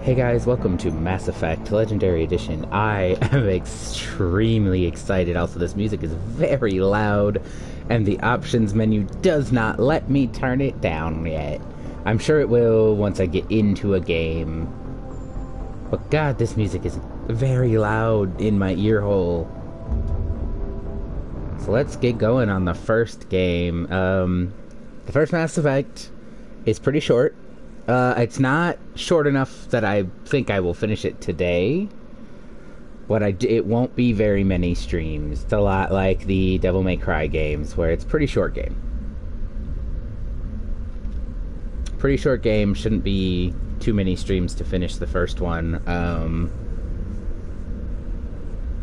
Hey guys, welcome to Mass Effect Legendary Edition. I am extremely excited. Also, this music is very loud, and the options menu does not let me turn it down yet. I'm sure it will once I get into a game. But god, this music is very loud in my ear hole. So let's get going on the first game. The first Mass Effect is pretty short. It's not short enough that I think I will finish it today. It won't be very many streams. It's a lot like the Devil May Cry games, where it's a pretty short game. Pretty short game, shouldn't be too many streams to finish the first one.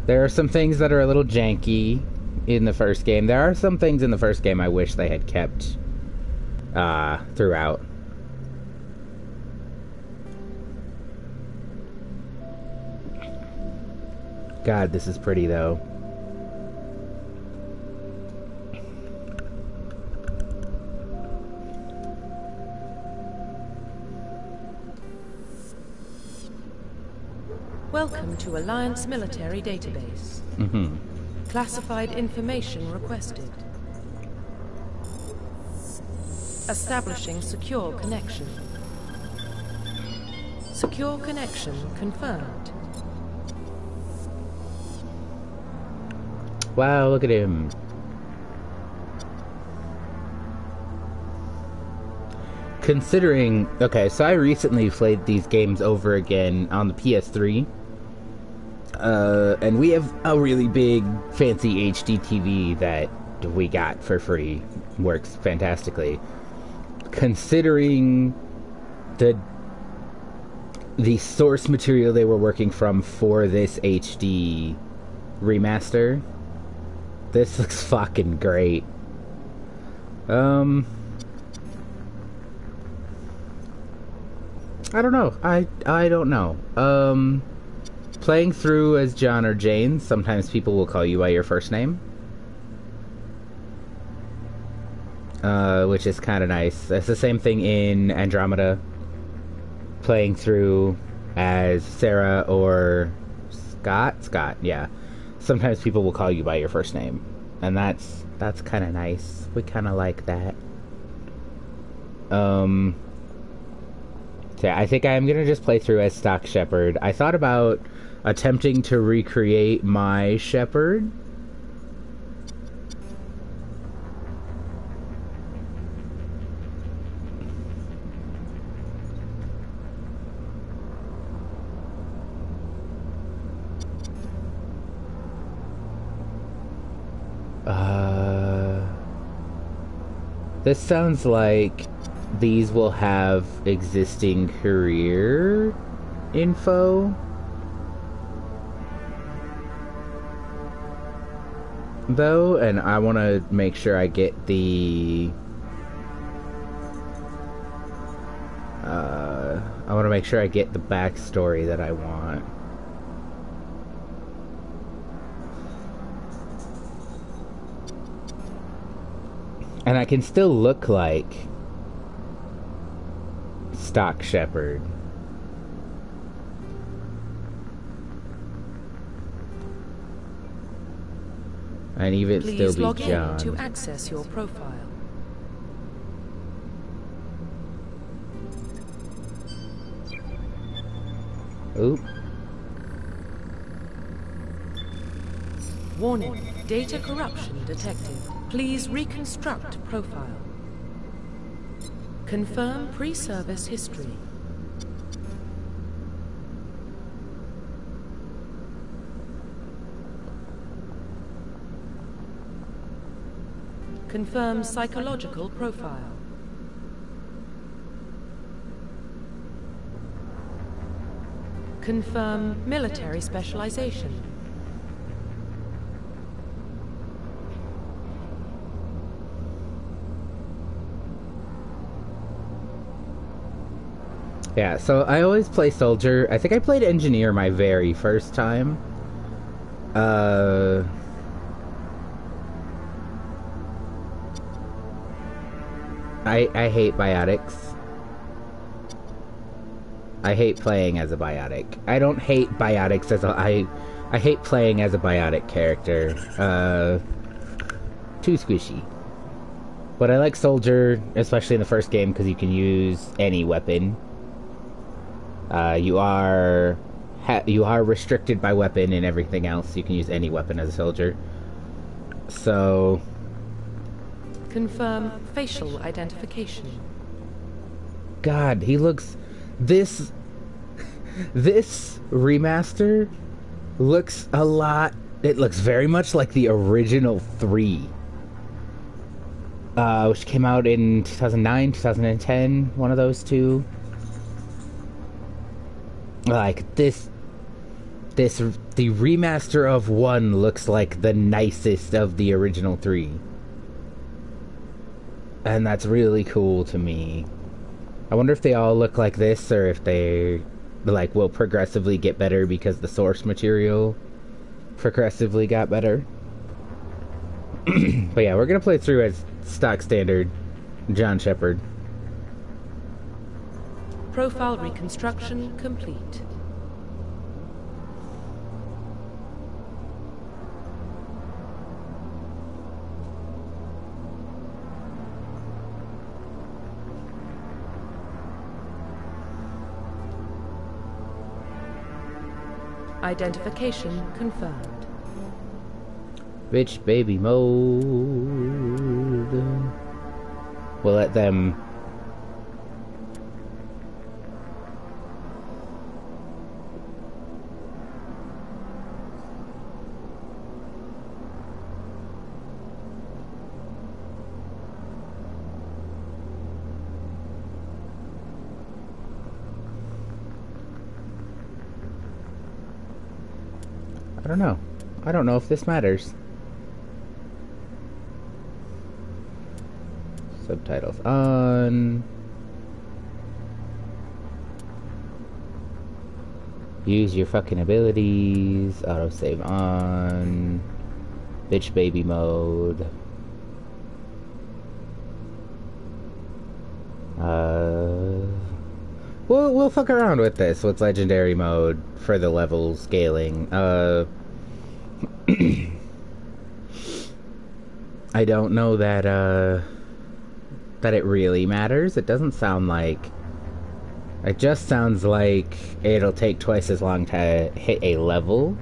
There are some things that are a little janky in the first game. There are some things in the first game I wish they had kept throughout. God, this is pretty, though. Welcome to Alliance Military Database. Classified information requested. Establishing secure connection. Secure connection confirmed. Wow, look at him. Considering... Okay, so I recently played these games over again on the PS3. And we have a really big, fancy HD TV that we got for free. Works fantastically. Considering the source material they were working from for this HD remaster... This looks fucking great. I don't know. I don't know. Playing through as John or Jane, sometimes people will call you by your first name. Which is kind of nice. It's the same thing in Andromeda. Playing through as Sarah or Scott. Scott, yeah. Sometimes people will call you by your first name, and that's kind of nice. We kind of like that. So yeah, I think I'm gonna just play through as stock Shepard. I thought about attempting to recreate my Shepard. This sounds like these will have existing career info. Though, and I want to make sure I get the... I want to make sure I get the backstory that I want. And I can still look like stock Shepard. And even Please still be John. Please log in to access your profile. Oop. Warning, data corruption detected. Please reconstruct profile. Confirm pre-service history. Confirm psychological profile. Confirm military specialization. Yeah, so I always play soldier. I think I played engineer my very first time. I hate biotics. I hate playing as a biotic. I don't hate biotics as I hate playing as a biotic character. Too squishy. But I like Soldier, especially in the first game, because you can use any weapon. You are restricted by weapon and everything else. You can use any weapon as a soldier. So... Confirm facial identification. God, he looks... This remaster looks a lot... It looks very much like the original 3. Which came out in 2009, 2010, one of those two. Like, the remaster of 1 looks like the nicest of the original 3. And that's really cool to me. I wonder if they all look like this, or if they, like, will progressively get better because the source material progressively got better. But yeah, we're gonna play through as stock standard John Shepard. Profile reconstruction complete. Identification confirmed. Bitch baby mode. We'll let them... I don't know. I don't know if this matters. Subtitles on. Use your fucking abilities. Autosave on. Bitch baby mode. We'll fuck around with this with legendary mode for the level scaling. I don't know that that it really matters. It doesn't sound like... It just sounds like it'll take twice as long to hit a level,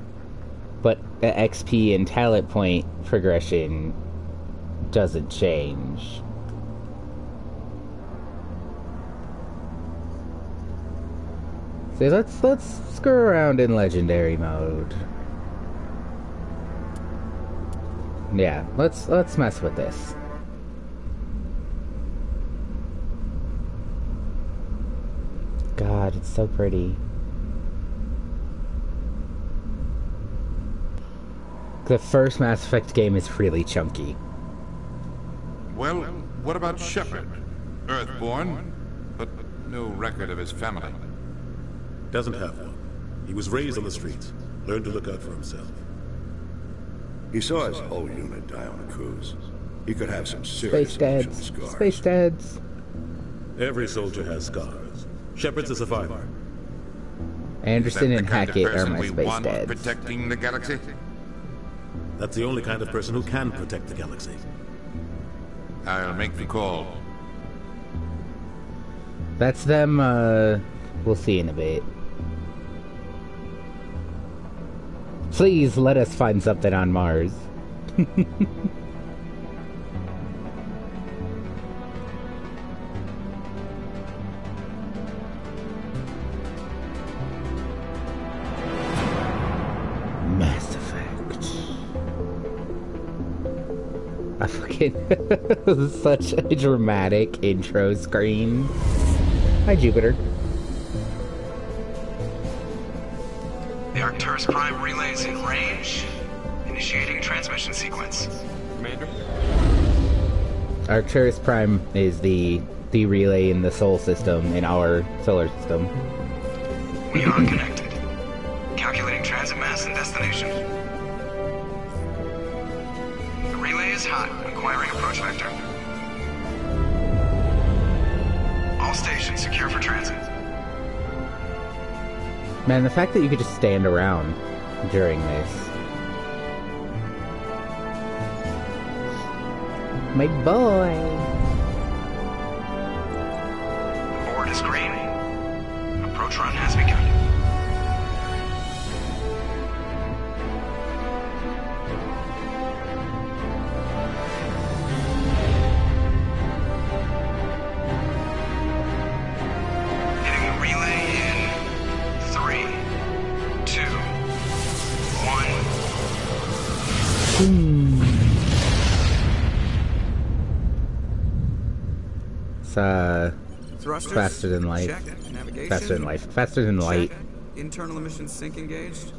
but the XP and talent point progression doesn't change. So let's screw around in legendary mode. Yeah, let's mess with this. God, it's so pretty. The first Mass Effect game is really chunky. Well, what about Shepard? Earthborn, but no record of his family. Doesn't have one. He was raised on the streets. Learned to look out for himself. He saw his whole unit die on a cruise. He could have some serious Space dads. emotional scars. Space dads. Every soldier has scars. Shepard's a survivor. Anderson and Is that the kind of Hackett are person my we space want dads. protecting the galaxy? That's the only kind of person who can protect the galaxy. I'll make the call. That's them, we'll see in a bit. Please let us find something on Mars. Mass Effect. I fucking... such a dramatic intro screen. Hi, Jupiter. The Arcturus Prime relay is in range. Initiating transmission sequence. Commander? Arcturus Prime is the relay in the Sol system, in our solar system. We are connected. Calculating transit mass and destination. The relay is hot. Acquiring approach vector. All stations secure for transit. Man, the fact that you could just stand around during this. My boy! Board is green. Approach run has begun. Hitting the relay in 3, 2, 1. It's faster than light. Check. Navigation. Faster than light. Faster than light. Check. Internal emissions sync engaged.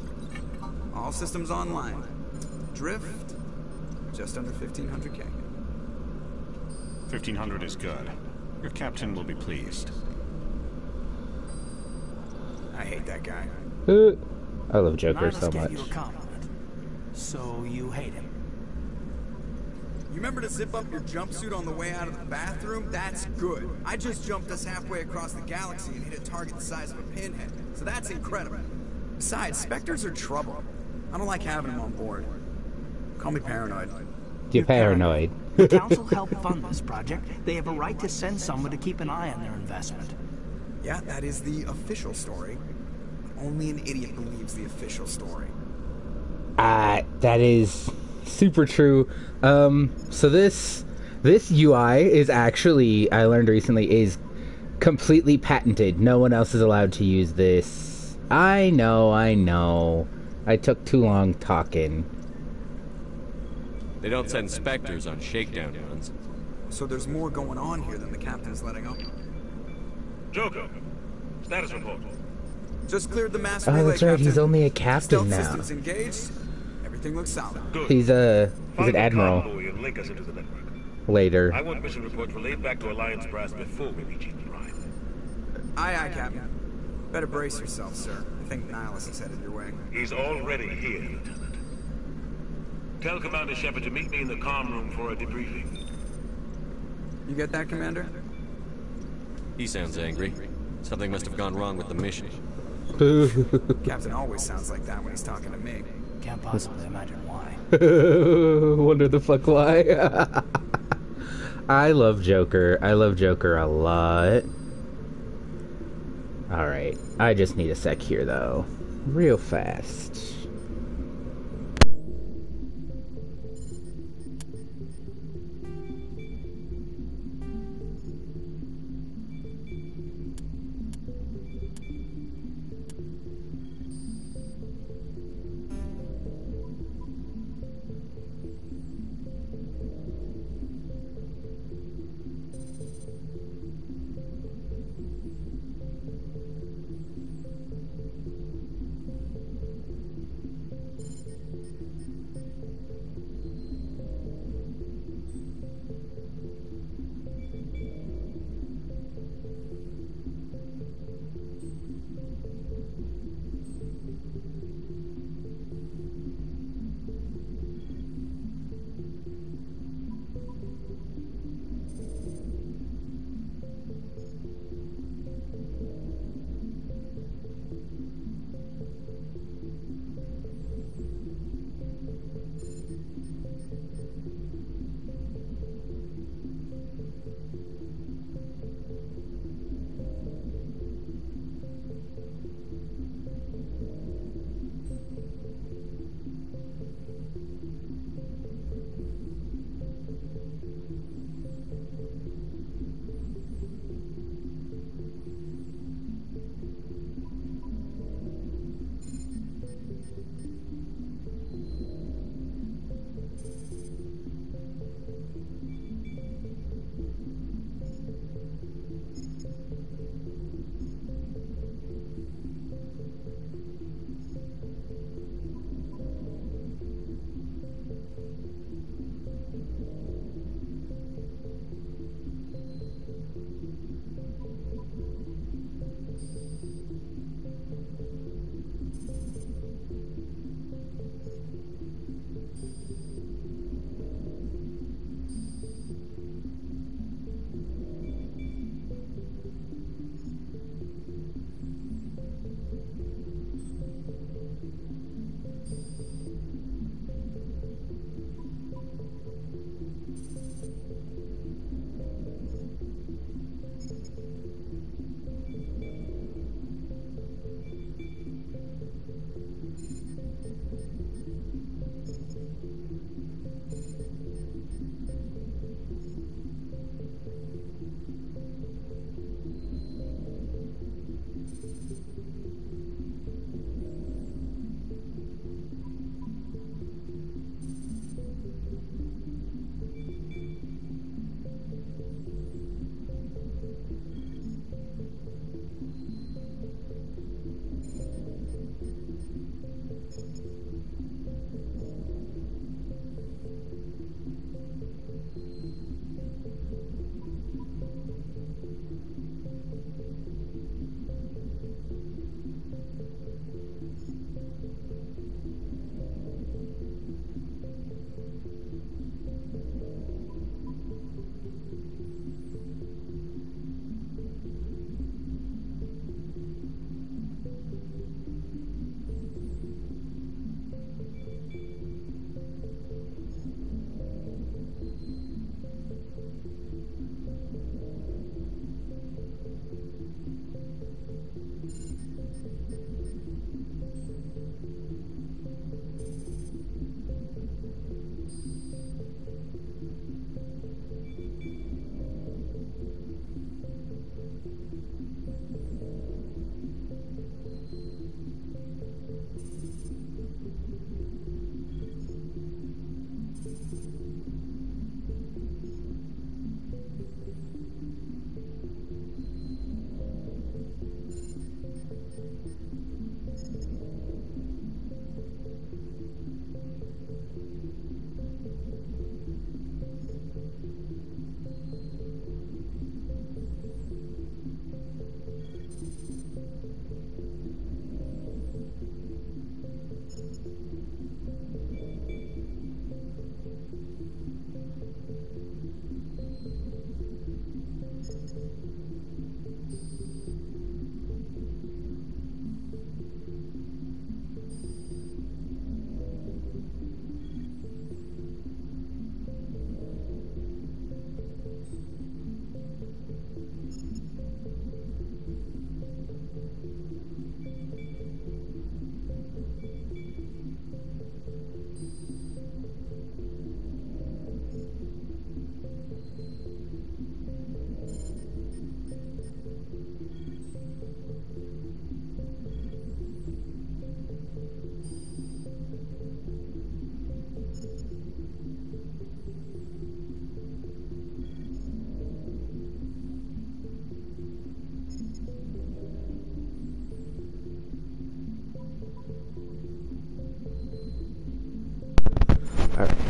All systems online. Drift. Just under 1500K. 1500 is good. Your captain will be pleased. I hate that guy. I love Joker so Nihilus much. gave you a compliment. So you hate him. You remember to zip up your jumpsuit on the way out of the bathroom? That's good. I just jumped us halfway across the galaxy and hit a target the size of a pinhead. So that's incredible. Besides, Spectres are trouble. I don't like having them on board. Call me paranoid. You're paranoid. The Council helped fund this project. They have a right to send someone to keep an eye on their investment. Yeah, that is the official story. Only an idiot believes the official story. That is super true. So this UI is actually, I learned recently, is completely patented. No one else is allowed to use this. I know. I took too long talking. They don't send Spectres on shakedown runs. So there's more going on here than the captain's letting up. Joker, status report. Just cleared the mass Oh, relay, that's right. Captain. He's only a captain Stealth now. systems engaged. Everything looks solid. Good. He's an Find the admiral convoy and link us into the network. later. I want mission reports relayed back to Alliance brass before we reach Eden Prime. Aye, Captain. Better brace yourself, sir. I think Nihilus is headed your way. He's already here, Lieutenant. Tell Commander Shepard to meet me in the comm room for a debriefing. You get that, Commander? He sounds angry. Something must have gone wrong with the mission. Captain always sounds like that when he's talking to me. Can't possibly imagine why. Wonder the fuck why. I love Joker. I love Joker a lot. Alright. I just need a sec here, though. Real fast.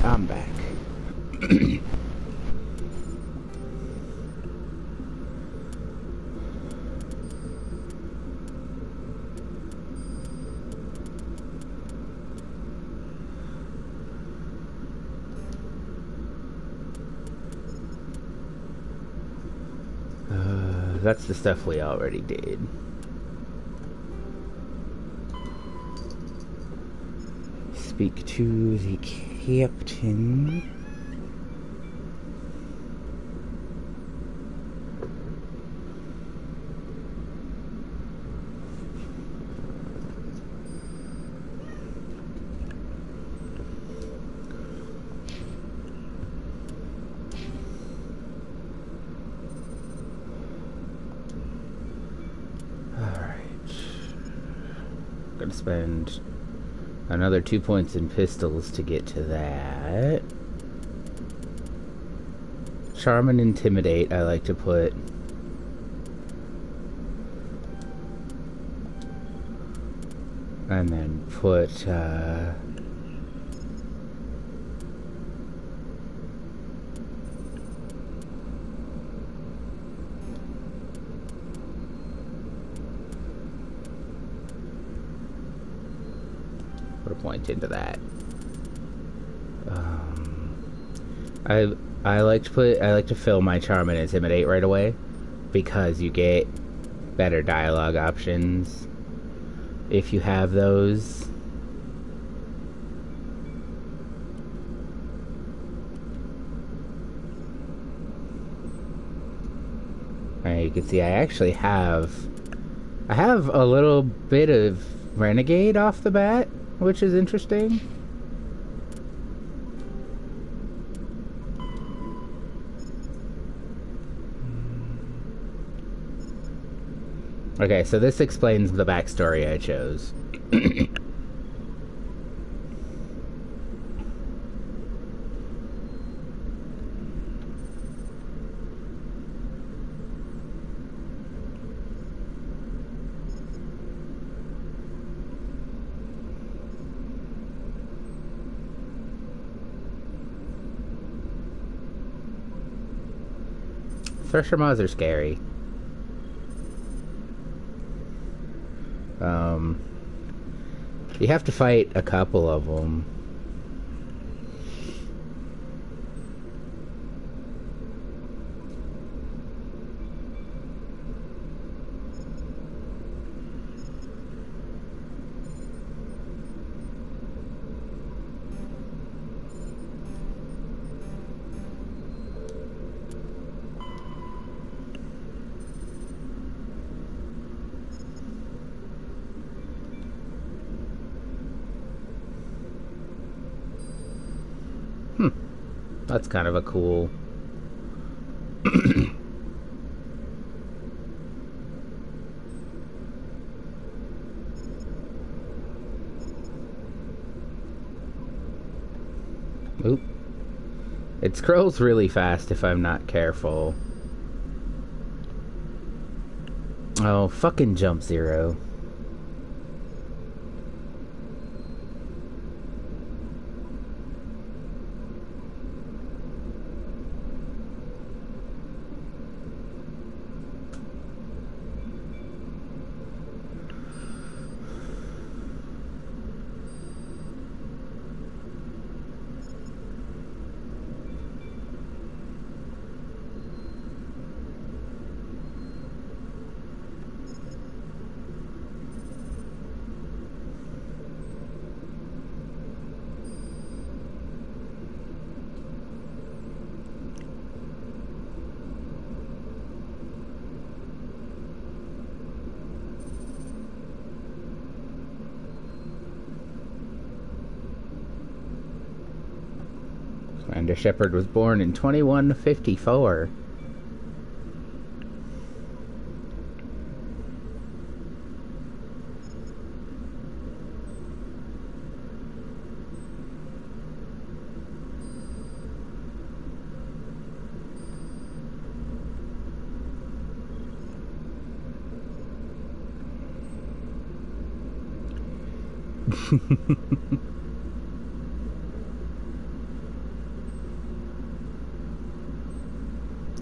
I'm back. That's the stuff we already did. Speak to the captain. Gonna spend another 2 points in pistols to get to that. Charm and Intimidate I like to put. And then put put a point into that. I like to fill my Charm and Intimidate right away because you get better dialogue options if you have those. And you can see I actually have a little bit of Renegade off the bat, which is interesting. Okay, so this explains the backstory I chose. Thresher moths are scary. You have to fight a couple of them. That's kind of a cool... Oop. It scrolls really fast if I'm not careful. Oh, fucking Jump Zero. Commander Shepard was born in 2154.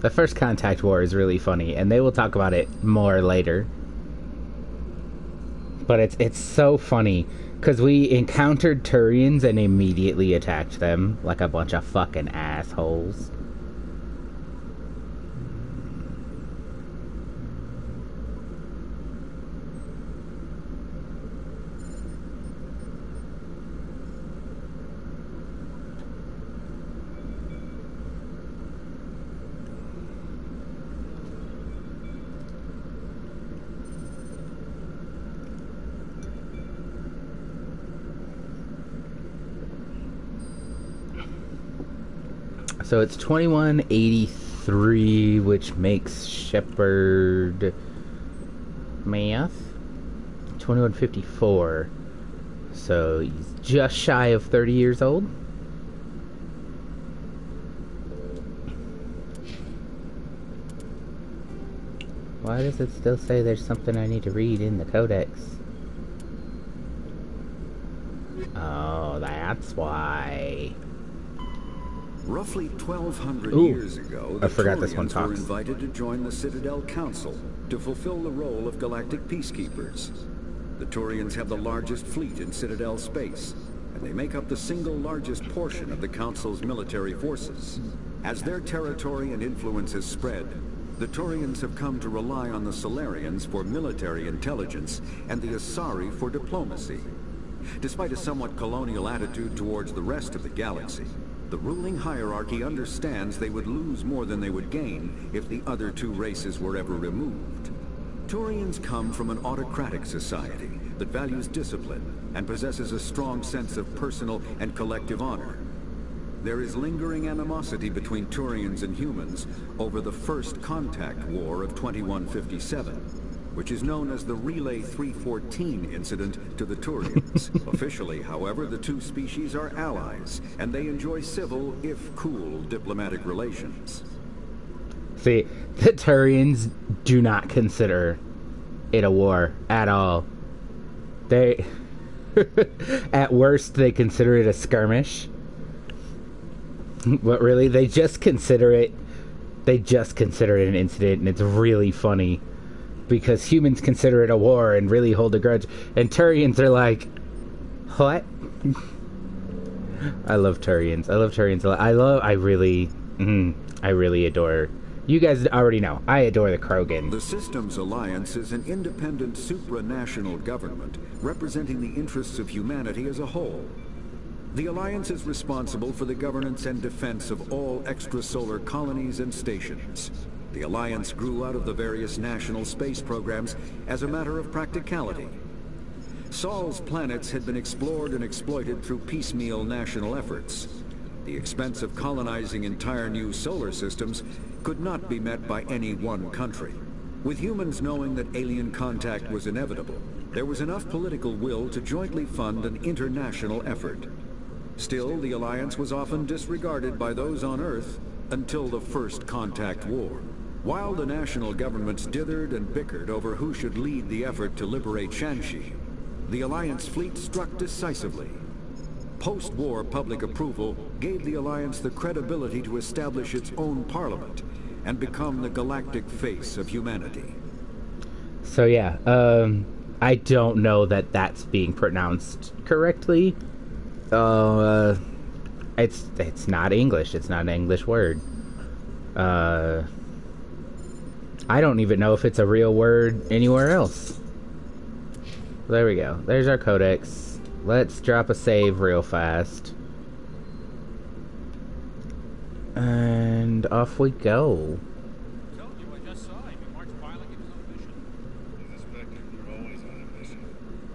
The First Contact War is really funny, and they will talk about it more later. But it's so funny, because we encountered Turians and immediately attacked them like a bunch of fucking assholes. So it's 2183, which makes Shepard math 2154. So he's just shy of 30 years old. Why does it still say there's something I need to read in the Codex? Oh, that's why. Roughly 1,200 years ago, the Turians were invited to join the Citadel Council to fulfill the role of galactic peacekeepers. The Turians have the largest fleet in Citadel space, and they make up the single largest portion of the Council's military forces. As their territory and influence has spread, the Turians have come to rely on the Solarians for military intelligence and the Asari for diplomacy. Despite a somewhat colonial attitude towards the rest of the galaxy, the ruling hierarchy understands they would lose more than they would gain if the other two races were ever removed. Turians come from an autocratic society that values discipline and possesses a strong sense of personal and collective honor. There is lingering animosity between Turians and humans over the First Contact War of 2157, which is known as the Relay 314 incident to the Turians. Officially, however, the two species are allies, and they enjoy civil, if cool, diplomatic relations. See, the Turians do not consider it a war at all. They, at worst, they consider it a skirmish. But really, they just consider it an incident, and it's really funny. Because humans consider it a war and really hold a grudge. And Turians are like, what? I love Turians. I love Turians a lot. I really adore. You guys already know. I adore the Krogan. The Systems Alliance is an independent supranational government representing the interests of humanity as a whole. The Alliance is responsible for the governance and defense of all extrasolar colonies and stations. The Alliance grew out of the various national space programs as a matter of practicality. Sol's planets had been explored and exploited through piecemeal national efforts. The expense of colonizing entire new solar systems could not be met by any one country. With humans knowing that alien contact was inevitable, there was enough political will to jointly fund an international effort. Still, the Alliance was often disregarded by those on Earth until the First Contact War. While the national governments dithered and bickered over who should lead the effort to liberate Shanxi, the Alliance fleet struck decisively. Post-war public approval gave the Alliance the credibility to establish its own parliament and become the galactic face of humanity. So yeah, I don't know that that's being pronounced correctly. It's not English. It's not an English word. I don't even know if it's a real word anywhere else. There we go. There's our Codex. Let's drop a save real fast. And off we go.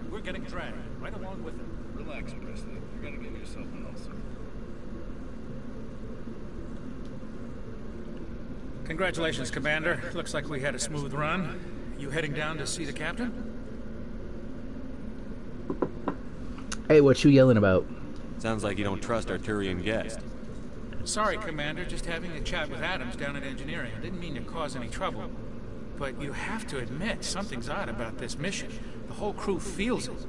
We're getting dragged right along with it. Relax, Presley. You're gonna get yourself an ulcer. Congratulations, Commander. Looks like we had a smooth run. You heading down to see the captain? Hey, what you yelling about? Sounds like you don't trust our Turian guest. Sorry, Commander. Just having a chat with Adams down at engineering. I didn't mean to cause any trouble. But you have to admit, something's odd about this mission. The whole crew feels it.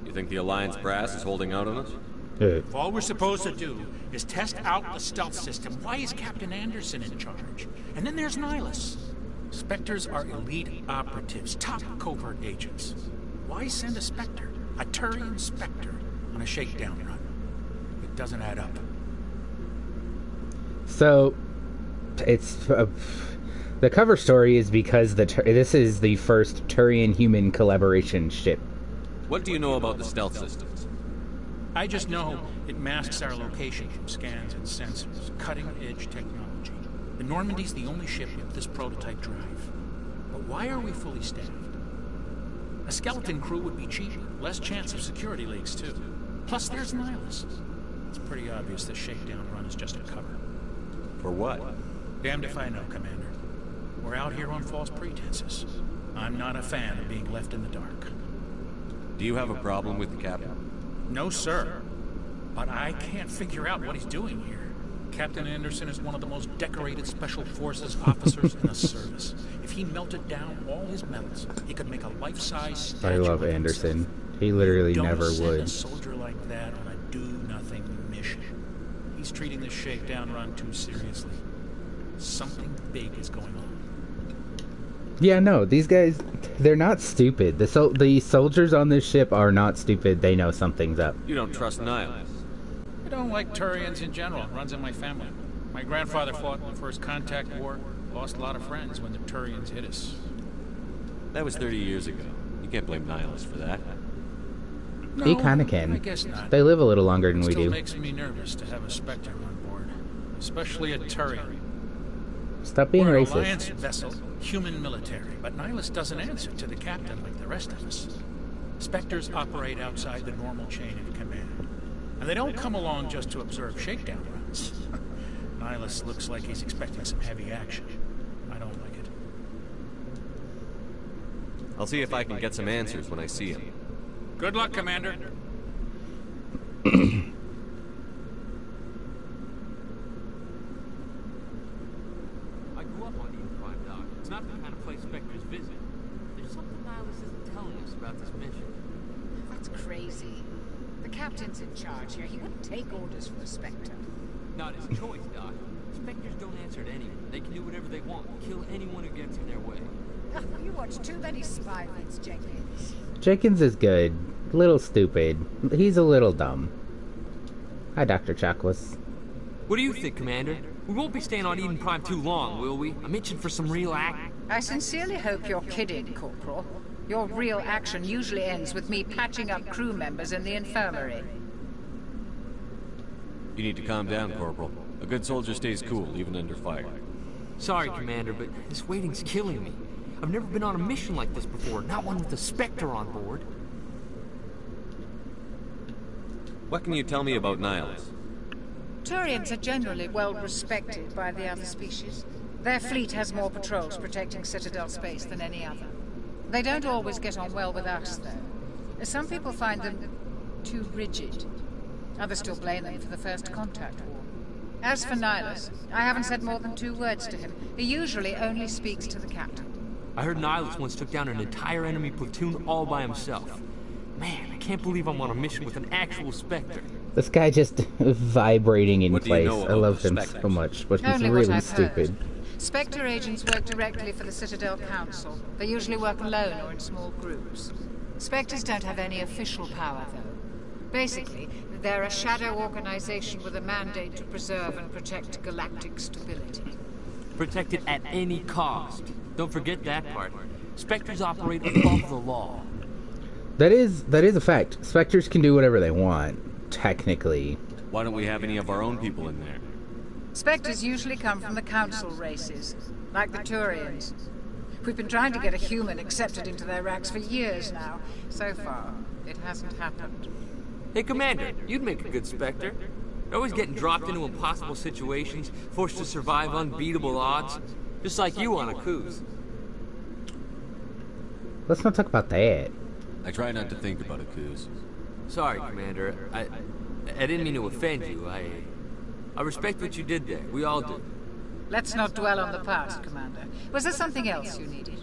You think the Alliance brass is holding out on us? If all we're supposed to do is test out the stealth system, why is Captain Anderson in charge? And then there's Nihilus. Spectres are elite operatives, top covert agents. Why send a Spectre, a Turian Spectre, on a shakedown run? It doesn't add up. So, it's... the cover story is because this is the first Turian-human collaboration ship. What do you know about the stealth systems? I just know it masks our location from scans and sensors. Cutting-edge technology. The Normandy's the only ship with this prototype drive. But why are we fully staffed? A skeleton crew would be cheaper. Less chance of security leaks, too. Plus, there's Nihilus. It's pretty obvious the shakedown run is just a cover. For what? Damned if I know, Commander. We're out here on false pretenses. I'm not a fan of being left in the dark. Do you have a problem with the captain? No, sir. But I can't figure out what he's doing here. Captain Anderson is one of the most decorated Special Forces officers in the service. If he melted down all his medals, he could make a life-size statue. I love Anderson. He literally never would. Don't send a soldier like that on a do-nothing mission. He's treating this shakedown run too seriously. Something big is going on. Yeah, no, these guys, they're not stupid. The soldiers on this ship are not stupid. They know something's up. You don't trust Nihilus? I don't like Turians in general. It runs in my family. My grandfather fought in the First Contact War. Lost a lot of friends when the Turians hit us. That was 30 years ago. You can't blame Nihilus for that. No, he kind of can. I guess not. They live a little longer than we do. Still makes me nervous to have a Spectre on board. Especially a Turian. Stop being We're an racist. Alliance vessel, human military, but Nihilus doesn't answer to the captain like the rest of us. Spectres operate outside the normal chain of command. And they don't come along just to observe shakedown runs. Nihilus looks like he's expecting some heavy action. I don't like it. I'll see if I can get some answers when I see him. Good luck, Commander. It's not the kind of place Spectres visit. There's something Nihilus isn't telling us about this mission. That's crazy. The captain's in charge here. He wouldn't take orders from a Spectre. Not his choice, Doc. Spectres don't answer to anyone. They can do whatever they want. Kill anyone who gets in their way. You watch too many spy vids, Jenkins. Jenkins is good. Little stupid. He's a little dumb. Hi, Dr. Chakwas. What do you think, Commander? We won't be staying on Eden Prime too long, will we? I'm itching for some real act. I sincerely hope you're kidding, Corporal. Your real action usually ends with me patching up crew members in the infirmary. You need to calm down, Corporal. A good soldier stays cool, even under fire. Sorry, Commander, but this waiting's killing me. I've never been on a mission like this before, not one with a Spectre on board. What can you tell me about Nihilus? Turians are generally well respected by the other species. Their fleet has more patrols protecting Citadel space than any other. They don't always get on well with us, though. Some people find them too rigid. Others still blame them for the First Contact War. As for Nihilus, I haven't said more than 2 words to him. He usually only speaks to the captain. I heard Nihilus once took down an entire enemy platoon all by himself. Man, I can't believe I'm on a mission with an actual Spectre. This guy just vibrating in place. I love him Spectres? so much, but he's Only what really I've stupid. heard. Spectre agents work directly for the Citadel Council. They usually work alone or in small groups. Spectres don't have any official power, though. Basically, they're a shadow organization with a mandate to preserve and protect galactic stability. Protect it at any cost. Don't forget that part. Spectres operate above the law. That is a fact. Spectres can do whatever they want, technically. Why don't we have any of our own people in there? Spectres usually come from the Council races, like the Turians. We've been trying to get a human accepted into their ranks for years now. So far, it hasn't happened. Hey, Commander, you'd make a good Spectre. You're always getting dropped into impossible situations, forced to survive unbeatable odds. Just like you on a cruise. Let's not talk about that. I try not to think about it, Coos. Sorry, Commander. I didn't mean to offend you. I respect what you did there. We all do. Let's not dwell on the past, Commander. Was there something else you needed?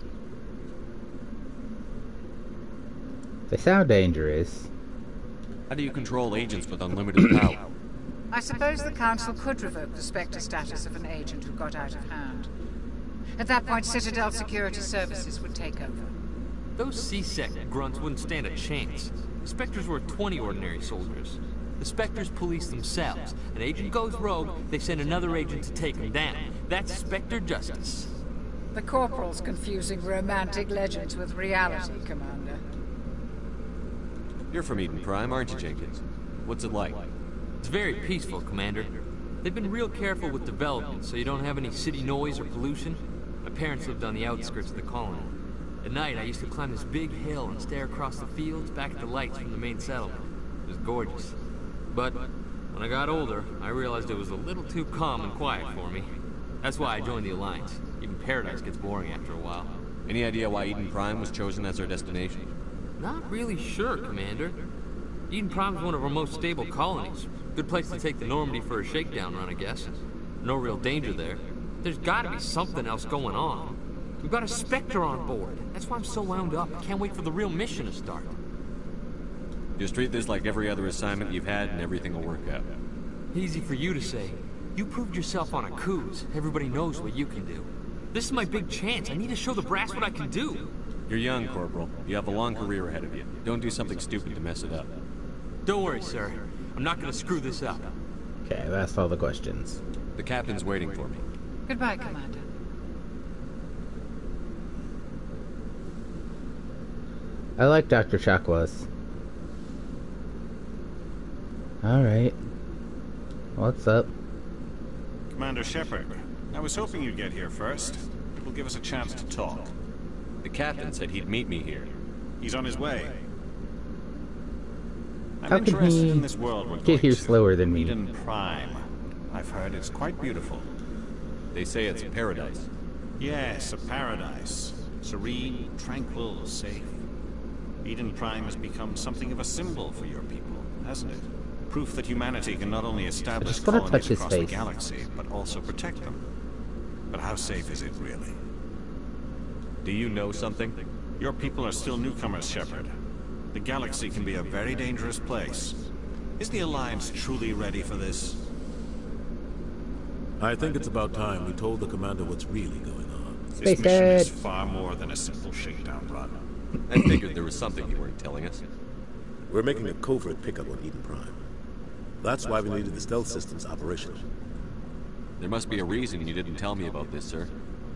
They sound dangerous. How do you control agents with unlimited power? I suppose the Council could revoke the Spectre status of an agent who got out of hand. At that point, Citadel Security Services would take over. Those C-Sec grunts wouldn't stand a chance. The Spectres were 20 ordinary soldiers. The Spectres police themselves. An agent goes rogue, they send another agent to take him down. That's Spectre justice. The Corporal's confusing romantic legends with reality, Commander. You're from Eden Prime, aren't you, Jenkins? What's it like? It's very peaceful, Commander. They've been real careful with development, so you don't have any city noise or pollution. My parents lived on the outskirts of the colony. At night, I used to climb this big hill and stare across the fields back at the lights from the main settlement. It was gorgeous. But when I got older, I realized it was a little too calm and quiet for me. That's why I joined the Alliance. Even Paradise gets boring after a while. Any idea why Eden Prime was chosen as our destination? Not really sure, Commander. Eden Prime's one of our most stable colonies. Good place to take the Normandy for a shakedown run, I guess. No real danger there. There's gotta be something else going on. We've got a Spectre on board. That's why I'm so wound up. I can't wait for the real mission to start. Just treat this like every other assignment you've had and everything will work out. Easy for you to say. You proved yourself on a cruise. Everybody knows what you can do. This is my big chance. I need to show the brass what I can do. You're young, Corporal. You have a long career ahead of you. Don't do something stupid to mess it up. Don't worry, sir. I'm not gonna screw this up. Okay, that's all the questions. The captain's waiting for me. Goodbye, Commander. I like Dr. Chakwas. Alright. What's up? Commander Shepard, I was hoping you'd get here first. It will give us a chance to talk. The captain said he'd meet me here. He's on his way. I'm How can interested he in this world we're get going here to. slower than me? Eden Prime. I've heard it's quite beautiful. They say it's paradise. Yes, a paradise. Serene, tranquil, safe. Eden Prime has become something of a symbol for your people, hasn't it? Proof that humanity can not only establish just wanna touch colonies his across the face. galaxy, but also protect them. But how safe is it, really? Do you know something? Your people are still newcomers, Shepard. The galaxy can be a very dangerous place. Is the Alliance truly ready for this? I think it's about time we told the commander what's really going on. This mission is far more than a simple shakedown run. I figured there was something you weren't telling us. We're making a covert pickup on Eden Prime. That's why we needed the stealth systems operational. There must be a reason you didn't tell me about this, sir.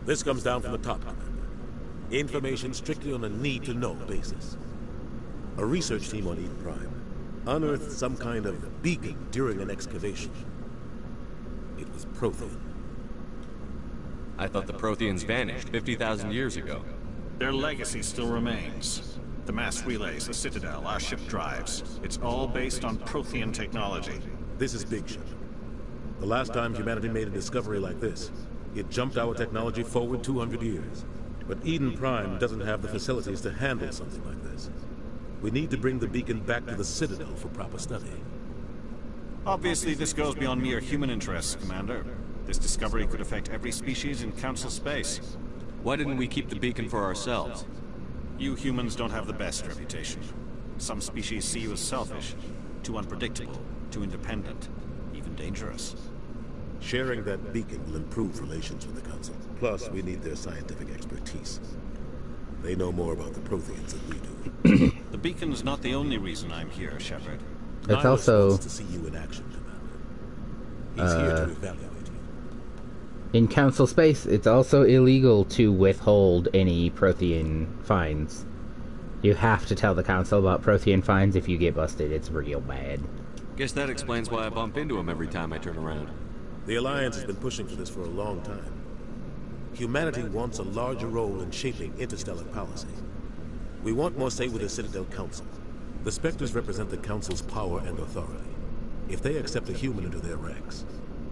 This comes down from the top, Commander. Information strictly on a need-to-know basis. A research team on Eden Prime unearthed some kind of beacon during an excavation. It was Prothean. I thought the Protheans vanished 50,000 years ago. Their legacy still remains. The mass relays, the Citadel, our ship drives. It's all based on Prothean technology. This is big ship. The last time humanity made a discovery like this, it jumped our technology forward 200 years. But Eden Prime doesn't have the facilities to handle something like this. We need to bring the beacon back to the Citadel for proper study. Obviously, this goes beyond mere human interests, Commander. This discovery could affect every species in Council space. Why didn't we keep the beacon for ourselves? You humans don't have the best reputation. Some species see you as selfish, too unpredictable, too independent, even dangerous. Sharing that beacon will improve relations with the Council. Plus, we need their scientific expertise. They know more about the Protheans than we do. The beacon's not the only reason I'm here, Shepard. It's also wants to see you in action, Commander. He's here to evaluate you. In Council space, it's also illegal to withhold any Prothean finds. You have to tell the Council about Prothean finds if you get busted. It's real bad. Guess that explains why I bump into him every time I turn around. The Alliance has been pushing for this for a long time. Humanity wants a larger role in shaping interstellar policy. We want more say with the Citadel Council. The Spectres represent the Council's power and authority. If they accept a human into their ranks,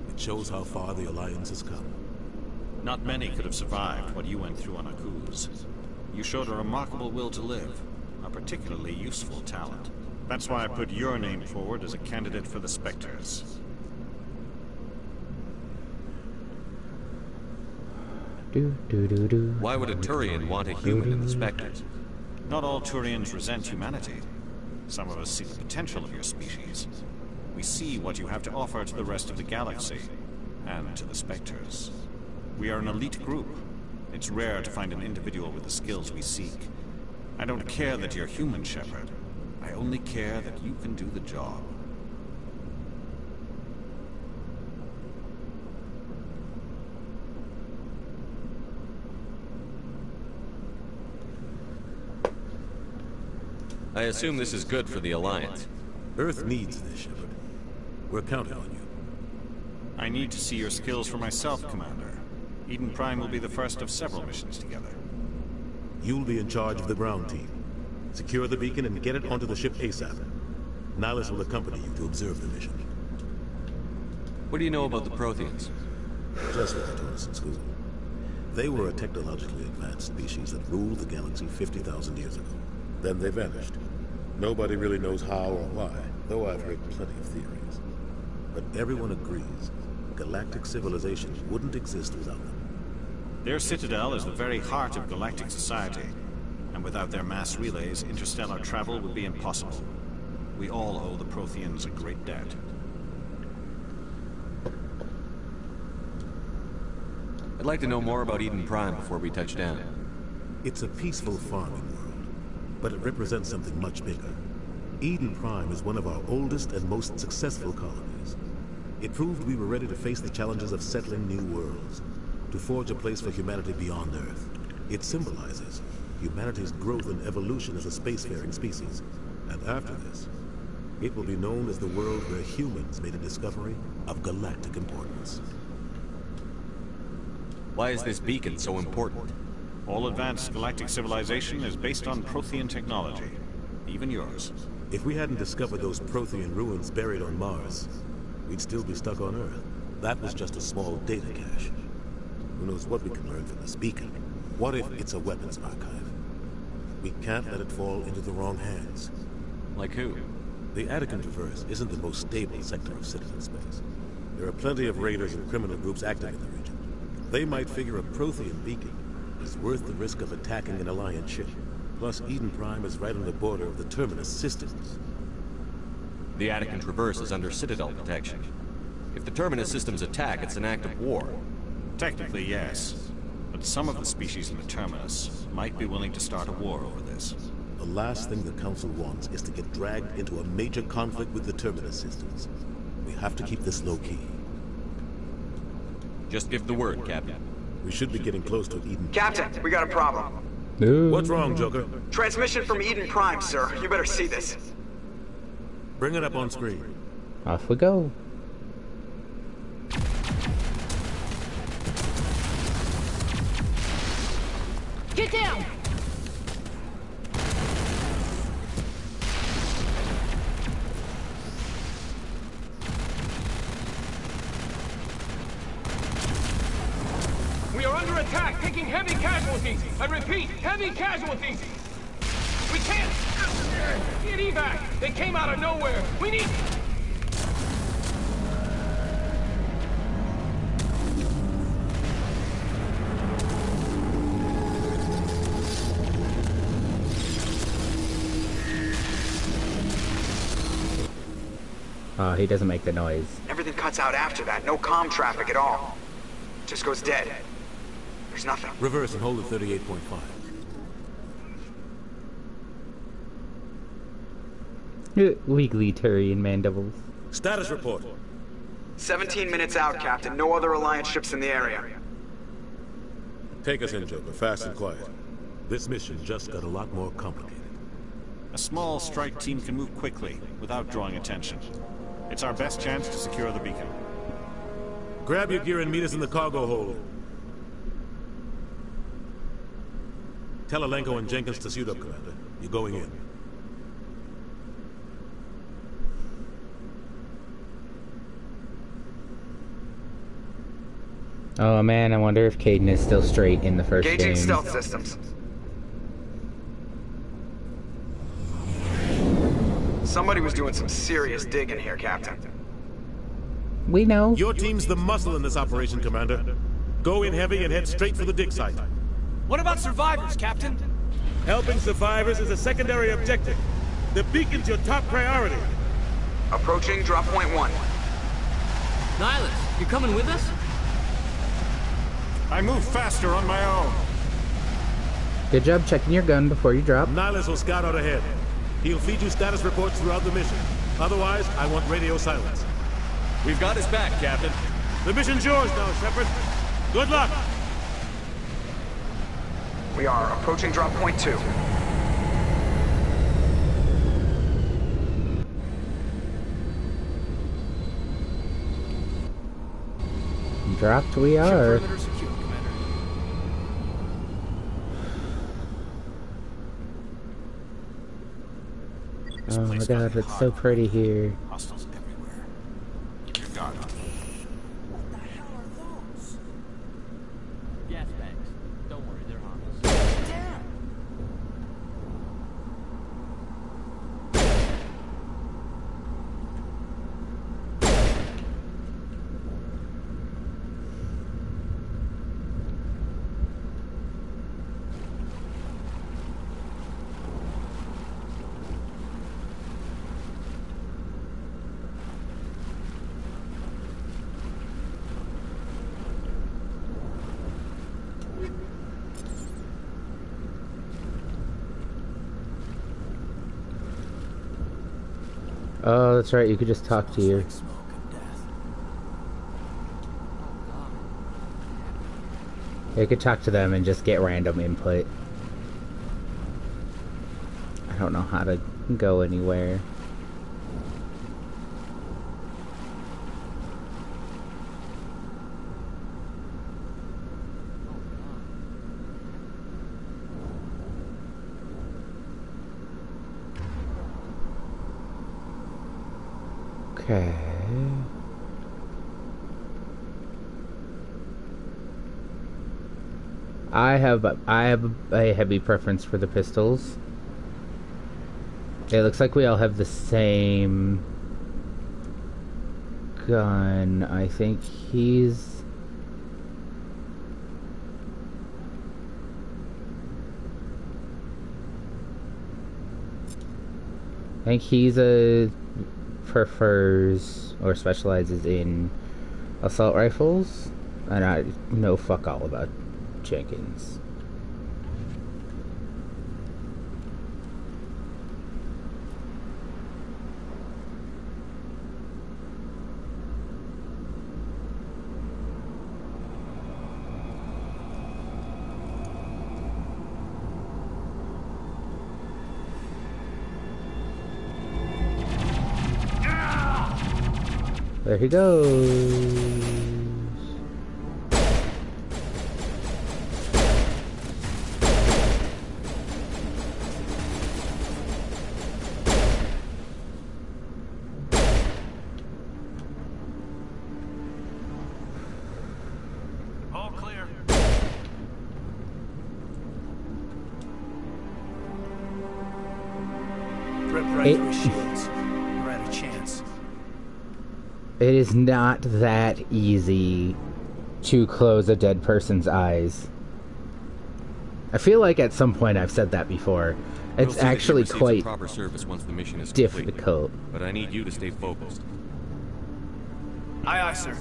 it shows how far the Alliance has come. Not many could have survived what you went through on Akuz. You showed a remarkable will to live, a particularly useful talent. That's why I put your name forward as a candidate for the Spectres. Why would a Turian want a human in the Spectres? Not all Turians resent humanity. Some of us see the potential of your species. We see what you have to offer to the rest of the galaxy, and to the Spectres. We are an elite group. It's rare to find an individual with the skills we seek. I don't care that you're human, Shepard. I only care that you can do the job. I assume this is good for the Alliance. Earth needs this, Shepard. We're counting on you. I need to see your skills for myself, Commander. Eden Prime will be the first of several missions together. You'll be in charge of the ground team. Secure the beacon and get it onto the ship ASAP. Nihilus will accompany you to observe the mission. What do you know about the Protheans? Just what they told us in school. They were a technologically advanced species that ruled the galaxy 50,000 years ago. Then they vanished. Nobody really knows how or why, though I've heard plenty of theories. But everyone agrees, galactic civilization wouldn't exist without them. Their citadel is the very heart of galactic society, and without their mass relays, interstellar travel would be impossible. We all owe the Protheans a great debt. I'd like to know more about Eden Prime before we touch down. It's a peaceful farming world, but it represents something much bigger. Eden Prime is one of our oldest and most successful colonies. It proved we were ready to face the challenges of settling new worlds, to forge a place for humanity beyond Earth. It symbolizes humanity's growth and evolution as a spacefaring species. And after this, it will be known as the world where humans made a discovery of galactic importance. Why is this beacon so important? All advanced galactic civilization is based on Prothean technology, even yours. If we hadn't discovered those Prothean ruins buried on Mars, we'd still be stuck on Earth. That was just a small data cache. Who knows what we can learn from this beacon? What if it's a weapons archive? We can't let it fall into the wrong hands. Like who? The Attican Traverse isn't the most stable sector of citizen space. There are plenty of raiders and criminal groups active in the region. They might figure a Prothean beacon is worth the risk of attacking an Alliance ship. Plus, Eden Prime is right on the border of the Terminus systems. The Attican Traverse is under Citadel protection. If the Terminus systems attack, it's an act of war. Technically, yes. But some of the species in the Terminus might be willing to start a war over this. The last thing the Council wants is to get dragged into a major conflict with the Terminus systems. We have to keep this low-key. Just give the word, Captain. We should be getting close to Eden. Captain, we got a problem. What's wrong, Joker? Transmission from Eden Prime, sir. You better see this. Bring it up on screen. Off we go. Get down! We are under attack, taking heavy casualties. I repeat, heavy casualties. We can't get evac. They came out of nowhere. We need... He doesn't make the noise. Everything cuts out after that. No comm traffic at all. Just goes dead. There's nothing. Reverse and hold at 38.5. Weekly Turian mandibles. Status report. 17 minutes out, Captain. No other Alliance ships in the area. Take us in, Joker. Fast and quiet. This mission just got a lot more complicated. A small strike team can move quickly, without drawing attention. It's our best chance to secure the beacon. Grab your gear and meet us in the cargo hold. Tell Alenko and Jenkins to suit up, Commander. You're going in. Oh man, I wonder if Kaidan is still straight in the first game. Engaging stealth systems. Somebody was doing some serious digging here, Captain. We know. Your team's the muscle in this operation, Commander. Go in heavy and head straight for the dig site. What about survivors, Captain? Helping survivors is a secondary objective. The beacon's your top priority. Approaching drop point 1. Nihilus, you coming with us? I move faster on my own. Good job checking your gun before you drop. Nihilus will scout out ahead. He'll feed you status reports throughout the mission. Otherwise, I want radio silence. We've got his back, Captain. The mission's yours now, Shepard. Good luck! We are approaching drop point 2. Dropped we are. Oh my god, it's so pretty here. Hostiles everywhere. Keep your guard up. What the hell are those? Gas bags. Don't worry, they're harmless. Damn! Oh, that's right, you could just talk to your... You could talk to them and just get random input. I don't know how to go anywhere. Okay. I have a heavy preference for the pistols. It looks like we all have the same gun. I think he's... prefers or specializes in assault rifles, and I know fuck all about Jenkins. There he goes. All clear. Rip right through his shields. You're at a chance. It is not that easy to close a dead person's eyes. I feel like at some point I've said that before. It's actually quite proper service once the mission is difficult. Complete, but I need you to stay focused. Aye, aye, sir.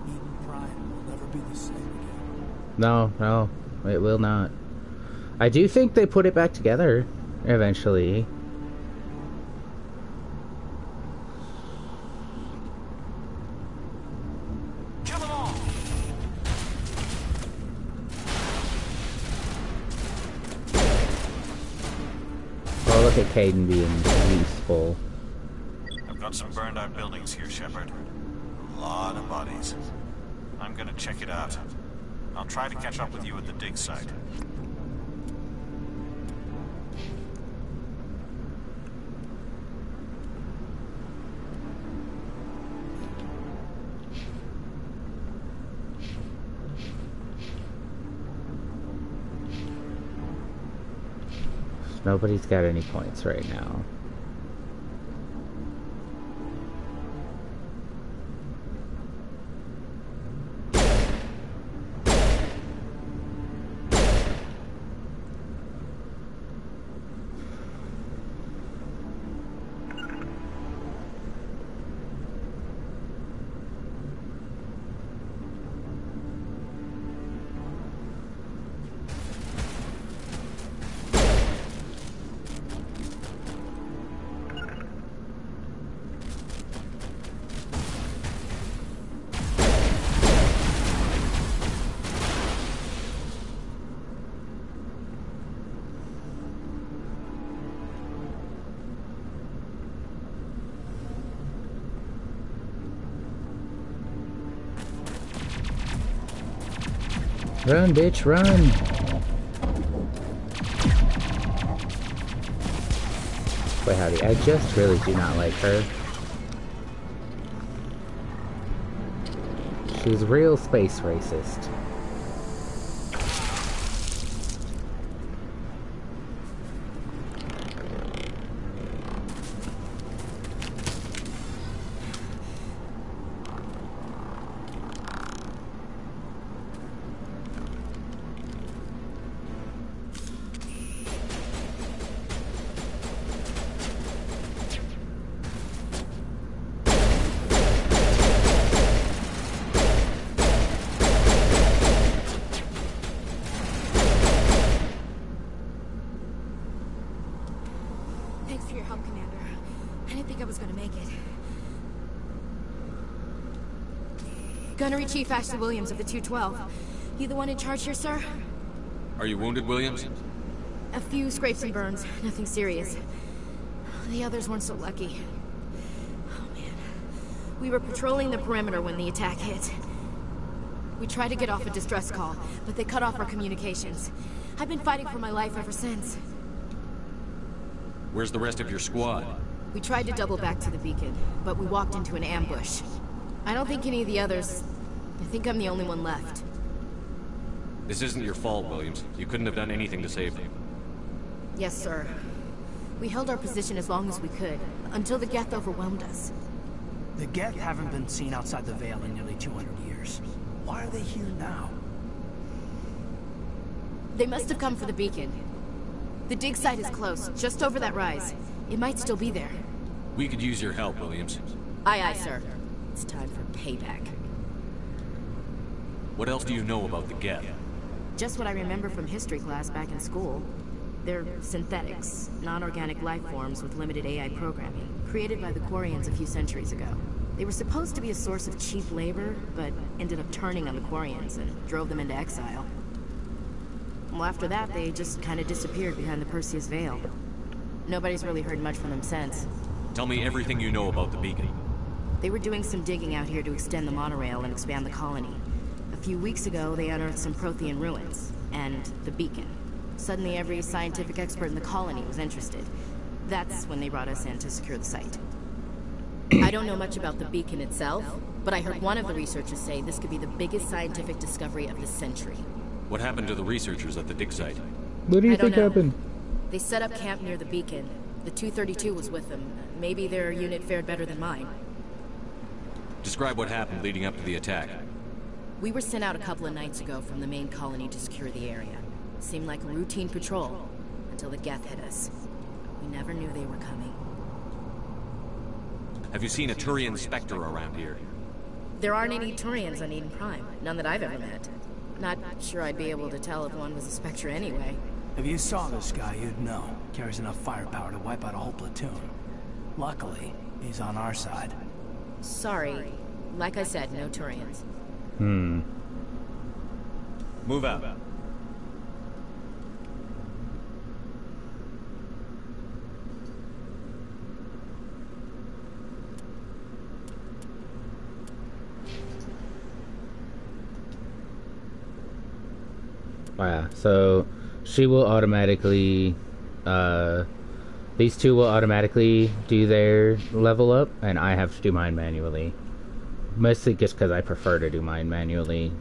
Eden Prime will never be the same again. No, it will not. I do think they put it back together eventually. Look at Kaidan being useful. I've got some burned out buildings here, Shepard. A lot of bodies. I'm gonna check it out. I'll try to catch up with you at the dig site. Nobody's got any points right now. Run, bitch, run! Wait, howdy, I just really do not like her. She's real space racist. Gunnery Chief Ashley Williams of the 212. You the one in charge here, sir? Are you wounded, Williams? A few scrapes and burns, nothing serious. The others weren't so lucky. Oh man. We were patrolling the perimeter when the attack hit. We tried to get off a distress call, but they cut off our communications. I've been fighting for my life ever since. Where's the rest of your squad? We tried to double back to the beacon, but we walked into an ambush. I don't think any of the others... I think I'm the only one left. This isn't your fault, Williams. You couldn't have done anything to save them. Yes, sir. We held our position as long as we could, until the Geth overwhelmed us. The Geth haven't been seen outside the Veil in nearly 200 years. Why are they here now? They must have come for the beacon. The dig site is close, just over that rise. It might still be there. We could use your help, Williams. Aye, aye, sir. It's time for payback. What else do you know about the Geth? Just what I remember from history class back in school. They're synthetics, non-organic life forms with limited AI programming, created by the Quarians a few centuries ago. They were supposed to be a source of cheap labor, but ended up turning on the Quarians and drove them into exile. Well, after that, they just kind of disappeared behind the Perseus Veil. Nobody's really heard much from them since. Tell me everything you know about the beacon. They were doing some digging out here to extend the monorail and expand the colony. A few weeks ago, they unearthed some Prothean ruins, and the beacon. Suddenly, every scientific expert in the colony was interested. That's when they brought us in to secure the site. I don't know much about the beacon itself, but I heard one of the researchers say this could be the biggest scientific discovery of the century. What happened to the researchers at the dig site? What do you think happened? They set up camp near the beacon. The 232 was with them. Maybe their unit fared better than mine. Describe what happened leading up to the attack. We were sent out a couple of nights ago from the main colony to secure the area. Seemed like a routine patrol, until the Geth hit us. We never knew they were coming. Have you seen a Turian Spectre around here? There aren't any Turians on Eden Prime. None that I've ever met. Not sure I'd be able to tell if one was a Spectre anyway. If you saw this guy, you'd know. Carries enough firepower to wipe out a whole platoon. Luckily, he's on our side. Sorry. Like I said, no Turians. Move out. Wow, so she will automatically, these two will automatically do their level up, and I have to do mine manually. Mostly just because I prefer to do mine manually.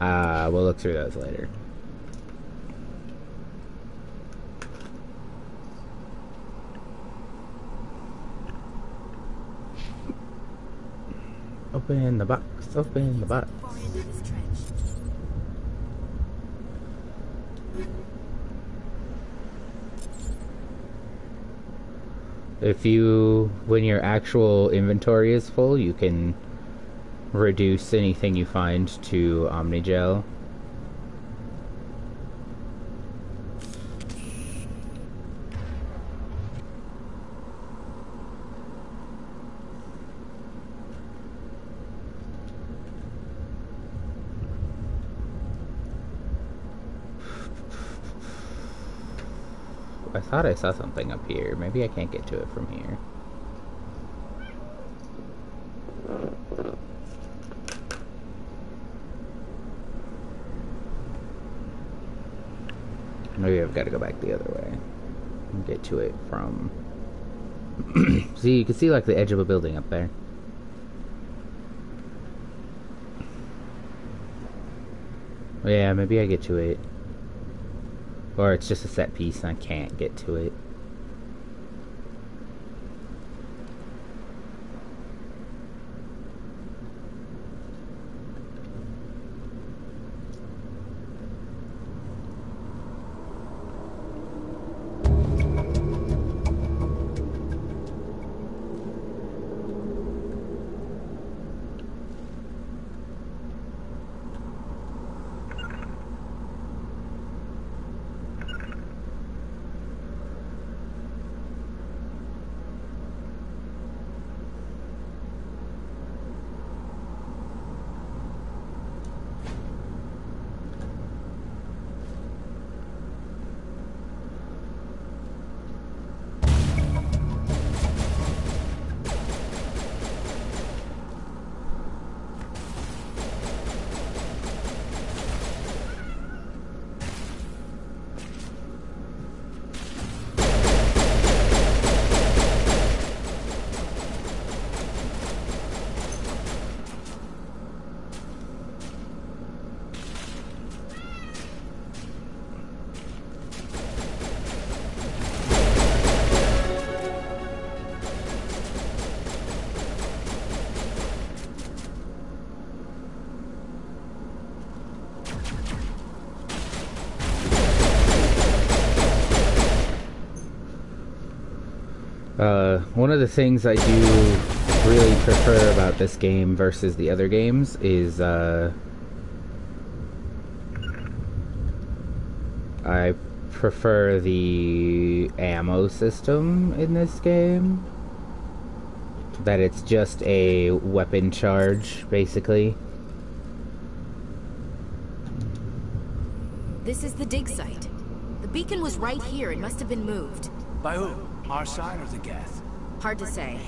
We'll look through those later. Open the box, open the box. If you, when your actual inventory is full, you can reduce anything you find to Omnigel. I thought I saw something up here. Maybe I can't get to it from here. Maybe I've got to go back the other way and get to it from... See, you can see like the edge of a building up there. Yeah, maybe I get to it. Or it's just a set piece and I can't get to it. One of the things I do really prefer about this game versus the other games is, I prefer the ammo system in this game. That it's just a weapon charge, basically. This is the dig site. The beacon was right here. It must have been moved. By who? Our side or the Geth? Hard to say.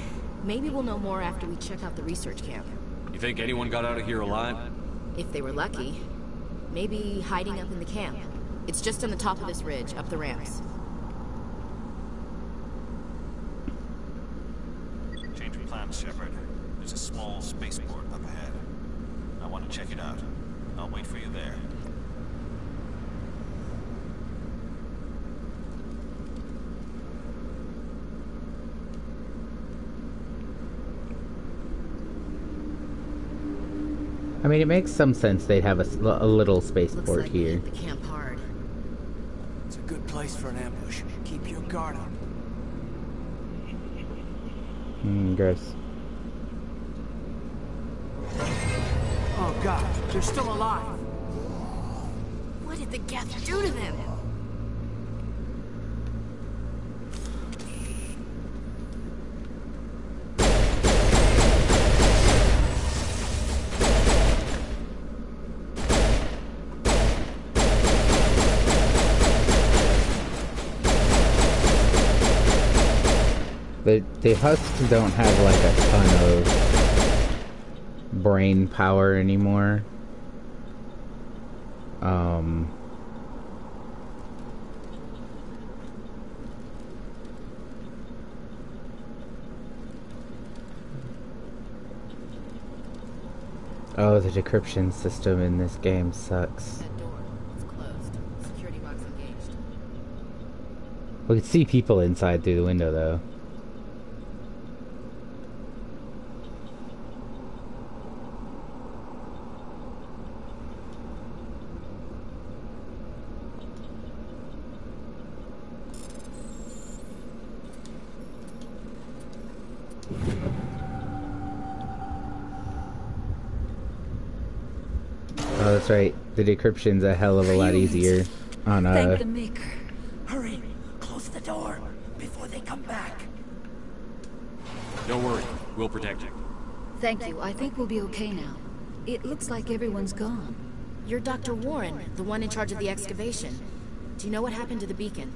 Maybe we'll know more after we check out the research camp. You think anyone got out of here alive? If they were lucky. Maybe hiding up in the camp. It's just on the top of this ridge, up the ramps. Change of plans, Shepard. There's a small spaceport up ahead. I want to check it out. I'll wait for you there. I mean, it makes some sense they'd have a little spaceport like here. The camp hard. It's a good place for an ambush. Keep your guard up. Gross. Oh God, they're still alive. What did the Geth do to them? The husks don't have like a ton of brain power anymore. Oh, the decryption system in this game sucks. That door. It's closed. Security box engaged. We can see people inside through the window though. Oh, that's right. The decryption's a hell of a lot easier on Thank the Maker. Hurry, close the door before they come back. Don't worry, we'll protect you. Thank you. I think we'll be okay now. It looks like everyone's gone. You're Dr. Warren, the one in charge of the excavation. Do you know what happened to the beacon?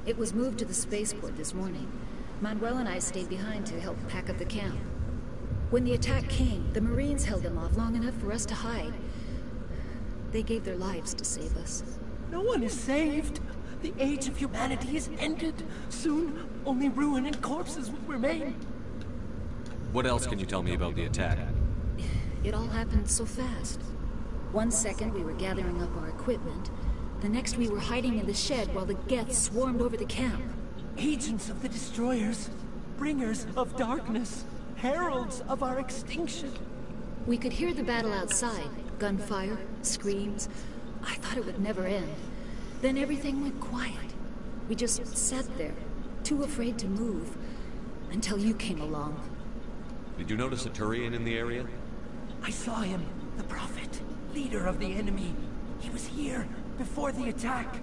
It was moved to the spaceport this morning. Manuel and I stayed behind to help pack up the camp. When the attack came, the Marines held them off long enough for us to hide. They gave their lives to save us. No one is saved. The age of humanity is ended. Soon, only ruin and corpses will remain. What else can you tell me about the attack? It all happened so fast. 1 second we were gathering up our equipment. The next we were hiding in the shed while the Geths swarmed over the camp. Agents of the Destroyers, bringers of darkness, heralds of our extinction. We could hear the battle outside. Gunfire, screams. I thought it would never end. Then everything went quiet. We just sat there, too afraid to move, until you came along. Did you notice a Turian in the area? I saw him, the Prophet, leader of the enemy. He was here, before the attack.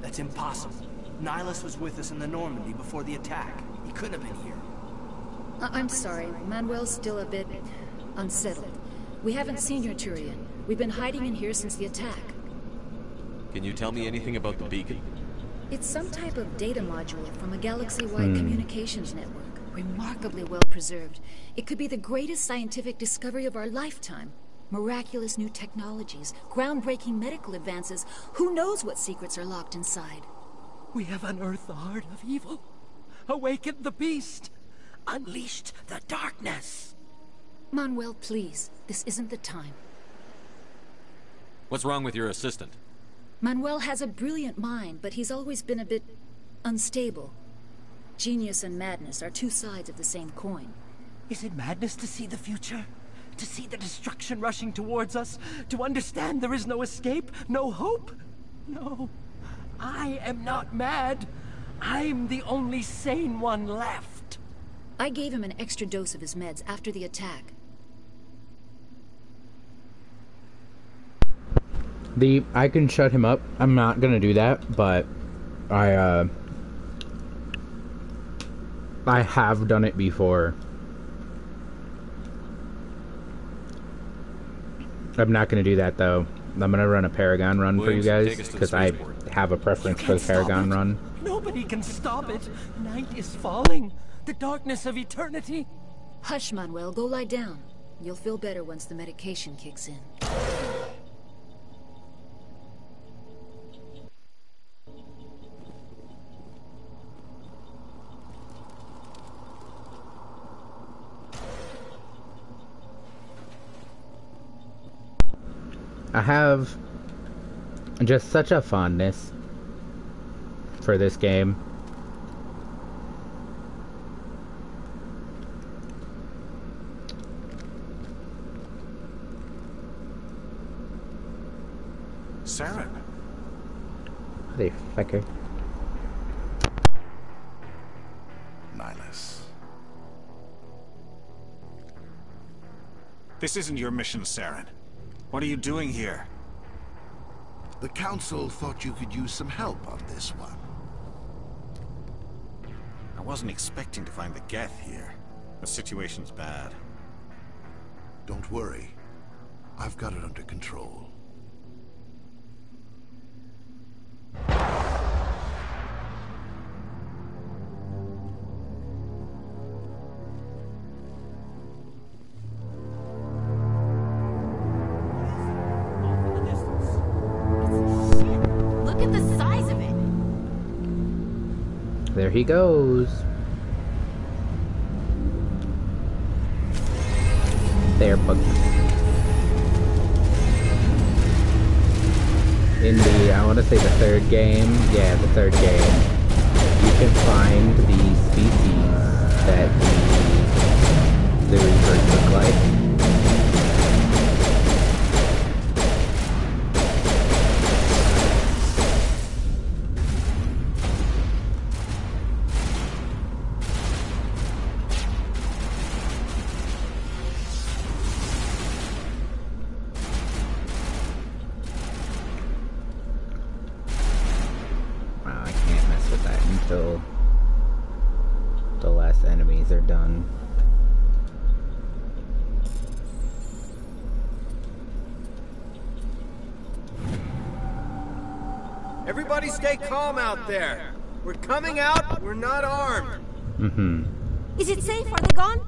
That's impossible. Nihilus was with us in the Normandy before the attack. He couldn't have been here. I'm sorry, Manuel's still a bit unsettled. We haven't seen your Turian. We've been hiding in here since the attack. Can you tell me anything about the beacon? It's some type of data module from a galaxy-wide communications network. Remarkably well preserved. It could be the greatest scientific discovery of our lifetime. Miraculous new technologies, groundbreaking medical advances. Who knows what secrets are locked inside? We have unearthed the heart of evil, awakened the beast, unleashed the darkness. Manuel, please. This isn't the time. What's wrong with your assistant? Manuel has a brilliant mind, but he's always been a bit unstable. Genius and madness are two sides of the same coin. Is it madness to see the future? To see the destruction rushing towards us? To understand there is no escape? No hope? No. I am not mad. I'm the only sane one left. I gave him an extra dose of his meds after the attack. I can shut him up. I'm not gonna do that, but I have done it before. I'm not gonna do that though. I'm gonna run a Paragon run for you guys because I have a preference for the Paragon run. Nobody can stop it. Night is falling. The darkness of eternity. Hush, Manuel. Go lie down. You'll feel better once the medication kicks in. I have just such a fondness for this game. Saren. Hey, fucker. Nihilus. This isn't your mission, Saren. What are you doing here? The Council thought you could use some help on this one. I wasn't expecting to find the Geth here. The situation's bad. Don't worry. I've got it under control. There he goes. There, bug. In the, I want to say the third game. Yeah, the third game. You can find the species that the Reapers look like. Until the last enemies are done. Everybody stay calm out there. We're coming out, we're not armed. Mm-hmm. Is it safe? Are they gone?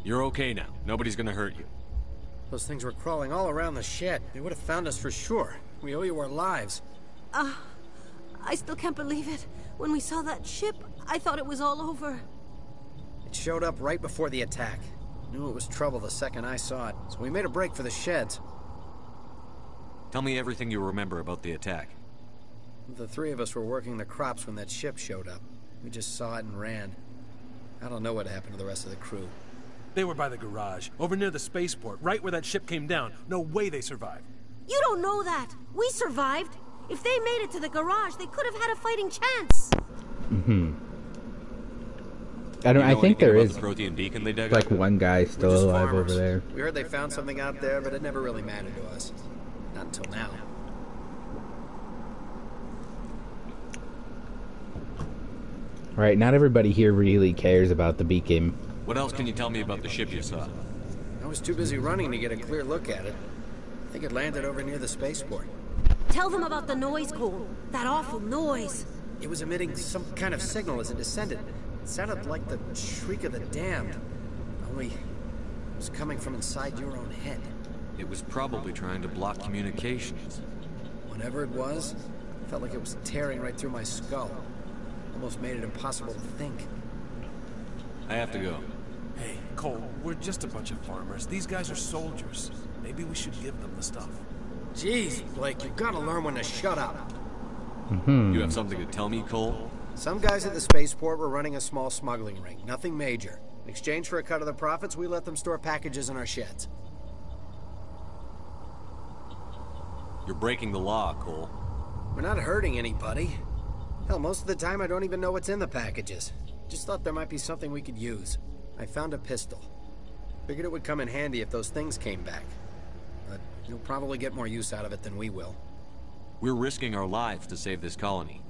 You're okay now. Nobody's gonna hurt you. Those things were crawling all around the shed. They would have found us for sure. We owe you our lives. I still can't believe it. When we saw that ship, I thought it was all over. It showed up right before the attack. Knew it was trouble the second I saw it, so we made a break for the sheds. Tell me everything you remember about the attack. The three of us were working the crops when that ship showed up. We just saw it and ran. I don't know what happened to the rest of the crew. They were by the garage, over near the spaceport, right where that ship came down. No way they survived. You don't know that. We survived. If they made it to the garage, they could have had a fighting chance. Mm-hmm. I think there is the Prothean beacon they dug like up? one guy still alive over there. We heard they found something out there, but it never really mattered to us. Not until now. Right, not everybody here really cares about the beacon. What else can you tell me about the ship you saw? I was too busy running to get a clear look at it. I think it landed over near the spaceport. Tell them about the noise, Cole. That awful noise. It was emitting some kind of signal as it descended. It sounded like the shriek of the damned. Only it was coming from inside your own head. It was probably trying to block communications. Whatever it was, it felt like it was tearing right through my skull. Almost made it impossible to think. I have to go. Hey, Cole, we're just a bunch of farmers. These guys are soldiers. Maybe we should give them the stuff. Jeez, Blake, you've got to learn when to shut up. You have something to tell me, Cole? Some guys at the spaceport were running a small smuggling ring. Nothing major. In exchange for a cut of the profits, we let them store packages in our sheds. You're breaking the law, Cole. We're not hurting anybody. Hell, most of the time I don't even know what's in the packages. Just thought there might be something we could use. I found a pistol. Figured it would come in handy if those things came back. But you'll probably get more use out of it than we will. We're risking our lives to save this colony.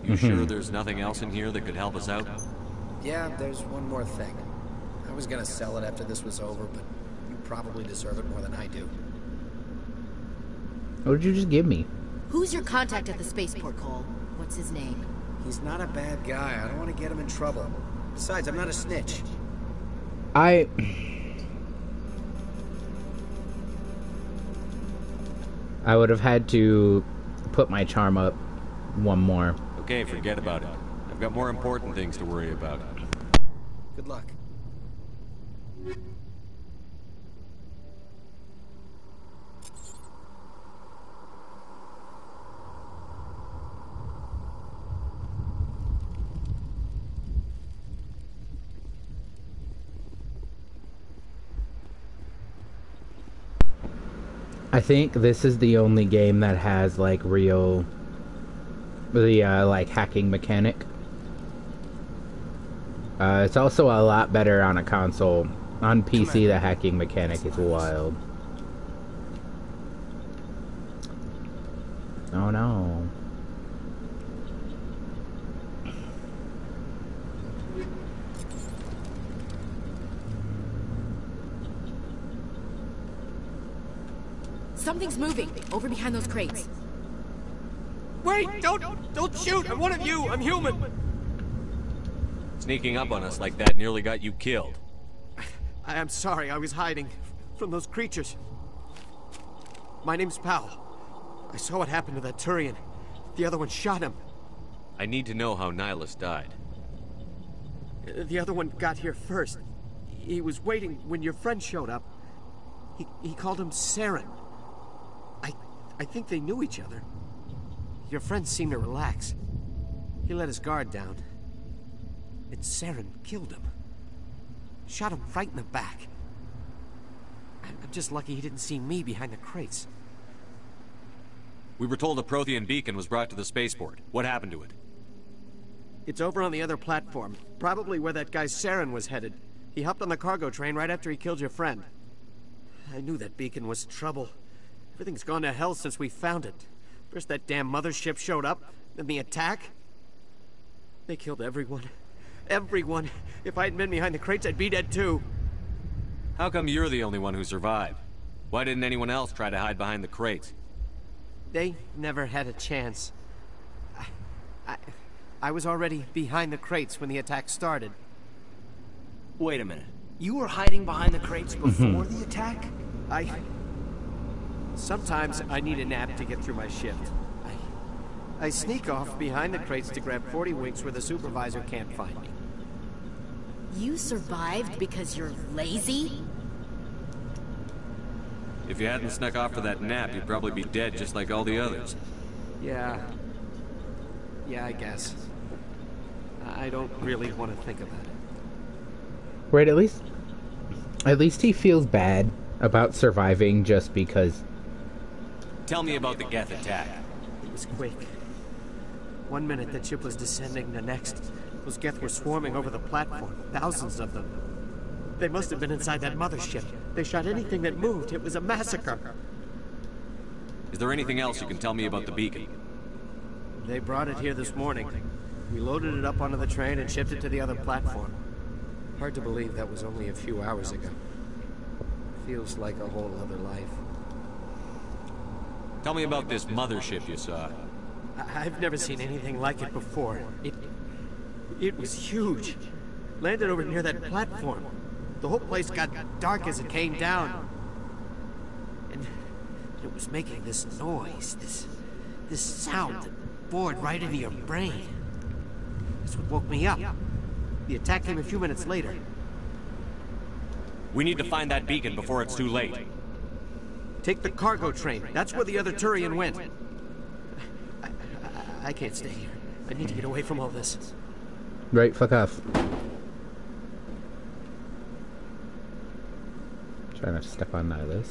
You sure there's nothing else in here that could help us out? Yeah, there's one more thing. I was gonna sell it after this was over, but you probably deserve it more than I do. What did you just give me? Who's your contact at the spaceport, Cole? What's his name? He's not a bad guy. I don't want to get him in trouble. Besides, I'm not a snitch. I would have had to put my charm up one more. Okay, forget about it. I've got more important things to worry about. Good luck. I think this is the only game that has like real like hacking mechanic. It's also a lot better on a console. On PC the hacking mechanic is wild. Oh no. Something's moving over behind those crates. Wait! Don't shoot! I'm one of you! I'm human! Sneaking up on us like that nearly got you killed. I'm sorry, I was hiding from those creatures. My name's Powell. I saw what happened to that Turian. The other one shot him. I need to know how Nihilus died. The other one got here first. He was waiting when your friend showed up. He called him Saren. I think they knew each other. Your friend seemed to relax. He let his guard down. And Saren killed him. Shot him right in the back. I'm just lucky he didn't see me behind the crates. We were told a Prothean beacon was brought to the spaceport. What happened to it? It's over on the other platform. Probably where that guy Saren was headed. He hopped on the cargo train right after he killed your friend. I knew that beacon was trouble. Everything's gone to hell since we found it. First that damn mothership showed up, then the attack. They killed everyone. Everyone. If I hadn't been behind the crates, I'd be dead too. How come you're the only one who survived? Why didn't anyone else try to hide behind the crates? They never had a chance. I was already behind the crates when the attack started. Wait a minute. You were hiding behind the crates before the attack? Sometimes I need a nap to get through my shift. I sneak off behind the crates to grab 40 winks where the supervisor can't find me. You survived because you're lazy? If you hadn't snuck off for that nap, you'd probably be dead just like all the others. Yeah, I guess. I don't really want to think about it. Right, at least he feels bad about surviving just because. Tell me about the Geth attack. It was quick. 1 minute the ship was descending, the next, those Geth were swarming over the platform. Thousands of them. They must have been inside that mothership. They shot anything that moved. It was a massacre. Is there anything else you can tell me about the beacon? They brought it here this morning. We loaded it up onto the train and shipped it to the other platform. Hard to believe that was only a few hours ago. Feels like a whole other life. Tell me about this mothership you saw. I've never seen anything like it before. It was huge. Landed over near that platform. The whole place got dark as it came down. And it was making this noise, this sound that bored right into your brain. That's what woke me up. The attack came a few minutes later. We need to find that beacon before it's too late. Take the cargo train. That's where the other Turian went. I can't stay here. I need to get away from all this. Right, fuck off. Try not to step on Nihilus.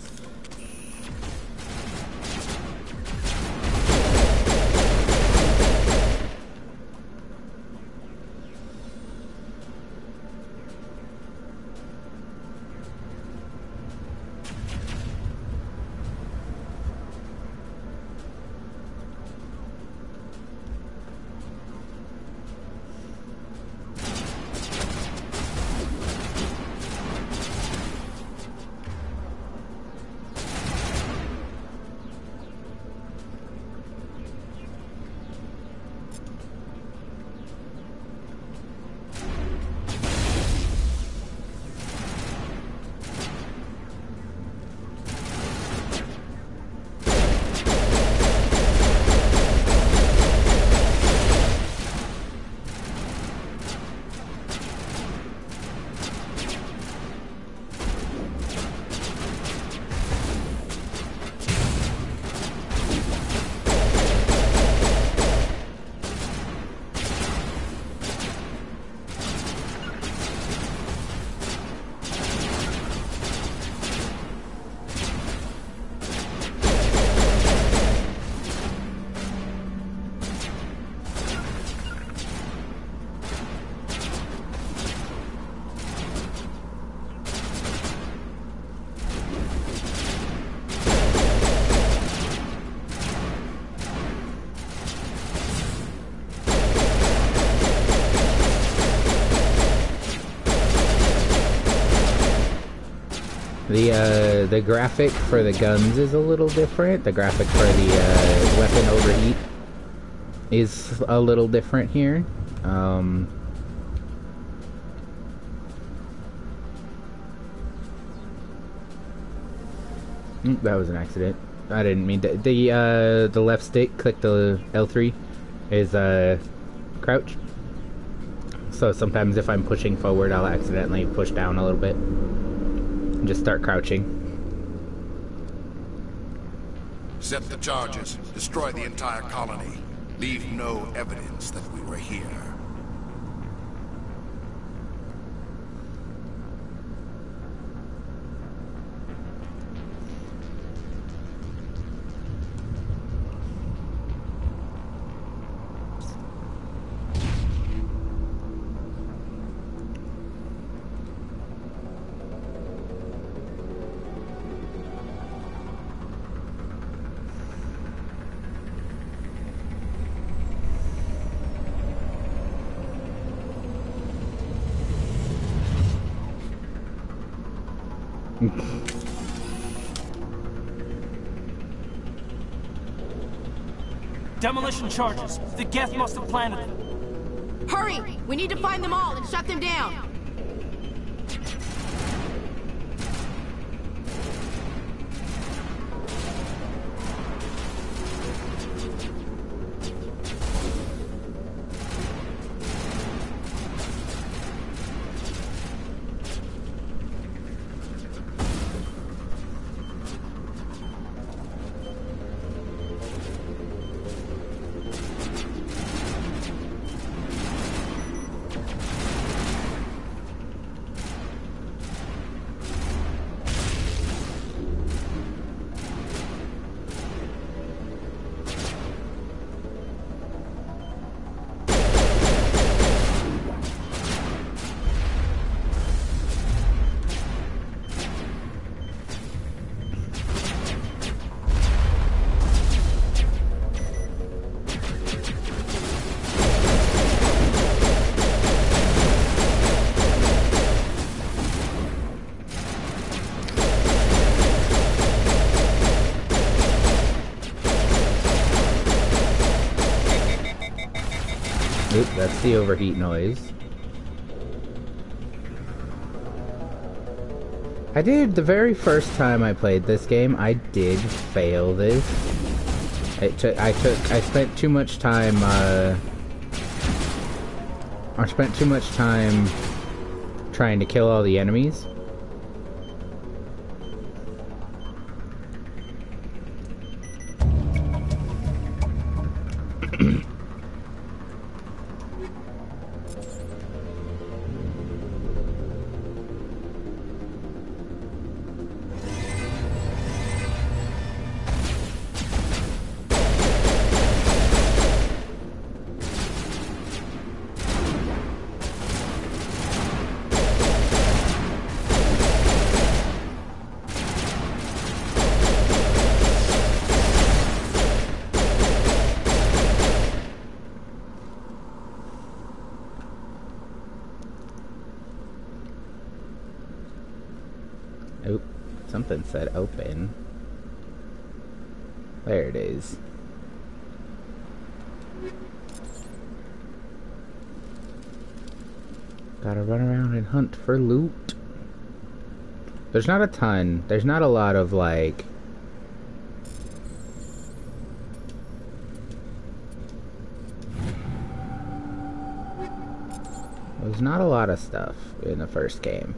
The graphic for the guns is a little different. The graphic for the weapon overheat is a little different here. That was an accident. I didn't mean to. The left stick, click the L3, is crouch. So sometimes if I'm pushing forward, I'll accidentally push down a little bit. Just start crouching. Set the charges. Destroy the entire colony. Leave no evidence that we were here. Demolition charges. The Geth must have planted them. Hurry! We need to find them all and shut them down. Oop, that's the overheat noise. I did, the very first time I played this game, I did fail this. I spent too much time, I spent too much time trying to kill all the enemies. Oop, something said open. There it is. Gotta run around and hunt for loot. There's not a ton. There's not a lot of, like... There's not a lot of stuff in the first game.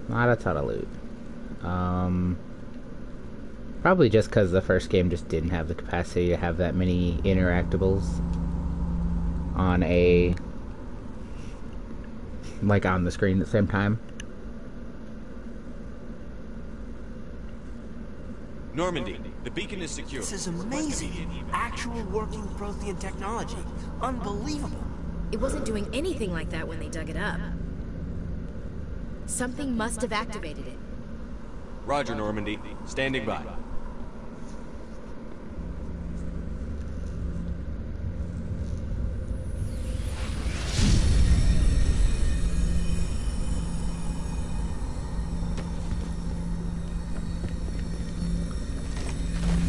Not a ton of loot. Probably just because the first game just didn't have the capacity to have that many interactables on a... like on the screen at the same time. Normandy, the beacon is secure. This is amazing. Actual working Prothean technology. Unbelievable. It wasn't doing anything like that when they dug it up. Something must have activated it. Roger, Normandy. Standing by.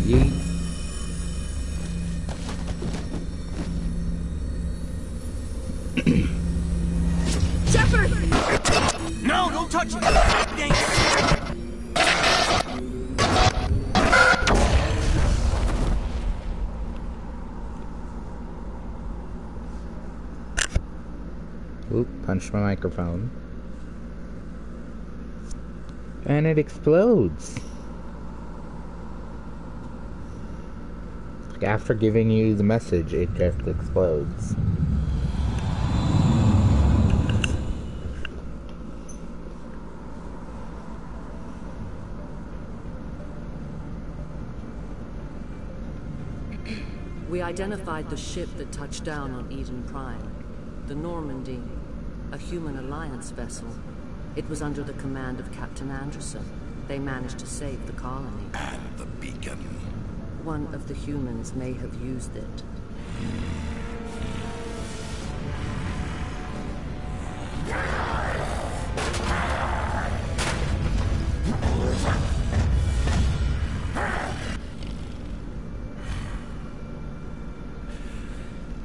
Yeet. Shepard! No, don't touch it! Dang it. Oop, punched my microphone. And it explodes. After giving you the message, it just explodes. We identified the ship that touched down on Eden Prime. The Normandy, a human alliance vessel. It was under the command of Captain Anderson. They managed to save the colony. And the beacon. One of the humans may have used it.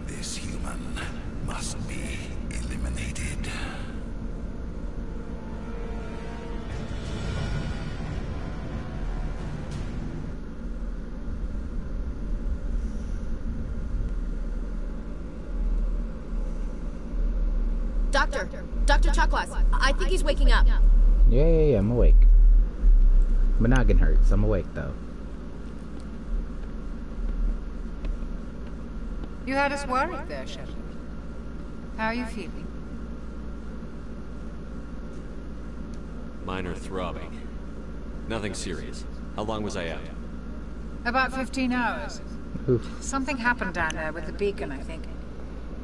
This human must be eliminated. Dr. Chakwas, I think he's waking up. Yeah, I'm awake. My noggin hurts. I'm awake, though. You had us worried there, Shepard. How are you feeling? Minor throbbing. Nothing serious. How long was I out? About 15 hours. Oof. Something happened down there with the beacon, I think.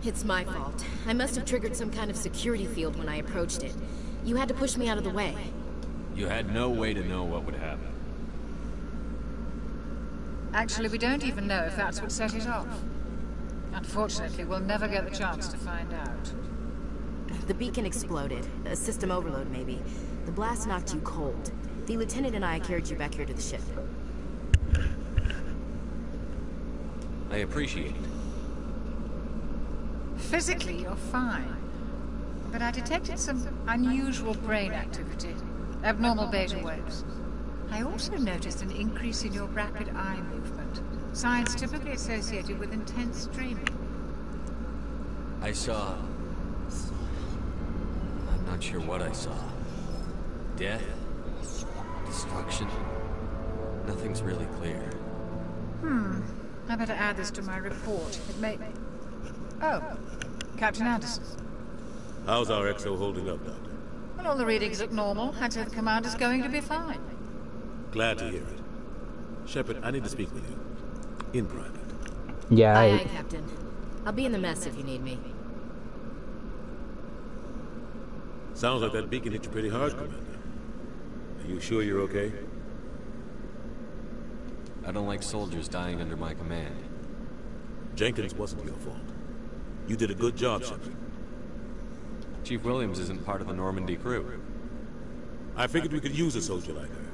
It's my fault. I must have triggered some kind of security field when I approached it. You had to push me out of the way. You had no way to know what would happen. Actually, we don't even know if that's what set it off. Unfortunately, we'll never get the chance to find out. The beacon exploded. A system overload, maybe. The blast knocked you cold. The lieutenant and I carried you back here to the ship. I appreciate it. Physically, you're fine. But I detected some unusual brain activity. Abnormal beta waves. I also noticed an increase in your rapid eye movement. Signs typically associated with intense dreaming. I saw... I'm not sure what I saw. Death? Destruction? Nothing's really clear. I better add this to my report. It may... Oh, Captain Anderson. How's our XO holding up, Doctor? Well, all the readings look normal. I'd say the commander's going to be fine. Glad to hear it. Shepard, I need to speak with you. In private. Yeah, Aye, Captain. I'll be in the mess if you need me. Sounds like that beacon hit you pretty hard, Commander. Are you sure you're okay? I don't like soldiers dying under my command. Jenkins wasn't your fault. You did a good job, Shepard. Chief Williams isn't part of the Normandy crew. I figured we could use a soldier like her.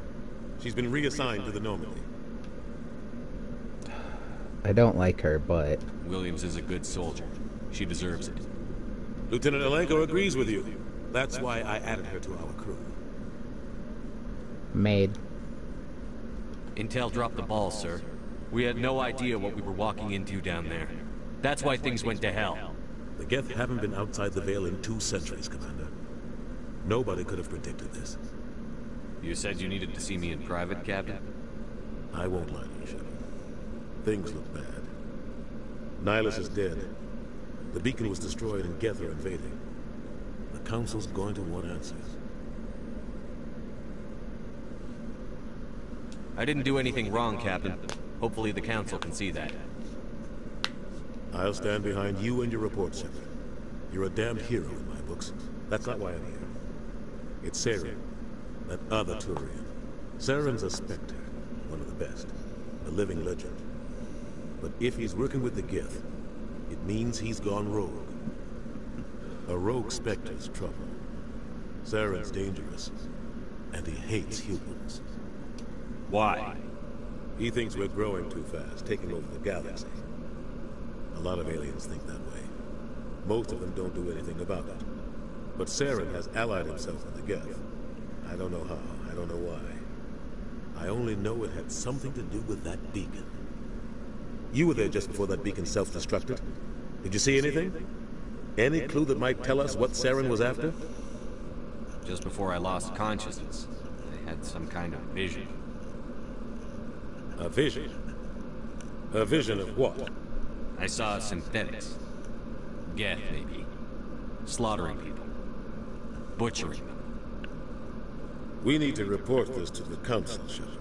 She's been reassigned to the Normandy. I don't like her, but... Williams is a good soldier. She deserves it. Lieutenant Alenko agrees with you. That's why I added her to our crew. Made. Intel dropped the ball, sir. We had no idea what we were walking into down there. That's why things went to hell. The Geth haven't been outside the Veil in 2 centuries, Commander. Nobody could have predicted this. You said you needed to see me in private, Captain? I won't lie to you, Shepard. Things look bad. Nihilus is dead. The beacon was destroyed and Geth are invading. The Council's going to want answers. I didn't do anything wrong, Captain. Hopefully the Council can see that. I'll stand behind you and your report, Shepard. You're a damned hero in my books. That's not why I'm here. It's Saren, that other Turian. Saren's a Spectre, one of the best. A living legend. But if he's working with the Geth, it means he's gone rogue. A rogue Spectre's trouble. Saren's dangerous, and he hates humans. Why? He thinks we're growing too fast, taking over the galaxy. A lot of aliens think that way. Most of them don't do anything about it. But Saren has allied himself with the Geth. I don't know how, I don't know why. I only know it had something to do with that beacon. You were there just before that beacon self-destructed. Did you see anything? Any clue that might tell us what Saren was after? Just before I lost consciousness, I had some kind of vision. A vision? A vision of what? I saw synthetics. Geth, maybe. Slaughtering people. Butchering them. We need to report this to the Council, Shepard.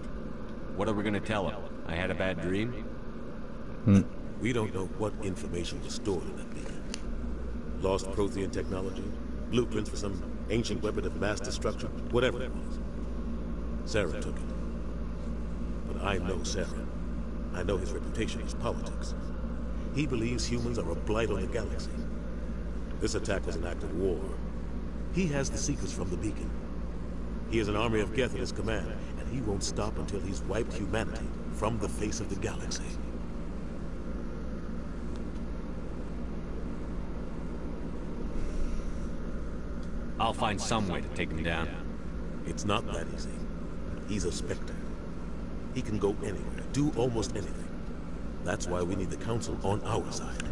What are we gonna tell them? I had a bad dream? We don't know what information was stored in that beacon. Lost Prothean technology, blueprints for some ancient weapon of mass destruction, whatever it was. Saren took it. But I know Saren. I know his reputation is politics. He believes humans are a blight on the galaxy. This attack was an act of war. He has the secrets from the beacon. He has an army of Geth at his command, and he won't stop until he's wiped humanity from the face of the galaxy. I'll find some way to take him down. It's not that easy. He's a Spectre. He can go anywhere, do almost anything. That's why we need the Council on our side.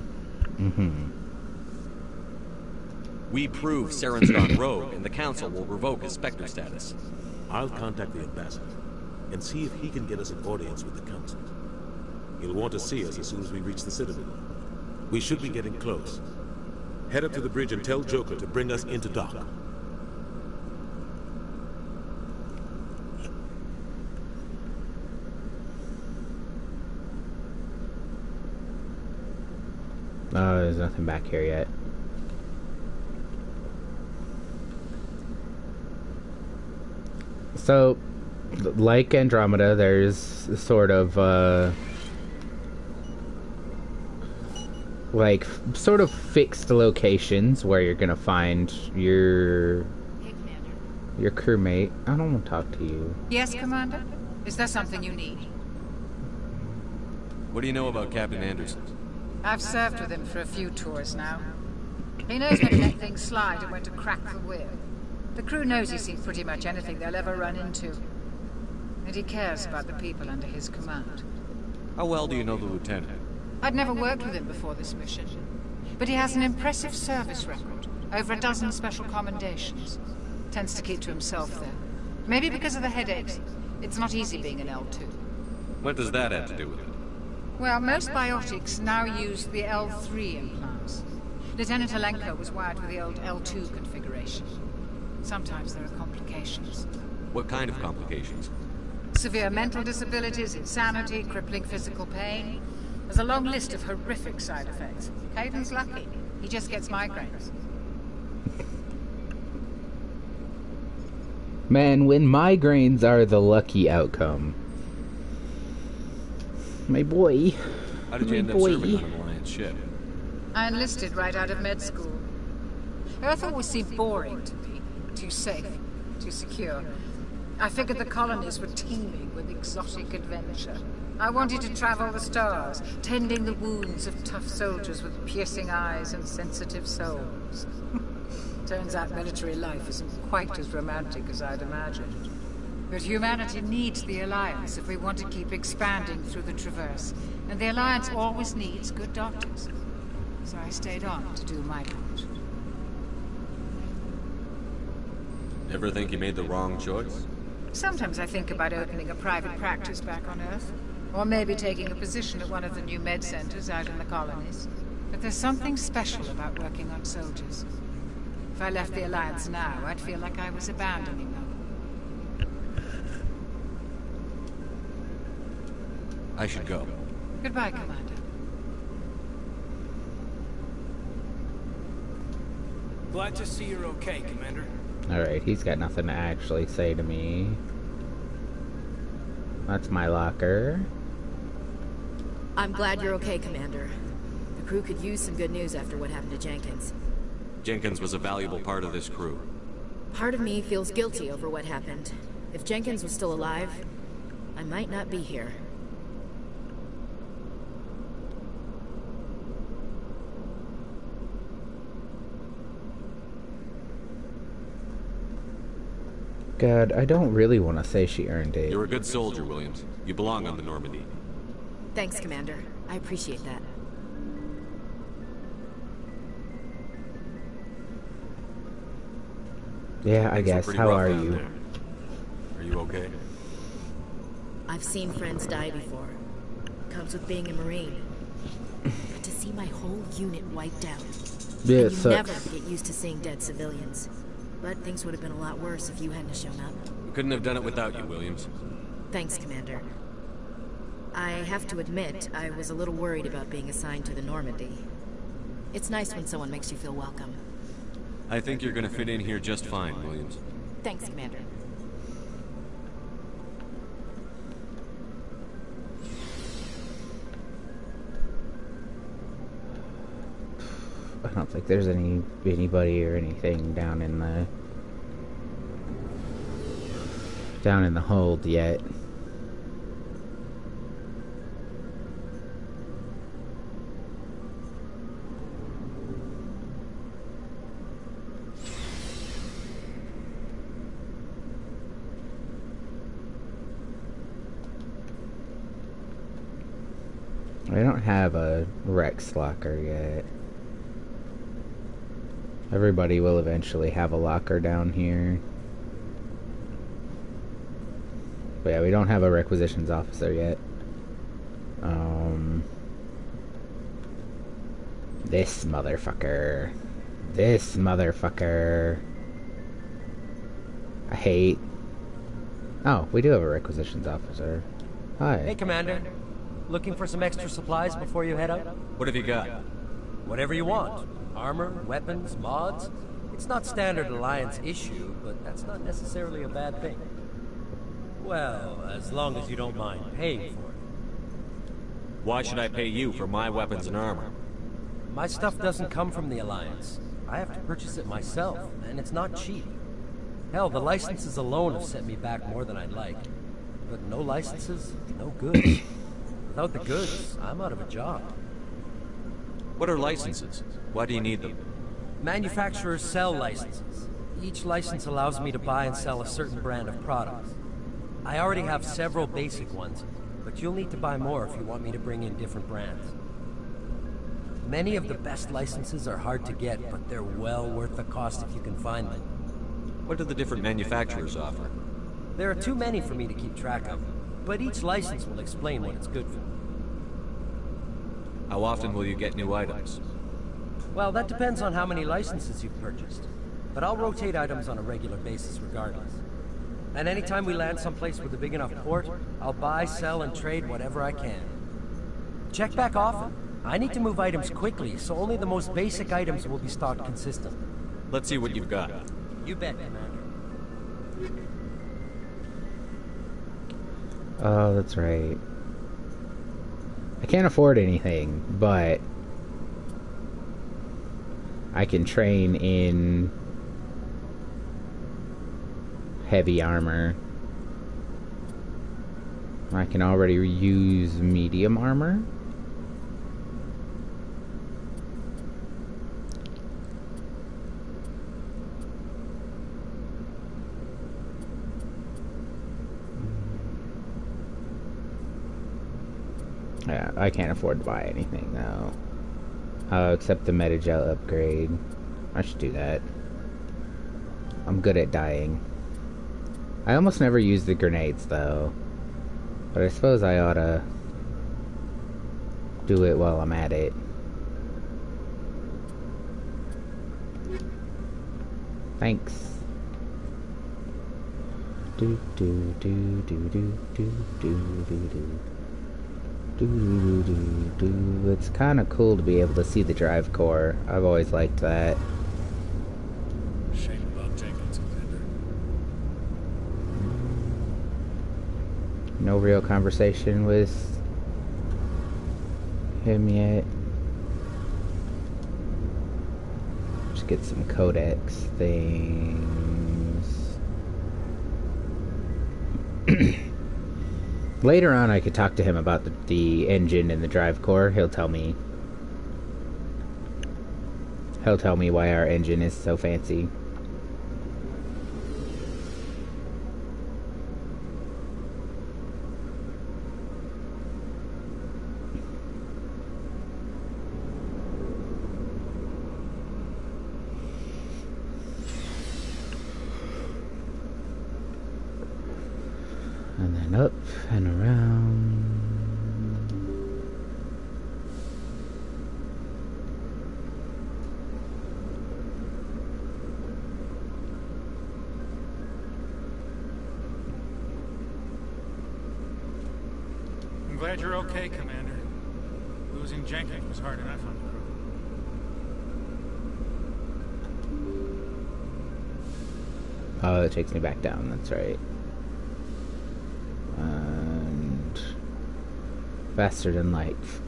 We prove Saren's gone rogue, and the Council will revoke his Spectre status. I'll contact the ambassador, and see if he can get us an audience with the Council. He'll want to see us as soon as we reach the Citadel. We should be getting close. Head up to the bridge and tell Joker to bring us into dock. Oh, there's nothing back here yet. So, like Andromeda, there's sort of, like, sort of fixed locations where you're gonna find your crewmate. I don't want to talk to you. Yes, Commander? Is there something you need? What do you know about Captain Anderson? I've served with him for a few tours now. He knows when to let things slide and when to crack the whip. The crew knows he's seen pretty much anything they'll ever run into. And he cares about the people under his command. How well do you know the lieutenant? I'd never worked with him before this mission. But he has an impressive service record. Over a dozen special commendations. Tends to keep to himself, though. Maybe because of the headaches. It's not easy being an L2. What does that have to do with it? Well, most biotics now use the L3 implants. Lieutenant Alenko was wired with the old L2 configuration. Sometimes there are complications. What kind of complications? Severe mental disabilities, insanity, crippling physical pain. There's a long list of horrific side effects. Kaidan's lucky. He just gets migraines. Man, when migraines are the lucky outcome. My boy. How did you end up serving on an Alliance ship? I enlisted right out of med school. Earth always seemed boring to me. Too safe, too secure. I figured the colonies were teeming with exotic adventure. I wanted to travel the stars, tending the wounds of tough soldiers with piercing eyes and sensitive souls. Turns out military life isn't quite as romantic as I'd imagined. But humanity needs the Alliance if we want to keep expanding through the Traverse. And the Alliance always needs good doctors. So I stayed on to do my part. Ever think you made the wrong choice? Sometimes I think about opening a private practice back on Earth. Or maybe taking a position at one of the new med centers out in the colonies. But there's something special about working on soldiers. If I left the Alliance now, I'd feel like I was abandoning them. I should go. Goodbye, Commander. Glad to see you're okay, Commander. Alright, he's got nothing to actually say to me. That's my locker. I'm glad you're okay, Commander. The crew could use some good news after what happened to Jenkins. Jenkins was a valuable part of this crew. Part of me feels guilty over what happened. If Jenkins was still alive, I might not be here. God, I don't really want to say she earned it. You're a good soldier, Williams. You belong on the Normandy. Thanks, Commander. I appreciate that. Yeah, I guess. How are you? Are you okay? I've seen friends die before. Comes with being a Marine. But to see my whole unit wiped out. Yeah, and you never get used to seeing dead civilians. But things would have been a lot worse if you hadn't shown up. We couldn't have done it without you, Williams. Thanks, Commander. I have to admit, I was a little worried about being assigned to the Normandy. It's nice when someone makes you feel welcome. I think you're gonna fit in here just fine, Williams. Thanks, Commander. I don't think there's anybody or anything down in the hold yet. I don't have a Rex locker yet. Everybody will eventually have a locker down here. But yeah, we don't have a requisitions officer yet. This motherfucker. This motherfucker. I hate... Oh, we do have a requisitions officer. Hi. Hey, Commander. Looking for some extra supplies before you head out? What have you got? Whatever you want. Armor, weapons, mods. It's not standard Alliance issue, but that's not necessarily a bad thing. Well, as long as you don't mind paying for it. Why should I pay you for my weapons and armor? My stuff doesn't come from the Alliance. I have to purchase it myself, and it's not cheap. Hell, the licenses alone have set me back more than I'd like. But no licenses, no goods. Without the goods, I'm out of a job. What are licenses? Why do you need them? Manufacturers sell licenses. Each license allows me to buy and sell a certain brand of products. I already have several basic ones, but you'll need to buy more if you want me to bring in different brands. Many of the best licenses are hard to get, but they're well worth the cost if you can find them. What do the different manufacturers offer? There are too many for me to keep track of, but each license will explain what it's good for. How often will you get new items? Well, that depends on how many licenses you've purchased. But I'll rotate items on a regular basis regardless. And anytime we land someplace with a big enough port, I'll buy, sell, and trade whatever I can. Check back often. I need to move items quickly, so only the most basic items will be stocked consistently. Let's see what you've got. You bet, Commander. Oh, that's right. I can't afford anything, but I can train in heavy armor. I can already use medium armor. Yeah, I can't afford to buy anything though. Except the Metagel upgrade. I should do that. I'm good at dying. I almost never use the grenades though. But I suppose I ought to do it while I'm at it. Thanks. Do do do do do do do do do. It's kind of cool to be able to see the drive core. I've always liked that. Shame about Jenkins, Commander. No real conversation with him yet. Just get some Codex things. Later on, I could talk to him about the engine and the drive core. He'll tell me why our engine is so fancy. And then up and around. I'm glad you're okay, Commander. Losing Jenkins was hard enough on the crew. Oh, it takes me back down, that's right. And faster than life.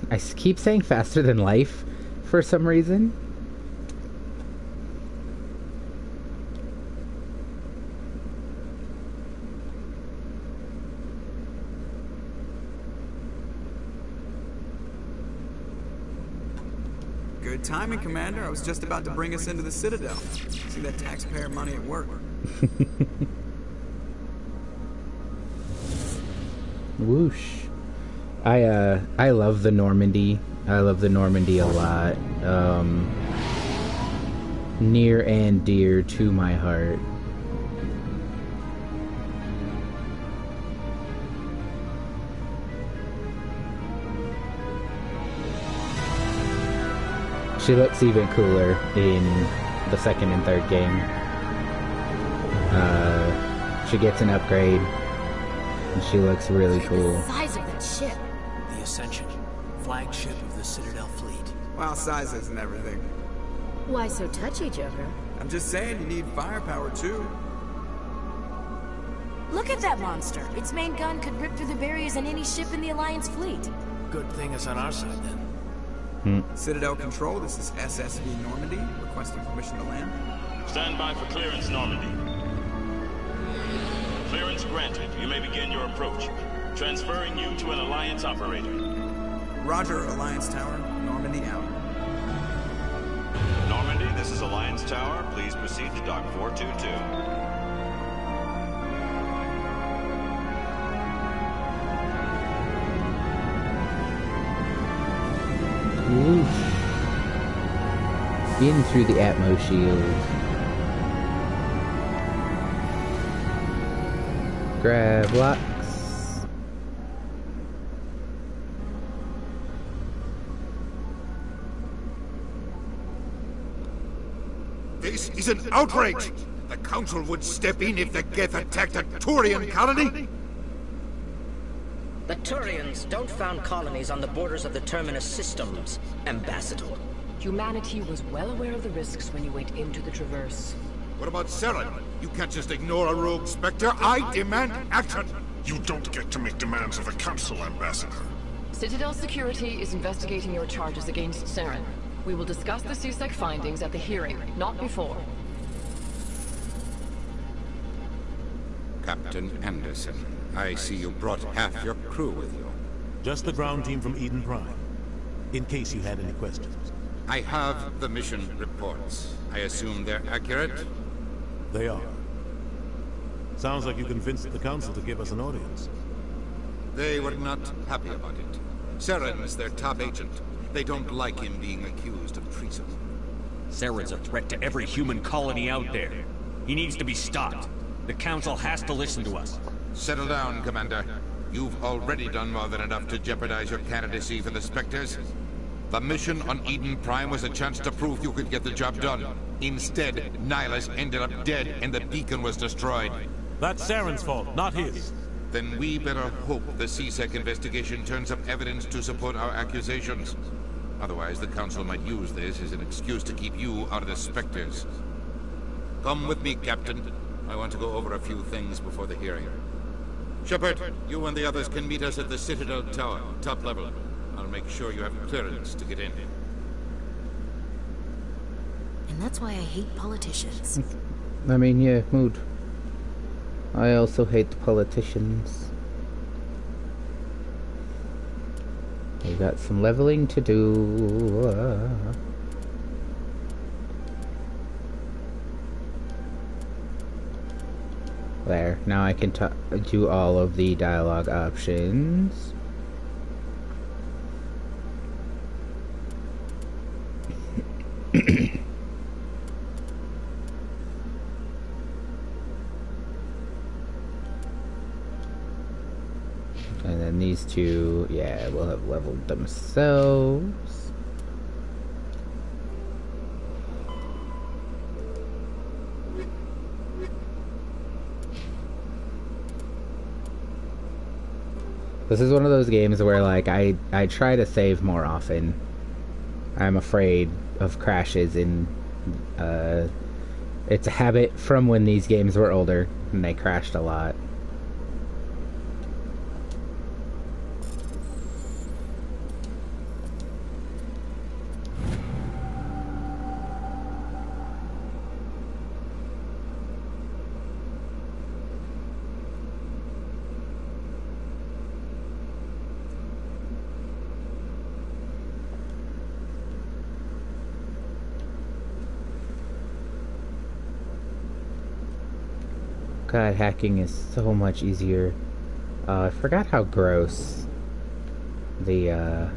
I keep saying faster than life for some reason. Good timing, Commander. I was just about to bring us into the Citadel. See that taxpayer money at work. Whoosh. I love the Normandy. I love the Normandy a lot. Near and dear to my heart. She looks even cooler in the second and third game. She gets an upgrade. And she looks really cool. The size of that ship. The Ascension, flagship of the Citadel fleet. Well, size isn't everything. Why so touchy, Joker? I'm just saying you need firepower too. Look at that monster. Its main gun could rip through the barriers in any ship in the Alliance fleet. Good thing it's on our side then. Citadel Control, this is SSV Normandy, requesting permission to land. Stand by for clearance, Normandy. Clearance granted. You may begin your approach. Transferring you to an Alliance operator. Roger, Alliance Tower. Normandy out. Normandy, is Alliance Tower. Please proceed to Dock 422. Oof. In through the Atmo shield. Grab locks. This is an outrage! The Council would step in if the Geth attacked a Turian colony? The Turians don't found colonies on the borders of the Terminus systems, Ambassador. Humanity was well aware of the risks when you went into the Traverse. What about Saren? You can't just ignore a rogue Spectre. I demand action! You don't get to make demands of the Council, Ambassador. Citadel Security is investigating your charges against Saren. We will discuss the CSEC findings at the hearing, not before. Captain Anderson, I see you brought half your crew with you. Just the ground team from Eden Prime, in case you had any questions. I have the mission reports. I assume they're accurate? They are. Sounds like you convinced the Council to give us an audience. They were not happy about it. Saren's their top agent. They don't like him being accused of treason. Saren's a threat to every human colony out there. He needs to be stopped. The Council has to listen to us. Settle down, Commander. You've already done more than enough to jeopardize your candidacy for the Spectres. The mission on Eden Prime was a chance to prove you could get the job done. Instead, Nihilus ended up dead and the beacon was destroyed. That's Saren's fault, not his. Then we better hope the CSEC investigation turns up evidence to support our accusations. Otherwise, the Council might use this as an excuse to keep you out of the Spectres. Come with me, Captain. I want to go over a few things before the hearing. Shepard, you and the others can meet us at the Citadel Tower, top level. I'll make sure you have clearance to get in. And that's why I hate politicians. I mean, yeah, mood. I also hate the politicians. We got some leveling to do. There. Now I can do all of the dialogue options. And then these two, yeah, will have leveled themselves. This is one of those games where, like, I try to save more often. I'm afraid of crashes in, it's a habit from when these games were older, and they crashed a lot. God, hacking is so much easier. I forgot how gross the,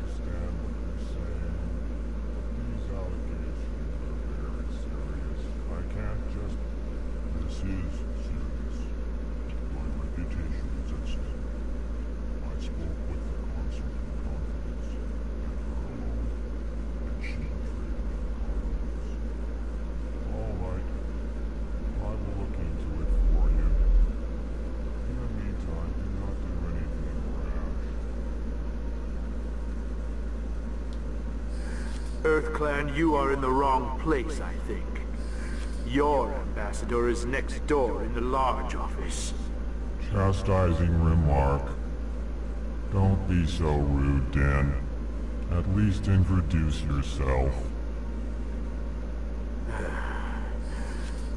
EarthClan, you are in the wrong place, I think. Your ambassador is next door in the large office. Chastising remark. Don't be so rude, Dan. At least introduce yourself.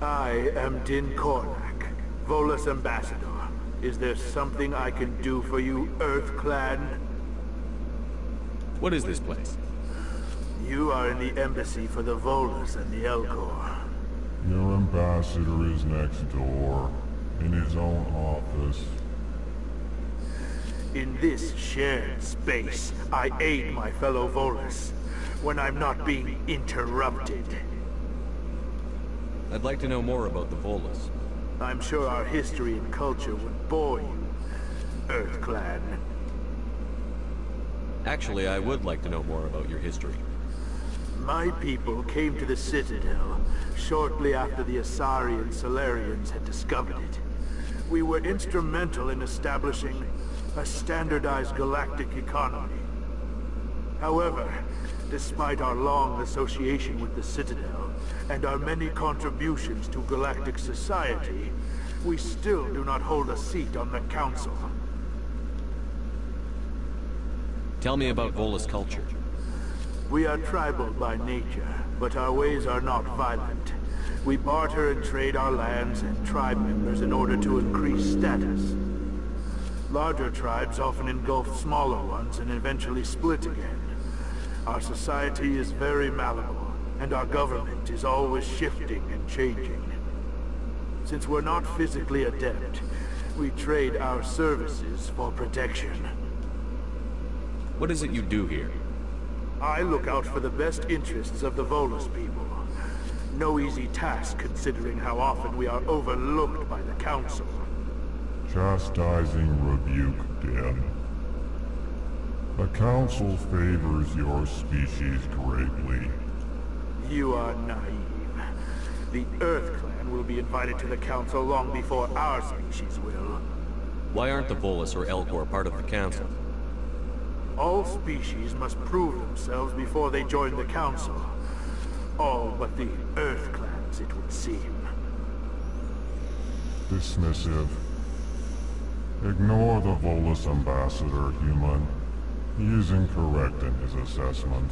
I am Din Kornak, Volus ambassador. Is there something I can do for you, EarthClan? What is this place? You are in the embassy for the Volus and the Elcor. Your ambassador is next door, in his own office. In this shared space, I aid my fellow Volus when I'm not being interrupted. I'd like to know more about the Volus. I'm sure our history and culture would bore you, Earth Clan. Actually, I would like to know more about your history. My people came to the Citadel shortly after the Asari and Solarians had discovered it. We were instrumental in establishing a standardized galactic economy. However, despite our long association with the Citadel and our many contributions to galactic society, we still do not hold a seat on the Council. Tell me about Volus culture. We are tribal by nature, but our ways are not violent. We barter and trade our lands and tribe members in order to increase status. Larger tribes often engulf smaller ones and eventually split again. Our society is very malleable, and our government is always shifting and changing. Since we're not physically adept, we trade our services for protection. What is it you do here? I look out for the best interests of the Volus people. No easy task considering how often we are overlooked by the Council. Chastising rebuke, Den. The Council favors your species greatly. You are naive. The Earth Clan will be invited to the Council long before our species will. Why aren't the Volus or Elcor part of the Council? All species must prove themselves before they join the Council. All but the Earth Clans, it would seem. Dismissive. Ignore the Volus ambassador, human. He is incorrect in his assessment.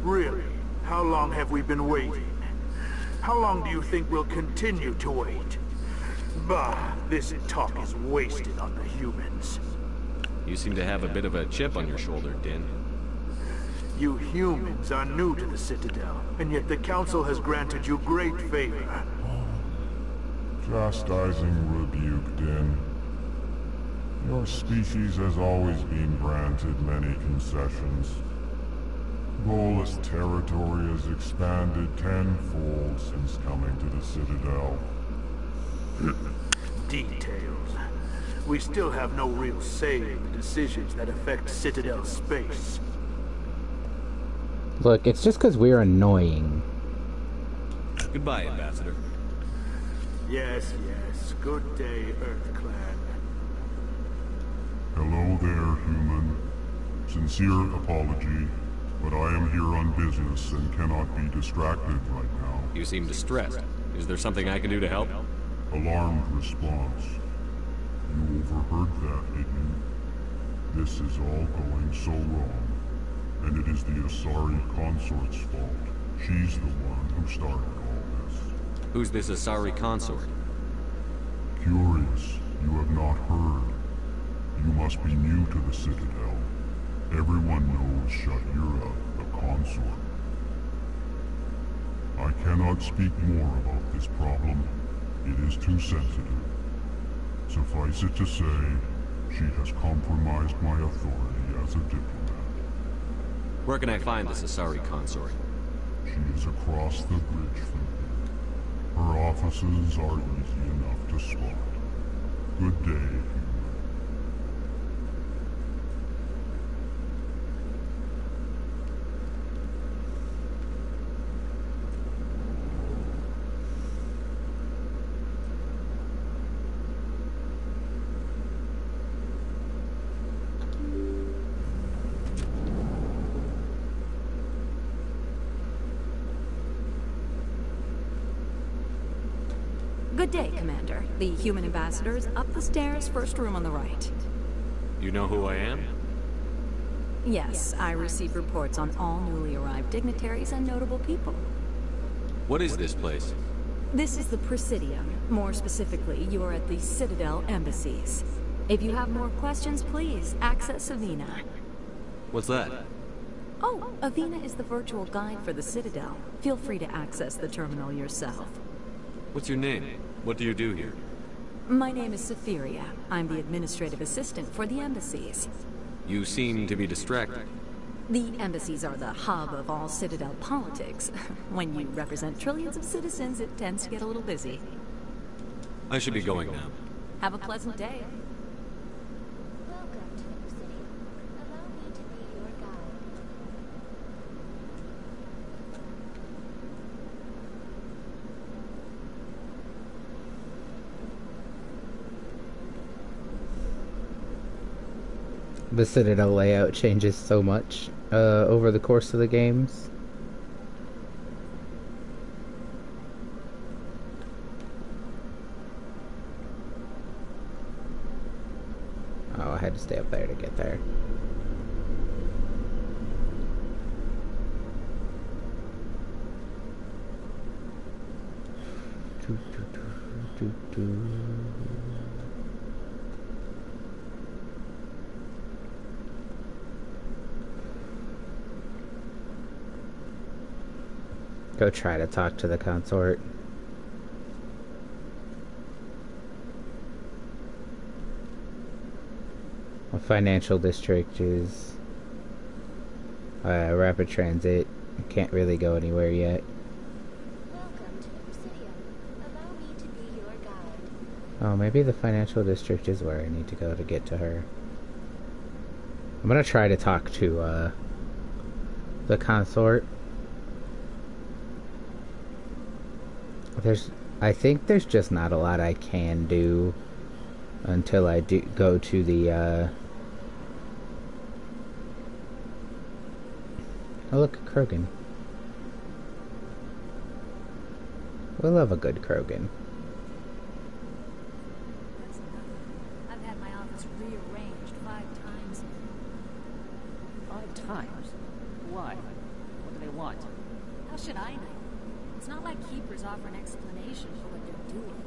Really? How long have we been waiting? How long do you think we'll continue to wait? Bah, this talk is wasted on the humans. You seem to have a bit of a chip on your shoulder, Din. You humans are new to the Citadel, and yet the Council has granted you great favor. Chastising rebuke, Din. Your species has always been granted many concessions. Volus territory has expanded tenfold since coming to the Citadel. Details. We still have no real say in the decisions that affect Citadel space. Look, it's just because we're annoying. Goodbye, Ambassador. Yes, yes. Good day, Earth Clan. Hello there, human. Sincere apology, but I am here on business and cannot be distracted right now. You seem distressed. Is there something I can do to help? Alarmed response. You overheard that, didn't you? This is all going so wrong. And it is the Asari consort's fault. She's the one who started all this. Who's this Asari consort? Curious, you have not heard. You must be new to the Citadel. Everyone knows Sha'ira, the consort. I cannot speak more about this problem. It is too sensitive. Suffice it to say, she has compromised my authority as a diplomat. Where can I find this Asari consort? She is across the bridge from here. Her offices are easy enough to spot. Good day. Good day, Commander. The human ambassador is up the stairs, first room on the right. You know who I am? Yes, I receive reports on all newly arrived dignitaries and notable people. What is this place? This is the Presidium. More specifically, you are at the Citadel embassies. If you have more questions, please access Savina. What's that? Oh, Avina is the virtual guide for the Citadel. Feel free to access the terminal yourself. What's your name? What do you do here? My name is Safiria. I'm the administrative assistant for the embassies. You seem to be distracted. The embassies are the hub of all Citadel politics. When you represent trillions of citizens, it tends to get a little busy. I should be going now. Have a pleasant day. The Citadel layout changes so much over the course of the games. Oh, I had to stay up there to get there. Go try to talk to the consort. A financial district is rapid transit. Can't really go anywhere yet. Welcome to the Presidium. Allow me to be your guide. Oh, maybe the financial district is where I need to go to get to her. I'm gonna try to talk to the consort. I think there's just not a lot I can do until I do go to the oh, look, Krogan. We love a good Krogan. I've had my office rearranged 5 times. 5 times? Why? What do they want? How should I know? It's not like Keepers offer an explanation for what they're doing.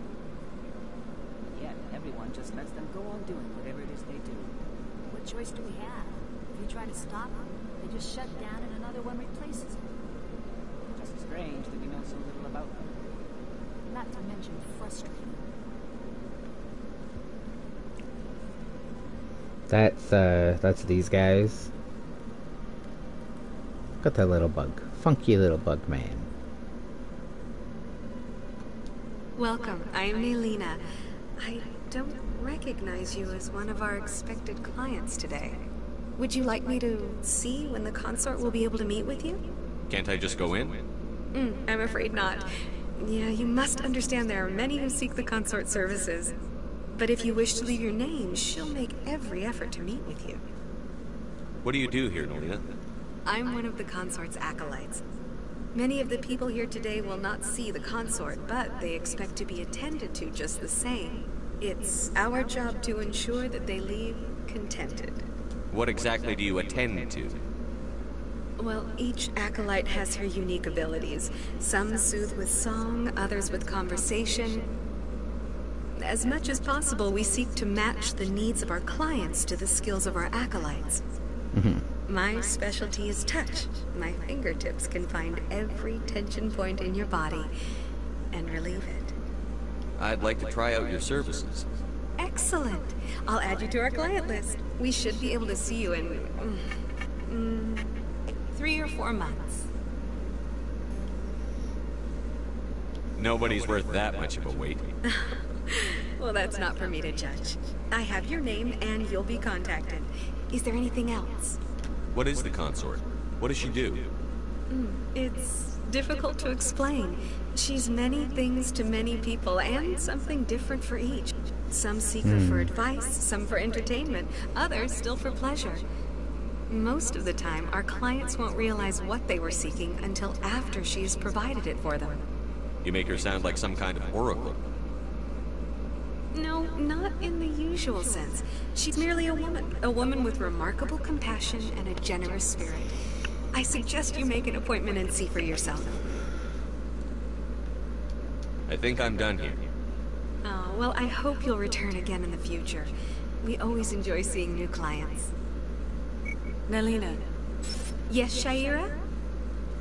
Yet everyone just lets them go on doing whatever it is they do. What choice do we have? If you try to stop them, they just shut down and another one replaces them. Just strange that we know so little about them. Not to mention frustrating. That's these guys. Got that little bug. Funky little bug man. Welcome, I'm Nelina. I don't recognize you as one of our expected clients today. Would you like me to see when the consort will be able to meet with you? Can't I just go in? I'm afraid not. Yeah, you must understand there are many who seek the consort services. But if you wish to leave your name, she'll make every effort to meet with you. What do you do here, Nelina? I'm one of the consort's acolytes. Many of the people here today will not see the consort, but they expect to be attended to just the same. It's our job to ensure that they leave contented. What exactly do you attend to? Well, each acolyte has her unique abilities. Some soothe with song, others with conversation. As much as possible, we seek to match the needs of our clients to the skills of our acolytes. My specialty is touch. My fingertips can find every tension point in your body and relieve it. I'd like to try out your services. Excellent. I'll add you to our client list. We should be able to see you in 3 or 4 months. Nobody's worth that much of a wait. Well, that's not for me to judge. I have your name and you'll be contacted. Is there anything else? What is the consort? What does she do? It's difficult to explain. She's many things to many people, and something different for each. Some seek her for advice, some for entertainment, others still for pleasure. Most of the time, our clients won't realize what they were seeking until after she has provided it for them. You make her sound like some kind of oracle. No, not in the usual sense. She's merely a woman with remarkable compassion and a generous spirit. I suggest you make an appointment and see for yourself. I think I'm done here. Oh, well, I hope you'll return again in the future. We always enjoy seeing new clients. Nelina, Yes, Shaira?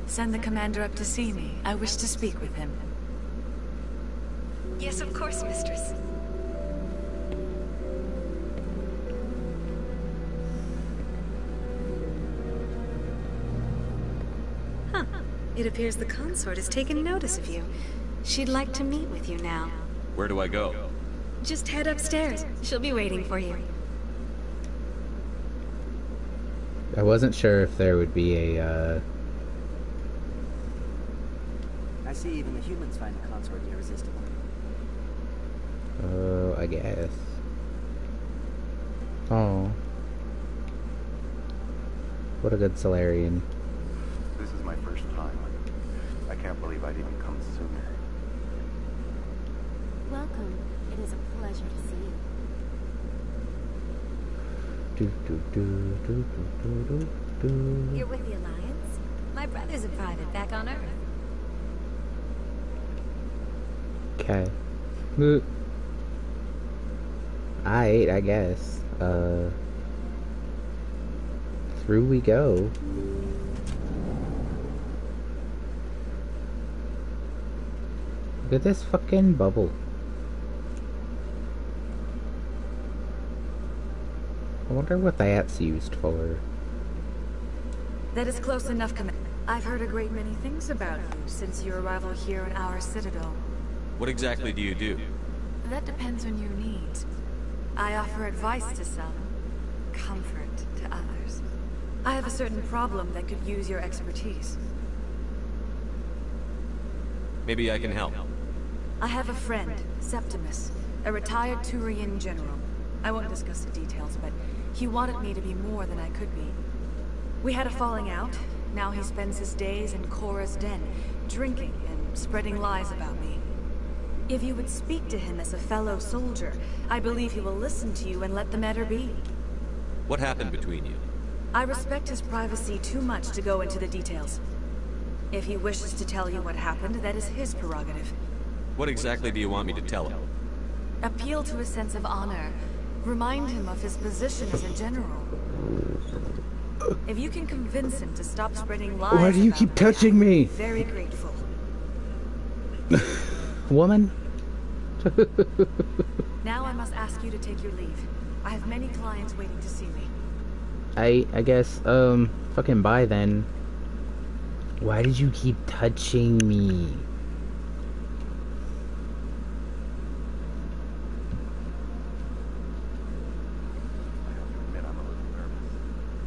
Send the commander up to see me. I wish to speak with him. Yes, of course, mistress. Huh. It appears the consort has taken notice of you. She'd like to meet with you now. Where do I go? Just head upstairs. She'll be waiting for you. I wasn't sure if there would be a, I see even the humans find the consort irresistible. Oh, I guess. Oh. What a good Solarian. This is my first time. I can't believe I didn't come sooner. Welcome. It is a pleasure to see you. You're with the Alliance? My brother's a private back on Earth. Okay. I guess. Through we go. Look at this fucking bubble. I wonder what that's used for. That is close enough, Commander. I've heard a great many things about you since your arrival here in our citadel. What exactly do you do? That depends on your needs. I offer advice to some, comfort to others. I have a certain problem that could use your expertise. Maybe I can help. I have a friend, Septimus, a retired Turian general. I won't discuss the details, but he wanted me to be more than I could be. We had a falling out. Now he spends his days in Korra's den, drinking and spreading lies about me. If you would speak to him as a fellow soldier, I believe he will listen to you and let the matter be. What happened between you? I respect his privacy too much to go into the details. If he wishes to tell you what happened, that is his prerogative. What exactly do you want me to tell him? Appeal to his sense of honor. Remind him of his position as a general. If you can convince him to stop spreading lies, Why do you keep touching me? Very grateful. Woman? Now I must ask you to take your leave. I have many clients waiting to see me. I guess, fucking bye then. Why did you keep touching me?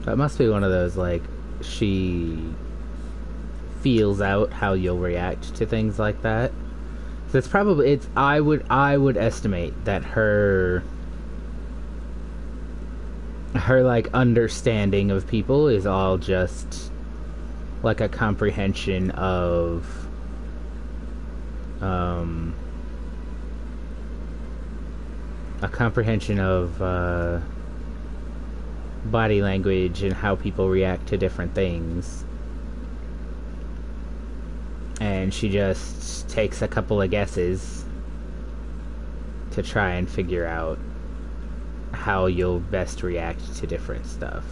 That must be one of those, like, she feels out how you'll react to things like that. So it's probably, I would estimate that her like understanding of people is all just like a comprehension of body language and how people react to different things. And she just takes a couple of guesses to try and figure out how you'll best react to different stuff.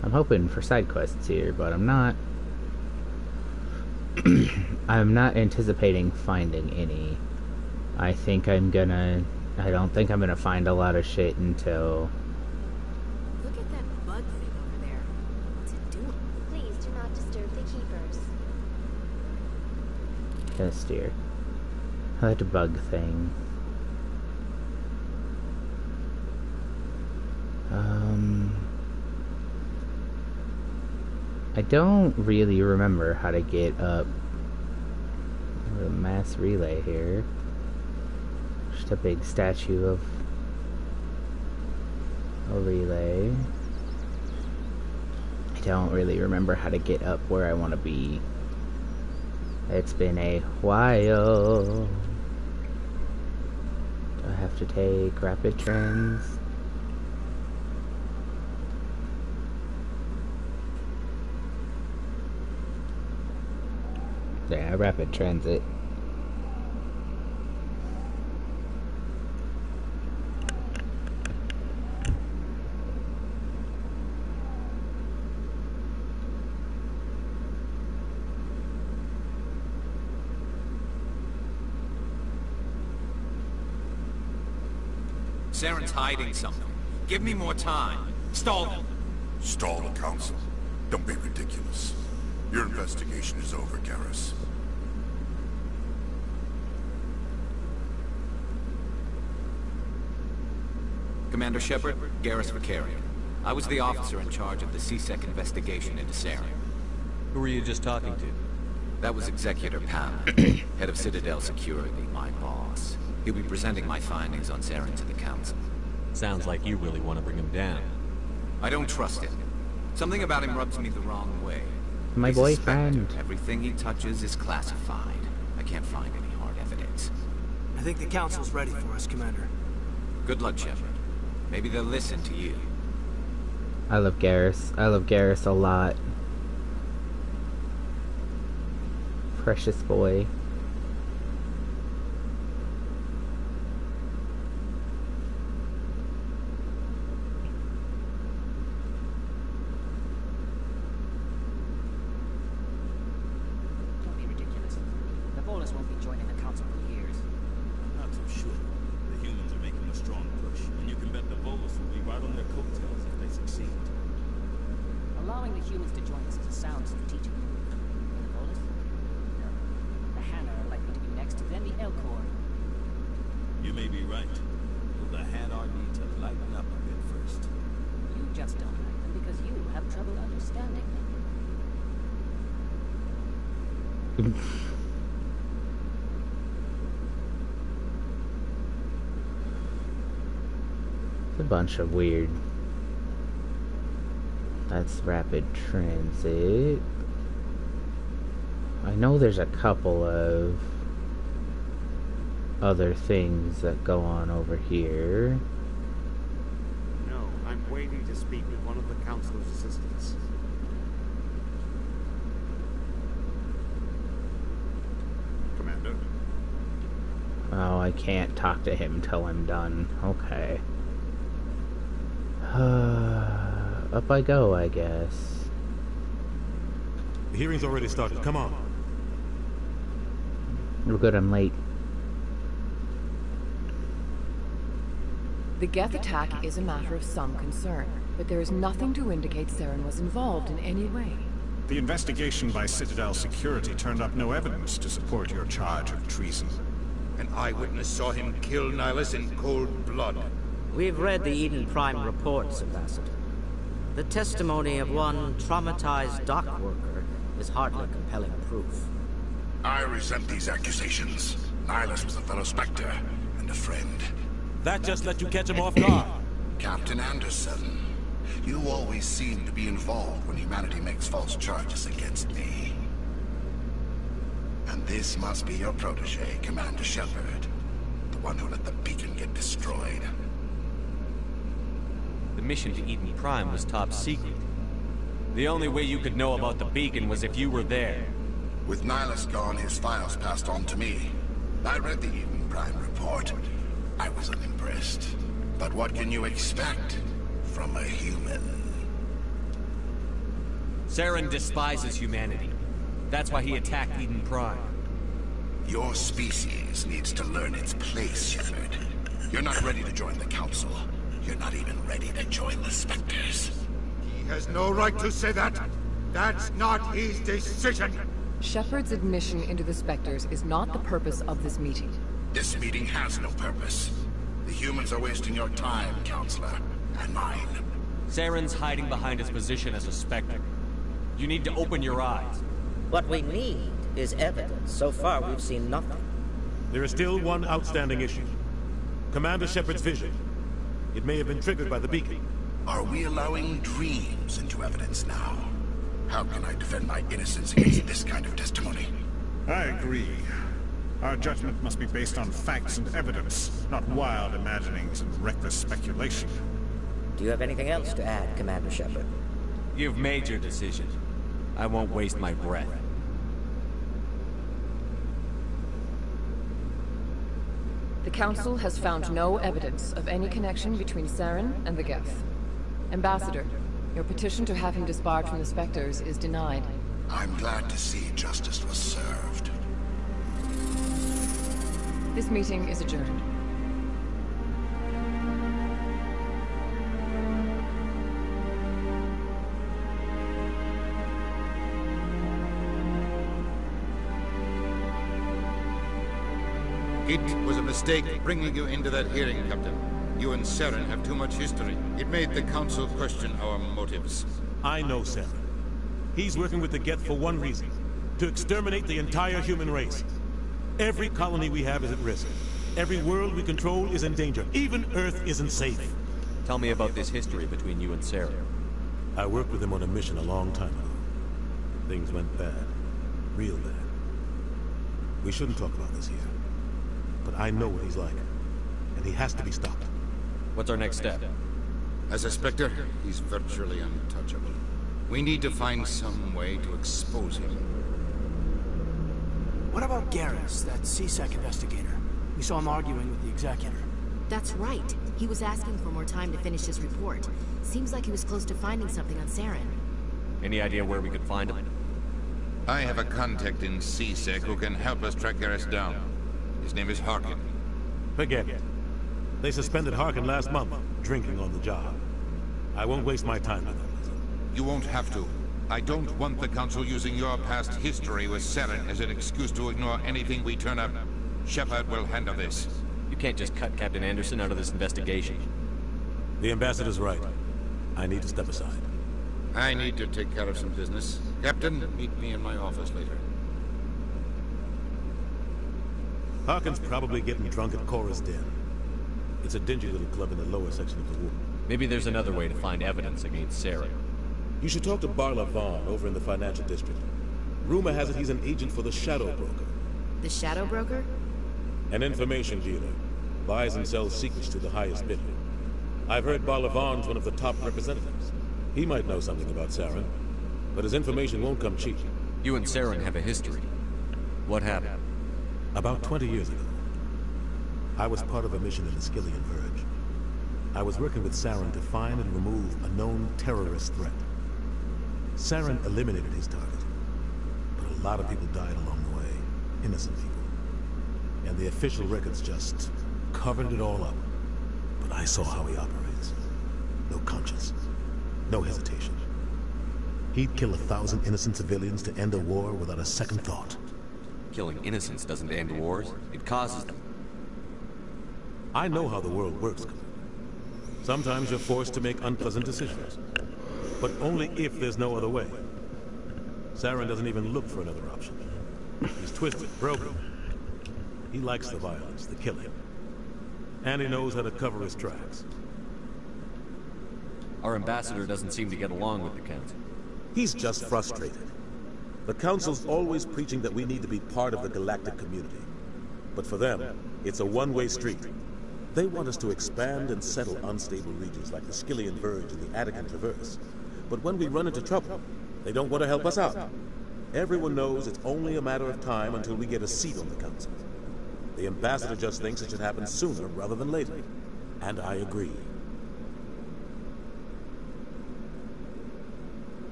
I'm hoping for side quests here, but I'm not. I'm not anticipating finding any. I don't think I'm gonna find a lot of shit until... Look at that bug thing over there. What's it doing? Please do not disturb the keepers. Yes, dear. That bug thing. I don't really remember how to get up the mass relay here. Just a big statue of a relay. I don't really remember how to get up where I want to be. It's been a while. Do I have to take rapid trans? Yeah, rapid transit. Saren's hiding something. Give me more time. Stall them. Stall the council? Don't be ridiculous. Your investigation is over, Garrus. Commander Shepard, Garrus Vicarian. I was the officer in charge of the CSEC investigation into Saren. Who were you just talking to? That was Executor Pam, head of Citadel Security, my boss. He'll be presenting my findings on Saren to the Council. Sounds like you really want to bring him down. I don't trust him. Something about him rubs me the wrong way. My boyfriend. Everything he touches is classified. I can't find any hard evidence. I think the Council's ready for us, Commander. Good luck, Shepard. Maybe they'll listen to you. I love Garrus. I love Garrus a lot. Precious boy. It's a bunch of weird. That's rapid transit. I know there's a couple of other things that go on over here. No, I'm waiting to speak with one of the Councilor's assistants. Commander? Oh, I can't talk to him till I'm done. Okay. Up I go, I guess. The hearing's already started. Come on. We're good, I'm late. The Geth attack is a matter of some concern, but there is nothing to indicate Saren was involved in any way. The investigation by Citadel Security turned up no evidence to support your charge of treason. An eyewitness saw him kill Nihilus in cold blood. We've read the Eden Prime reports, Ambassador. The testimony of one traumatized dock worker is hardly compelling proof. I resent these accusations. Nihilus was a fellow Spectre and a friend. That just let you catch him off guard. Captain Anderson, you always seem to be involved when humanity makes false charges against me. And this must be your protege, Commander Shepard. The one who let the beacon get destroyed. The mission to Eden Prime was top secret. The only way you could know about the beacon was if you were there. With Nihilus gone, his files passed on to me. I read the Eden Prime report. I was unimpressed. But what can you expect from a human? Saren despises humanity. That's why he attacked Eden Prime. Your species needs to learn its place, Shepard. You're not ready to join the Council. You're not even ready to join the Spectres. He has no right to say that. That's not his decision. Shepard's admission into the Spectres is not the purpose of this meeting. This meeting has no purpose. The humans are wasting your time, Counselor, and mine. Saren's hiding behind his position as a Spectre. You need to open your eyes. What we need is evidence. So far, we've seen nothing. There is still one outstanding issue. Commander Shepard's vision. It may have been triggered by the beacon. Are we allowing dreams into evidence now? How can I defend my innocence against this kind of testimony? I agree. Our judgment must be based on facts and evidence, not wild imaginings and reckless speculation. Do you have anything else to add, Commander Shepard? You've made your decision. I won't waste my breath. The Council has found no evidence of any connection between Saren and the Geth. Ambassador, your petition to have him disbarred from the Spectres is denied. I'm glad to see justice was served. This meeting is adjourned. It was a mistake bringing you into that hearing, Captain. You and Saren have too much history. It made the Council question our motives. I know Saren. He's working with the Geth for one reason. To exterminate the entire human race. Every colony we have is at risk. Every world we control is in danger. Even Earth isn't safe. Tell me about this history between you and Saren. I worked with him on a mission a long time ago. Things went bad. Real bad. We shouldn't talk about this here. But I know what he's like. And he has to be stopped. What's our next step? As a Spectre, he's virtually untouchable. We need to find some way to expose him. What about Garrus, that CSEC investigator? We saw him arguing with the Executor. That's right. He was asking for more time to finish his report. Seems like he was close to finding something on Saren. Any idea where we could find him? I have a contact in CSEC who can help us track Garrus down. His name is Harkin. Forget it. They suspended Harkin last month, drinking on the job. I won't waste my time with them. You won't have to. I don't want the Council using your past history with Saren as an excuse to ignore anything we turn up. Shepard will handle this. You can't just cut Captain Anderson out of this investigation. The Ambassador's right. I need to step aside. I need to take care of some business. Captain, meet me in my office later. Harkin's probably getting drunk at Cora's Den. It's a dingy little club in the lower section of the ward. Maybe there's another way to find evidence against Saren. You should talk to Barla Vaughn over in the financial district. Rumor has it he's an agent for the Shadow Broker. The Shadow Broker? An information dealer. Buys and sells secrets to the highest bidder. I've heard Barla Vaughn's one of the top representatives. He might know something about Saren, but his information won't come cheap. You and Saren have a history. What happened? About 20 years ago, I was part of a mission in the Skillian Verge. I was working with Saren to find and remove a known terrorist threat. Saren eliminated his target, but a lot of people died along the way, innocent people. And the official records just covered it all up. But I saw how he operates. No conscience, no hesitation. He'd kill 1,000 innocent civilians to end a war without a second thought. Killing innocents doesn't end wars, it causes them. I know how the world works, Commander. Sometimes you're forced to make unpleasant decisions. But only if there's no other way. Saren doesn't even look for another option. He's twisted, broken. He likes the violence, the killing. And he knows how to cover his tracks. Our ambassador doesn't seem to get along with the Council. He's just frustrated. The Council's always preaching that we need to be part of the galactic community. But for them, it's a one-way street. They want us to expand and settle unstable regions like the Skillian Verge and the Attican Traverse. But when we run into trouble, they don't want to help us out. Everyone knows it's only a matter of time until we get a seat on the Council. The Ambassador just thinks it should happen sooner rather than later. And I agree.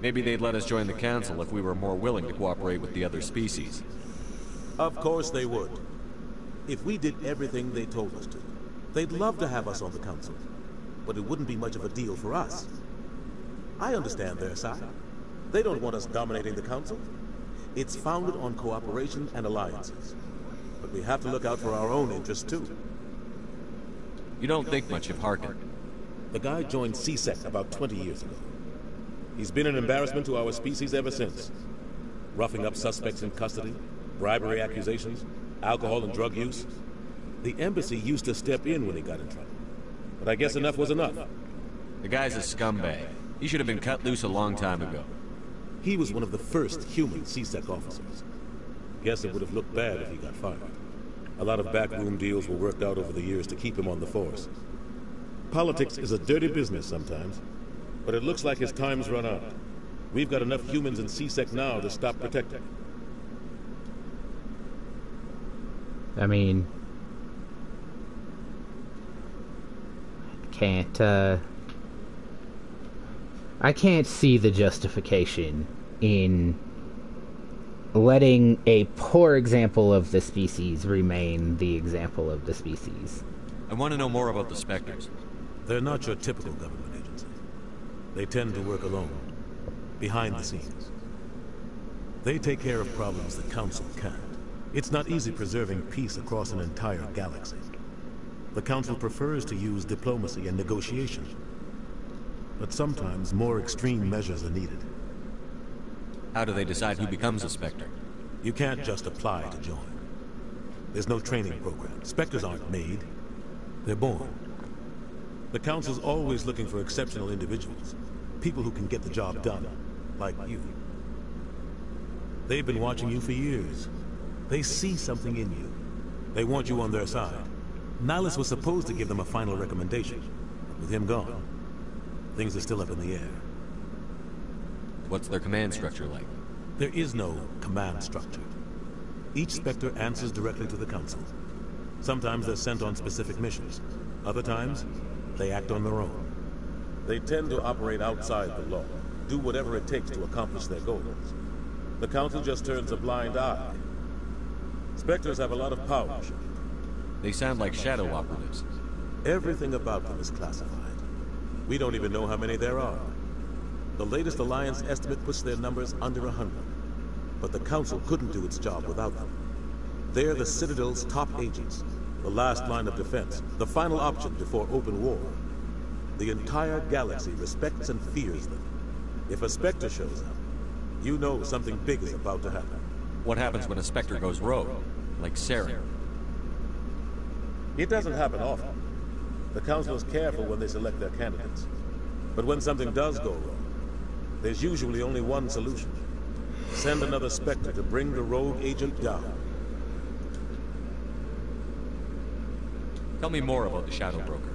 Maybe they'd let us join the Council if we were more willing to cooperate with the other species. Of course they would. If we did everything they told us to, they'd love to have us on the Council. But it wouldn't be much of a deal for us. I understand their side. They don't want us dominating the Council. It's founded on cooperation and alliances. But we have to look out for our own interests, too. You don't think much of Harkin. The guy joined CSEC about 20 years ago. He's been an embarrassment to our species ever since. Roughing up suspects in custody, bribery accusations, alcohol and drug use. The embassy used to step in when he got in trouble. But I guess enough was enough. The guy's a scumbag. He should have been cut loose a long time ago. He was one of the first human CSEC officers. Guess it would have looked bad if he got fired. A lot of backroom deals were worked out over the years to keep him on the force. Politics is a dirty business sometimes, but it looks like his time's run out. We've got enough humans in C-Sec now to stop protecting. I mean, I can't see the justification in letting a poor example of the species remain the example of the species. I want to know more about the Spectres. They're not your typical government agency. They tend to work alone, behind the scenes. They take care of problems the Council can't. It's not easy preserving peace across an entire galaxy. The Council prefers to use diplomacy and negotiation. But sometimes more extreme measures are needed. How do they decide who becomes a Spectre? You can't just apply to join. There's no training program. Spectres aren't made. They're born. The Council's always looking for exceptional individuals. People who can get the job done. Like you. They've been watching you for years. They see something in you. They want you on their side. Nihilus was supposed to give them a final recommendation. But with him gone, things are still up in the air. What's their command structure like? There is no command structure. Each Spectre answers directly to the Council. Sometimes they're sent on specific missions. Other times, they act on their own. They tend to operate outside the law, do whatever it takes to accomplish their goals. The Council just turns a blind eye. Spectres have a lot of power. They sound like shadow operatives. Everything about them is classified. We don't even know how many there are. The latest Alliance estimate puts their numbers under 100. But the Council couldn't do its job without them. They're the Citadel's top agents, the last line of defense, the final option before open war. The entire galaxy respects and fears them. If a Spectre shows up, you know something big is about to happen. What happens when a Spectre goes rogue, like Saren? It doesn't happen often. The Council is careful when they select their candidates. But when something does go wrong, there's usually only one solution. Send another Spectre to bring the rogue agent down. Tell me more about the Shadow Broker.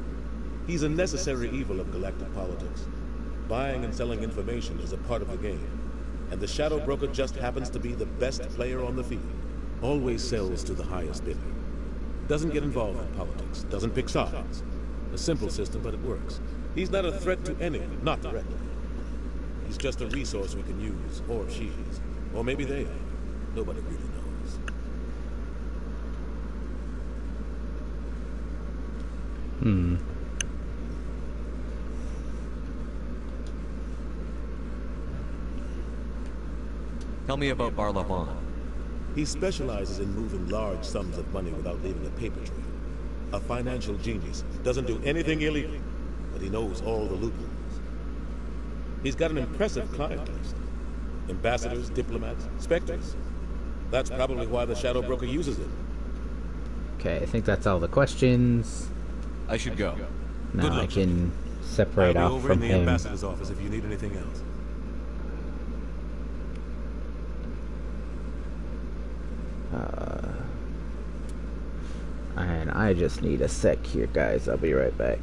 He's a necessary evil of galactic politics. Buying and selling information is a part of the game. And the Shadow Broker just happens to be the best player on the field. Always sells to the highest bidder. Doesn't get involved in politics. Doesn't pick sides. A simple system, but it works. He's not a threat to anyone, not directly. He's just a resource we can use, or she is. Or maybe they are. Nobody really knows. Tell me about Barlavon. He specializes in moving large sums of money without leaving a paper trail. A financial genius. Doesn't do anything illegal, but he knows all the loopholes. He's got an impressive client list. Ambassadors, diplomats, Spectres. That's probably why the Shadow Broker uses it. Okay, I think that's all the questions. I should go. Now I can separate off from him. I'll be over in the ambassador's office if you need anything else. And I just need a sec here, guys. I'll be right back.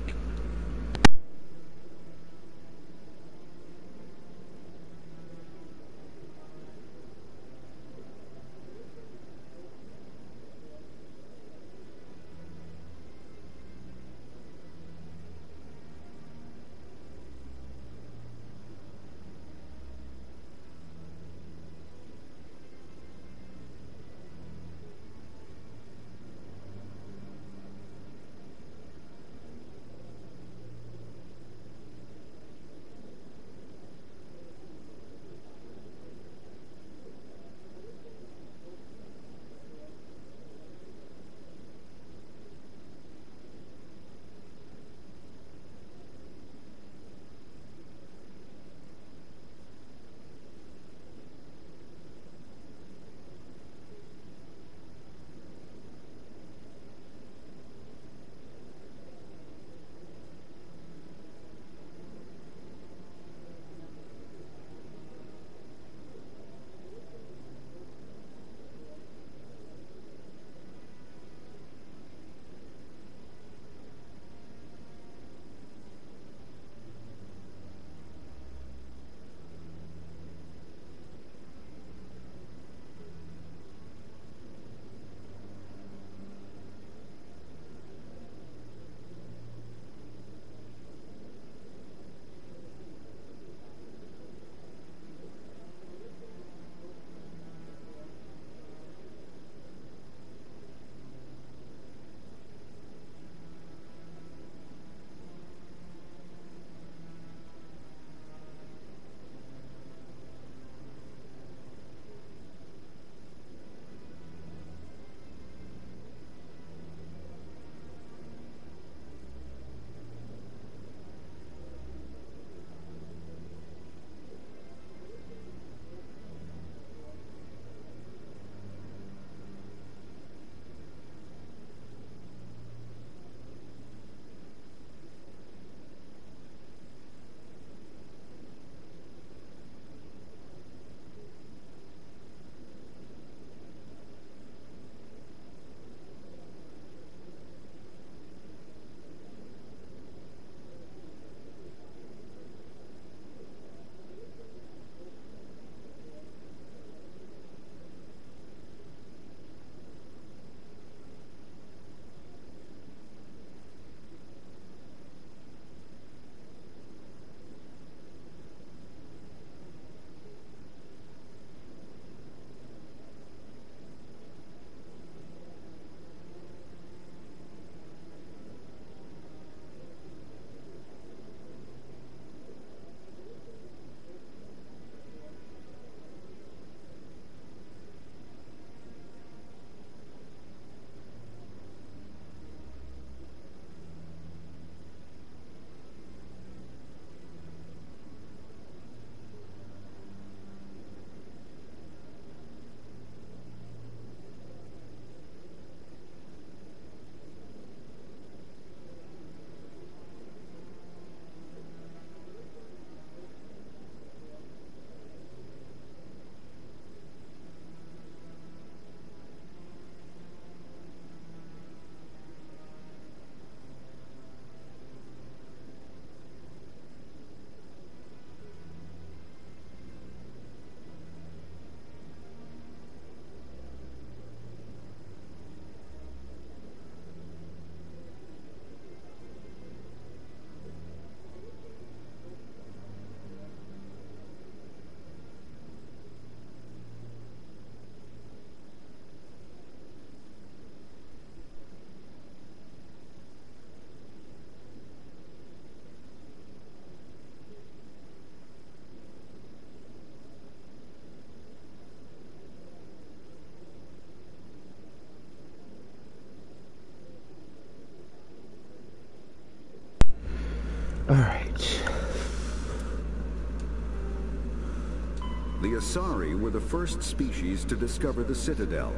Asari were the first species to discover the Citadel.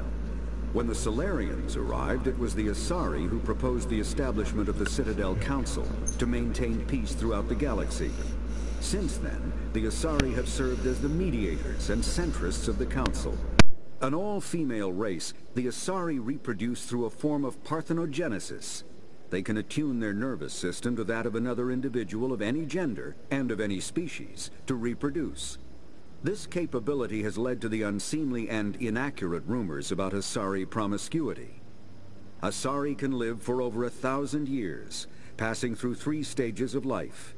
When the Solarians arrived, it was the Asari who proposed the establishment of the Citadel Council to maintain peace throughout the galaxy. Since then, the Asari have served as the mediators and centrists of the Council. An all-female race, the Asari reproduce through a form of parthenogenesis. They can attune their nervous system to that of another individual of any gender and of any species to reproduce. This capability has led to the unseemly and inaccurate rumors about Asari promiscuity. Asari can live for over 1,000 years, passing through 3 stages of life.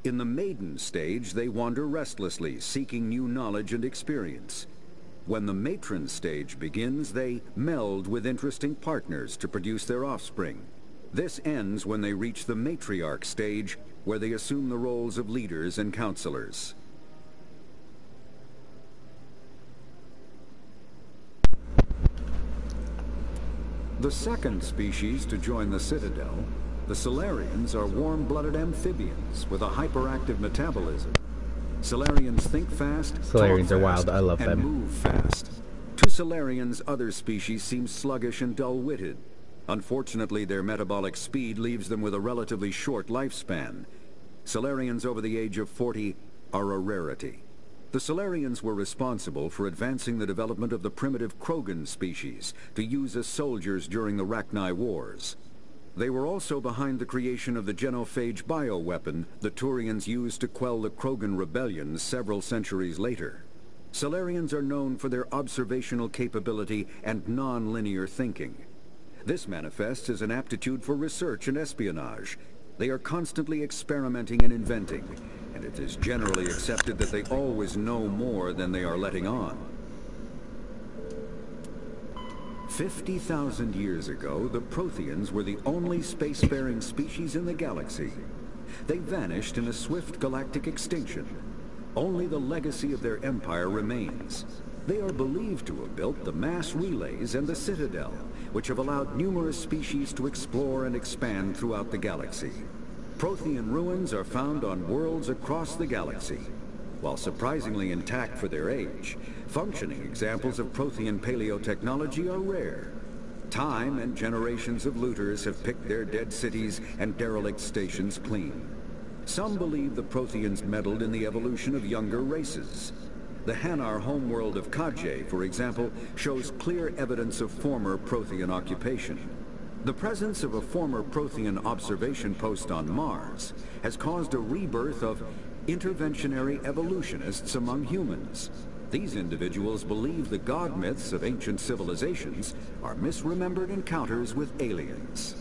In the maiden stage, they wander restlessly, seeking new knowledge and experience. When the matron stage begins, they meld with interesting partners to produce their offspring. This ends when they reach the matriarch stage, where they assume the roles of leaders and counselors. The second species to join the Citadel, the Solarians, are warm-blooded amphibians with a hyperactive metabolism. Solarians think fast, Solarians talk are wild. fast, I love and them. move fast. To Solarians, other species seem sluggish and dull-witted. Unfortunately, their metabolic speed leaves them with a relatively short lifespan. Solarians over the age of 40 are a rarity. The Solarians were responsible for advancing the development of the primitive Krogan species to use as soldiers during the Rachni Wars. They were also behind the creation of the genophage bioweapon the Turians used to quell the Krogan rebellions several centuries later. Solarians are known for their observational capability and non-linear thinking. This manifests as an aptitude for research and espionage. They are constantly experimenting and inventing, and it is generally accepted that they always know more than they are letting on. 50,000 years ago, the Protheans were the only spacefaring species in the galaxy. They vanished in a swift galactic extinction. Only the legacy of their empire remains. They are believed to have built the mass relays and the Citadel, which have allowed numerous species to explore and expand throughout the galaxy. Prothean ruins are found on worlds across the galaxy. While surprisingly intact for their age, functioning examples of Prothean paleotechnology are rare. Time and generations of looters have picked their dead cities and derelict stations clean. Some believe the Protheans meddled in the evolution of younger races. The Hanar homeworld of Kajay, for example, shows clear evidence of former Prothean occupation. The presence of a former Prothean observation post on Mars has caused a rebirth of interventionary evolutionists among humans. These individuals believe the god myths of ancient civilizations are misremembered encounters with aliens.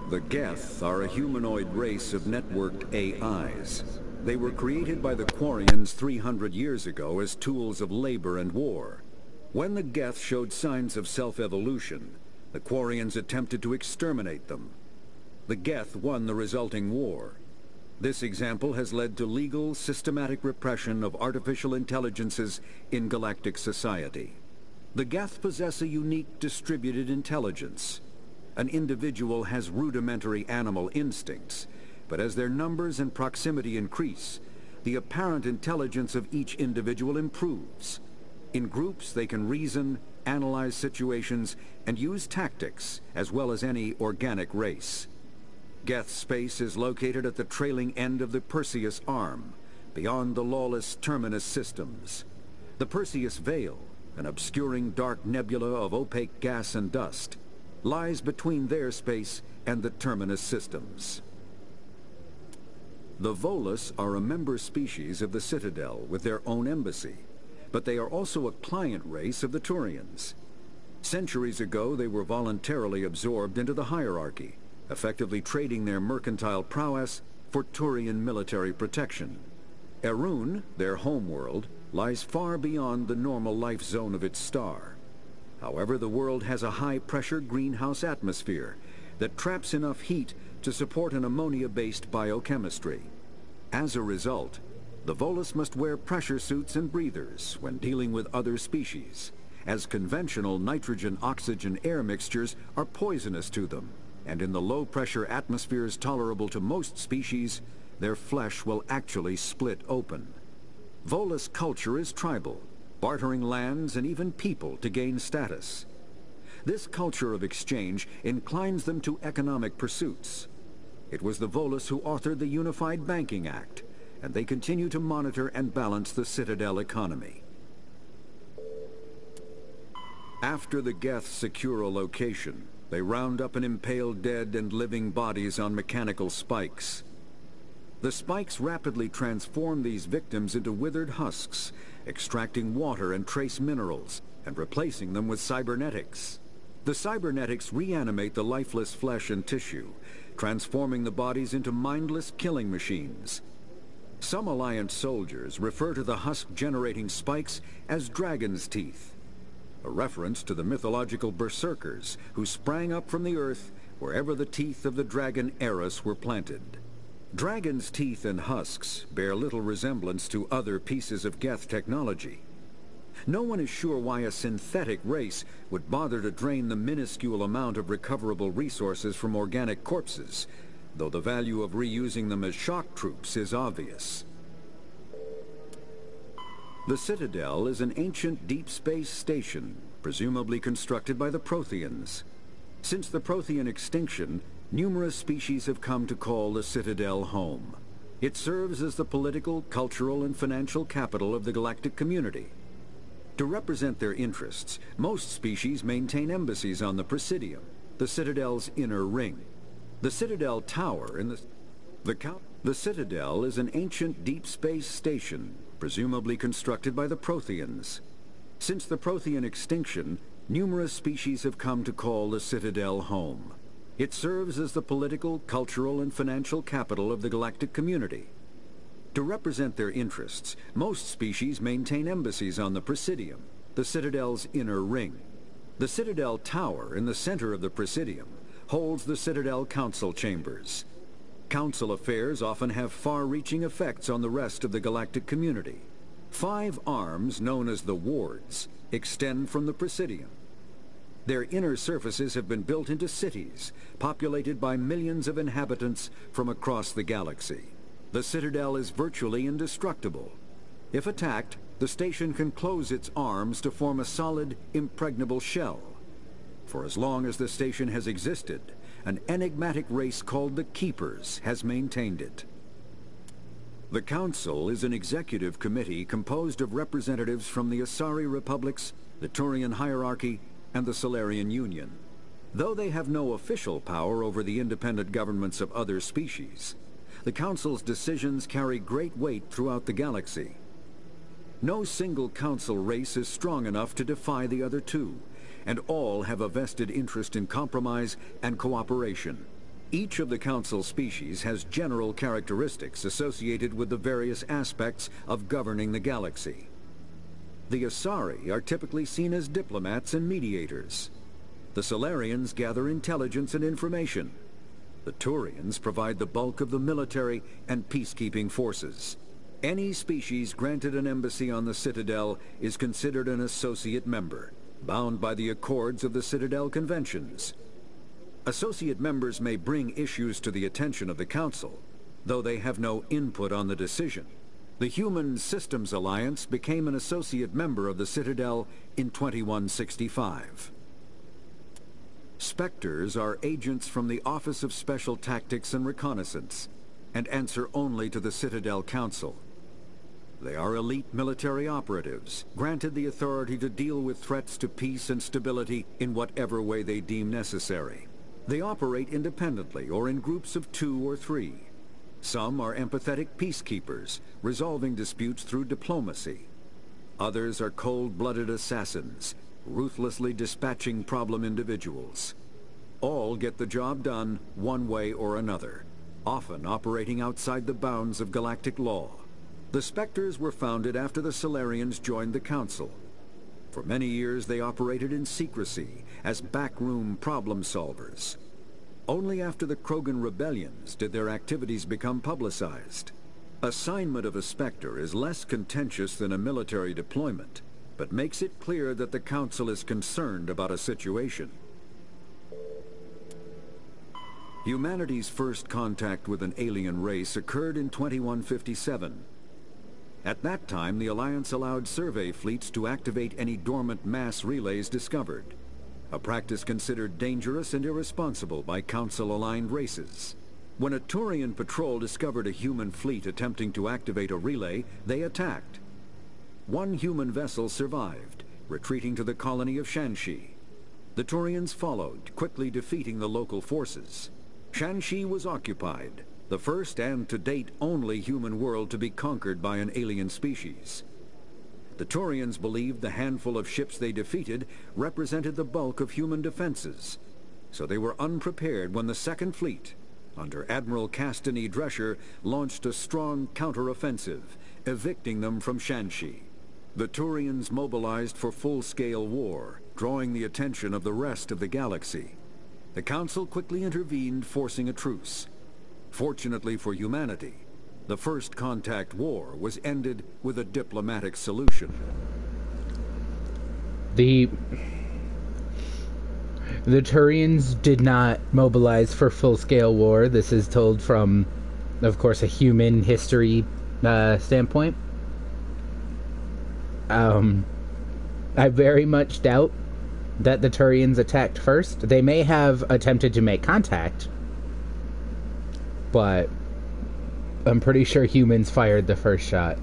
The Geth are a humanoid race of networked AIs. They were created by the Quarians 300 years ago as tools of labor and war. When the Geth showed signs of self-evolution, the Quarians attempted to exterminate them. The Geth won the resulting war. This example has led to legal, systematic repression of artificial intelligences in galactic society. The Geth possess a unique distributed intelligence. An individual has rudimentary animal instincts, but as their numbers and proximity increase, the apparent intelligence of each individual improves. In groups, they can reason, analyze situations, and use tactics, as well as any organic race. Geth space is located at the trailing end of the Perseus Arm, beyond the lawless Terminus systems. The Perseus Veil, an obscuring dark nebula of opaque gas and dust, lies between their space and the Terminus systems. The Volus are a member species of the Citadel with their own embassy, but they are also a client race of the Turians. Centuries ago, they were voluntarily absorbed into the hierarchy, effectively trading their mercantile prowess for Turian military protection. Erun, their homeworld, lies far beyond the normal life zone of its star. However, the world has a high-pressure greenhouse atmosphere that traps enough heat to support an ammonia-based biochemistry. As a result, the Volus must wear pressure suits and breathers when dealing with other species, as conventional nitrogen-oxygen-air mixtures are poisonous to them, and in the low-pressure atmospheres tolerable to most species, their flesh will actually split open. Volus culture is tribal, bartering lands and even people to gain status. This culture of exchange inclines them to economic pursuits. It was the Volus who authored the Unified Banking Act, and they continue to monitor and balance the Citadel economy. After the Geth secure a location, they round up and impale dead and living bodies on mechanical spikes. The spikes rapidly transform these victims into withered husks, extracting water and trace minerals, and replacing them with cybernetics. The cybernetics reanimate the lifeless flesh and tissue, transforming the bodies into mindless killing machines. Some Alliance soldiers refer to the husk-generating spikes as dragon's teeth, a reference to the mythological berserkers who sprang up from the earth wherever the teeth of the dragon Eris were planted. Dragon's teeth and husks bear little resemblance to other pieces of Geth technology. No one is sure why a synthetic race would bother to drain the minuscule amount of recoverable resources from organic corpses, though the value of reusing them as shock troops is obvious. The Citadel is an ancient deep space station, presumably constructed by the Protheans. Since the Prothean extinction, numerous species have come to call the Citadel home. It serves as the political, cultural, and financial capital of the galactic community. To represent their interests, most species maintain embassies on the Presidium, the Citadel's inner ring. The Citadel Tower in the Citadel is an ancient deep space station, presumably constructed by the Protheans. Since the Prothean extinction, numerous species have come to call the Citadel home. It serves as the political, cultural, and financial capital of the galactic community. To represent their interests, most species maintain embassies on the Presidium, the Citadel's inner ring. The Citadel Tower in the center of the Presidium holds the Citadel Council chambers. Council affairs often have far-reaching effects on the rest of the galactic community. 5 arms, known as the wards, extend from the Presidium. Their inner surfaces have been built into cities, populated by millions of inhabitants from across the galaxy. The Citadel is virtually indestructible. If attacked, the station can close its arms to form a solid, impregnable shell. For as long as the station has existed, an enigmatic race called the Keepers has maintained it. The Council is an executive committee composed of representatives from the Asari Republics, the Turian Hierarchy, and the Solarian Union. Though they have no official power over the independent governments of other species, the Council's decisions carry great weight throughout the galaxy. No single Council race is strong enough to defy the other two, and all have a vested interest in compromise and cooperation. Each of the Council species has general characteristics associated with the various aspects of governing the galaxy. The Asari are typically seen as diplomats and mediators. The Solarians gather intelligence and information. The Turians provide the bulk of the military and peacekeeping forces. Any species granted an embassy on the Citadel is considered an associate member, bound by the accords of the Citadel Conventions. Associate members may bring issues to the attention of the Council, though they have no input on the decision. The Human Systems Alliance became an associate member of the Citadel in 2165. Spectres are agents from the Office of Special Tactics and Reconnaissance, and answer only to the Citadel Council. They are elite military operatives, granted the authority to deal with threats to peace and stability in whatever way they deem necessary. They operate independently or in groups of 2 or 3. Some are empathetic peacekeepers, resolving disputes through diplomacy. Others are cold-blooded assassins, ruthlessly dispatching problem individuals. All get the job done one way or another, often operating outside the bounds of galactic law. The Spectres were founded after the Solarians joined the Council. For many years they operated in secrecy as backroom problem solvers. Only after the Krogan rebellions did their activities become publicized. Assignment of a Spectre is less contentious than a military deployment, but makes it clear that the Council is concerned about a situation. Humanity's first contact with an alien race occurred in 2157. At that time, the Alliance allowed survey fleets to activate any dormant mass relays discovered, a practice considered dangerous and irresponsible by Council-aligned races. When a Turian patrol discovered a human fleet attempting to activate a relay, they attacked. One human vessel survived, retreating to the colony of Shanxi. The Turians followed, quickly defeating the local forces. Shanxi was occupied, the first and to date only human world to be conquered by an alien species. The Turians believed the handful of ships they defeated represented the bulk of human defenses, so they were unprepared when the Second Fleet, under Admiral Castany Drescher, launched a strong counteroffensive, evicting them from Shanxi. The Turians mobilized for full-scale war, drawing the attention of the rest of the galaxy. The Council quickly intervened, forcing a truce. Fortunately for humanity, the First Contact War was ended with a diplomatic solution. The Turians did not mobilize for full-scale war. This is told from, of course, a human history standpoint. I very much doubt that the Turians attacked first. They may have attempted to make contact, but I'm pretty sure humans fired the first shot.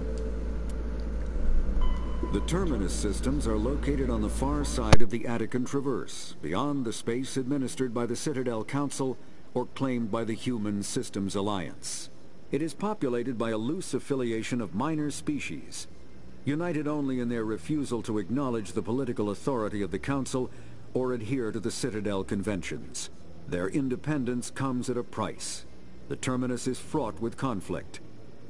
The Terminus systems are located on the far side of the Attican Traverse, beyond the space administered by the Citadel Council or claimed by the Human Systems Alliance. It is populated by a loose affiliation of minor species, united only in their refusal to acknowledge the political authority of the Council or adhere to the Citadel Conventions. Their independence comes at a price. The Terminus is fraught with conflict.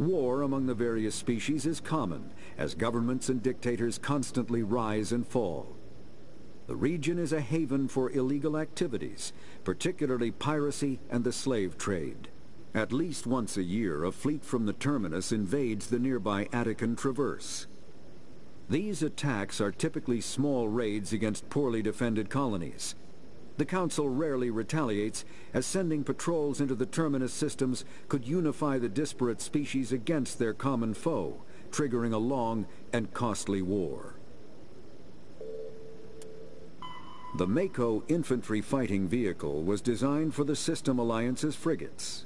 War among the various species is common, as governments and dictators constantly rise and fall. The region is a haven for illegal activities, particularly piracy and the slave trade. At least once a year, a fleet from the Terminus invades the nearby Attican Traverse. These attacks are typically small raids against poorly defended colonies. The Council rarely retaliates, as sending patrols into the Terminus systems could unify the disparate species against their common foe, triggering a long and costly war. The Mako infantry fighting vehicle was designed for the System Alliance's frigates.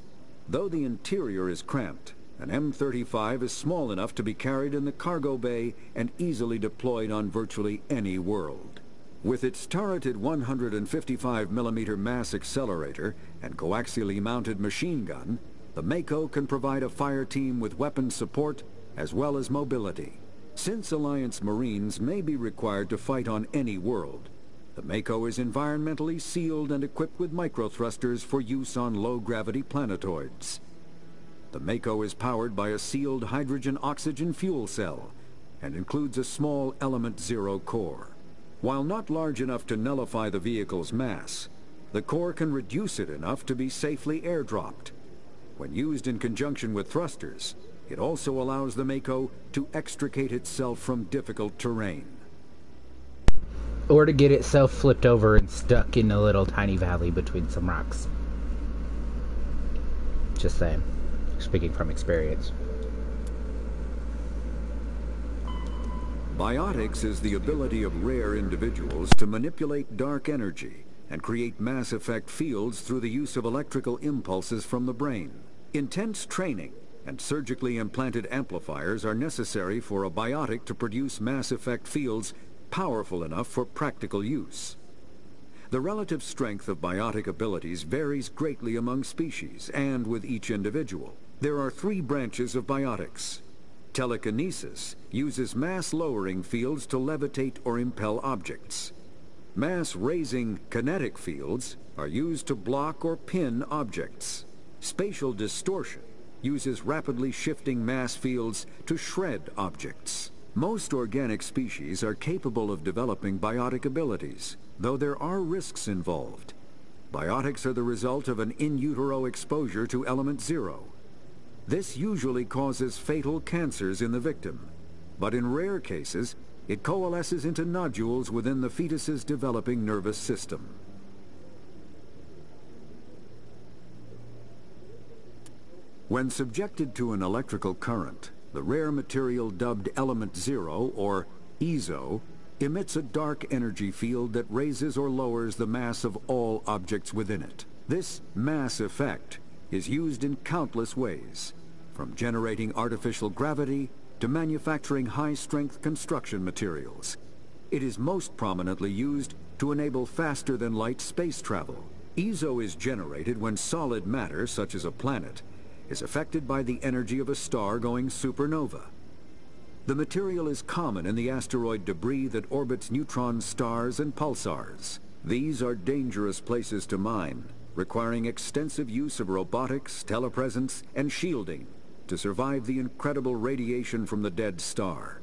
Though the interior is cramped, an M35 is small enough to be carried in the cargo bay and easily deployed on virtually any world. With its turreted 155mm mass accelerator and coaxially mounted machine gun, the Mako can provide a fire team with weapon support as well as mobility. Since Alliance Marines may be required to fight on any world, the Mako is environmentally sealed and equipped with microthrusters for use on low-gravity planetoids. The Mako is powered by a sealed hydrogen-oxygen fuel cell and includes a small Element Zero core. While not large enough to nullify the vehicle's mass, the core can reduce it enough to be safely airdropped. When used in conjunction with thrusters, it also allows the Mako to extricate itself from difficult terrain. Or to get itself flipped over and stuck in a little tiny valley between some rocks. Just saying. Speaking from experience. Biotics is the ability of rare individuals to manipulate dark energy and create mass effect fields through the use of electrical impulses from the brain. Intense training and surgically implanted amplifiers are necessary for a biotic to produce mass effect fields powerful enough for practical use. The relative strength of biotic abilities varies greatly among species and with each individual. There are three branches of biotics. Telekinesis uses mass-lowering fields to levitate or impel objects. Mass-raising kinetic fields are used to block or pin objects. Spatial distortion uses rapidly shifting mass fields to shred objects. Most organic species are capable of developing biotic abilities, though there are risks involved. Biotics are the result of an in utero exposure to Element Zero. This usually causes fatal cancers in the victim, but in rare cases, it coalesces into nodules within the fetus's developing nervous system. When subjected to an electrical current, the rare material dubbed Element Zero, or EZO, emits a dark energy field that raises or lowers the mass of all objects within it. This mass effect is used in countless ways, from generating artificial gravity to manufacturing high-strength construction materials. It is most prominently used to enable faster-than-light space travel. EZO is generated when solid matter, such as a planet, is affected by the energy of a star going supernova. The material is common in the asteroid debris that orbits neutron stars and pulsars. These are dangerous places to mine, requiring extensive use of robotics, telepresence, and shielding to survive the incredible radiation from the dead star.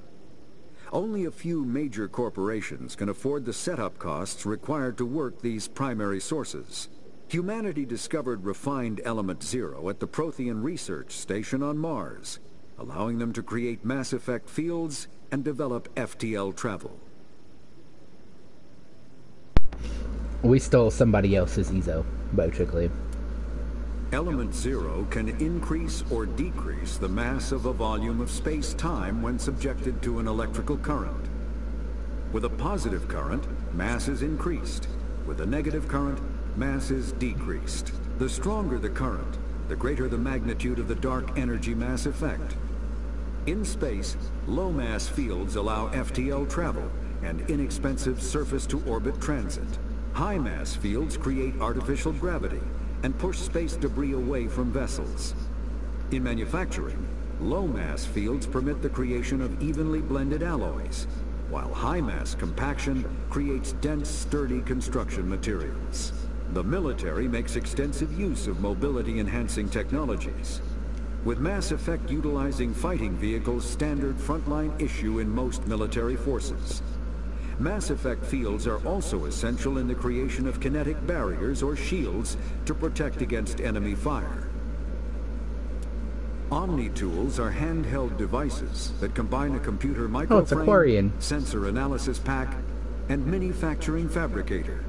Only a few major corporations can afford the setup costs required to work these primary sources. Humanity discovered refined Element Zero at the Prothean Research Station on Mars, allowing them to create mass effect fields and develop FTL travel. We stole somebody else's EZO, basically. Element Zero can increase or decrease the mass of a volume of space-time when subjected to an electrical current. With a positive current, mass is increased. With a negative current, mass is decreased. The stronger the current, the greater the magnitude of the dark energy mass effect. In space, low-mass fields allow FTL travel and inexpensive surface-to-orbit transit. High-mass fields create artificial gravity and push space debris away from vessels. In manufacturing, low-mass fields permit the creation of evenly blended alloys, while high-mass compaction creates dense, sturdy construction materials. The military makes extensive use of mobility-enhancing technologies, with Mass Effect utilizing fighting vehicles standard frontline issue in most military forces. Mass Effect fields are also essential in the creation of kinetic barriers or shields to protect against enemy fire. Omni-tools are handheld devices that combine a computer microframe, sensor analysis pack, and manufacturing fabricator.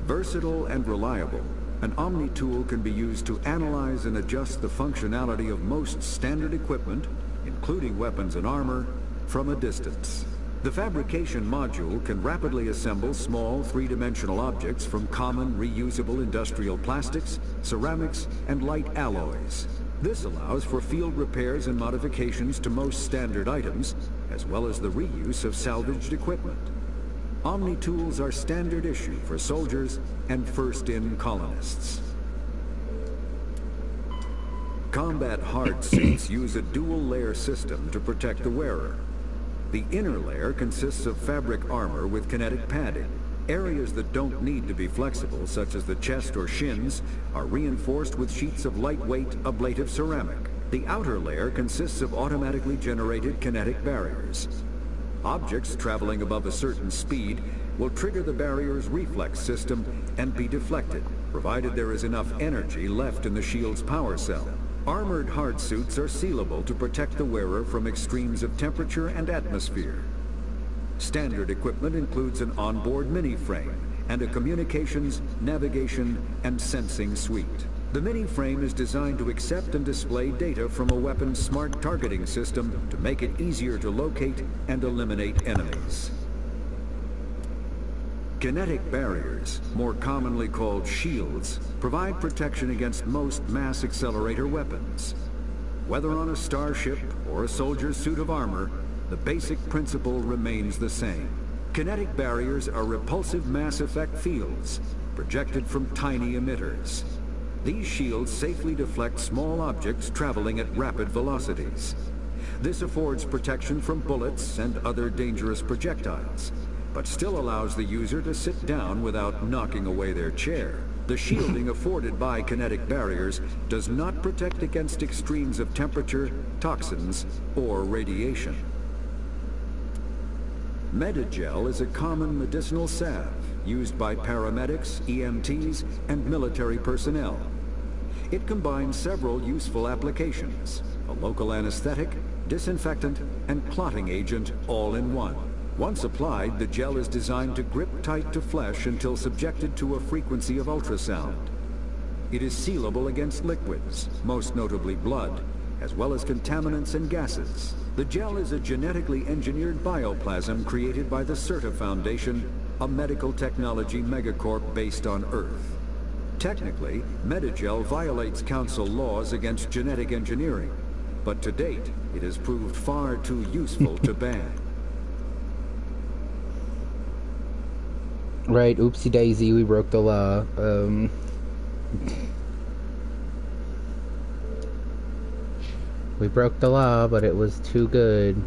Versatile and reliable, an Omni-tool can be used to analyze and adjust the functionality of most standard equipment, including weapons and armor, from a distance. The fabrication module can rapidly assemble small, three-dimensional objects from common, reusable industrial plastics, ceramics, and light alloys. This allows for field repairs and modifications to most standard items, as well as the reuse of salvaged equipment. Omni-tools are standard issue for soldiers and first-in colonists. Combat hard suits use a dual-layer system to protect the wearer. The inner layer consists of fabric armor with kinetic padding. Areas that don't need to be flexible, such as the chest or shins, are reinforced with sheets of lightweight, ablative ceramic. The outer layer consists of automatically generated kinetic barriers. Objects traveling above a certain speed will trigger the barrier's reflex system and be deflected, provided there is enough energy left in the shield's power cell. Armored hard suits are sealable to protect the wearer from extremes of temperature and atmosphere. Standard equipment includes an onboard mini-frame and a communications, navigation, and sensing suite. The mini-frame is designed to accept and display data from a weapon's smart targeting system to make it easier to locate and eliminate enemies. Kinetic barriers, more commonly called shields, provide protection against most mass accelerator weapons. Whether on a starship or a soldier's suit of armor, the basic principle remains the same. Kinetic barriers are repulsive mass effect fields, projected from tiny emitters. These shields safely deflect small objects traveling at rapid velocities. This affords protection from bullets and other dangerous projectiles, but still allows the user to sit down without knocking away their chair. The shielding afforded by kinetic barriers does not protect against extremes of temperature, toxins, or radiation. Medigel is a common medicinal salve used by paramedics, EMTs, and military personnel. It combines several useful applications: a local anesthetic, disinfectant, and clotting agent all in one. Once applied, the gel is designed to grip tight to flesh until subjected to a frequency of ultrasound. It is sealable against liquids, most notably blood, as well as contaminants and gases. The gel is a genetically engineered bioplasm created by the CERTA Foundation, a medical technology megacorp based on Earth. Technically, Metagel violates Council laws against genetic engineering, but to date, it has proved far too useful to ban. Right, oopsie daisy, we broke the law. We broke the law, but it was too good.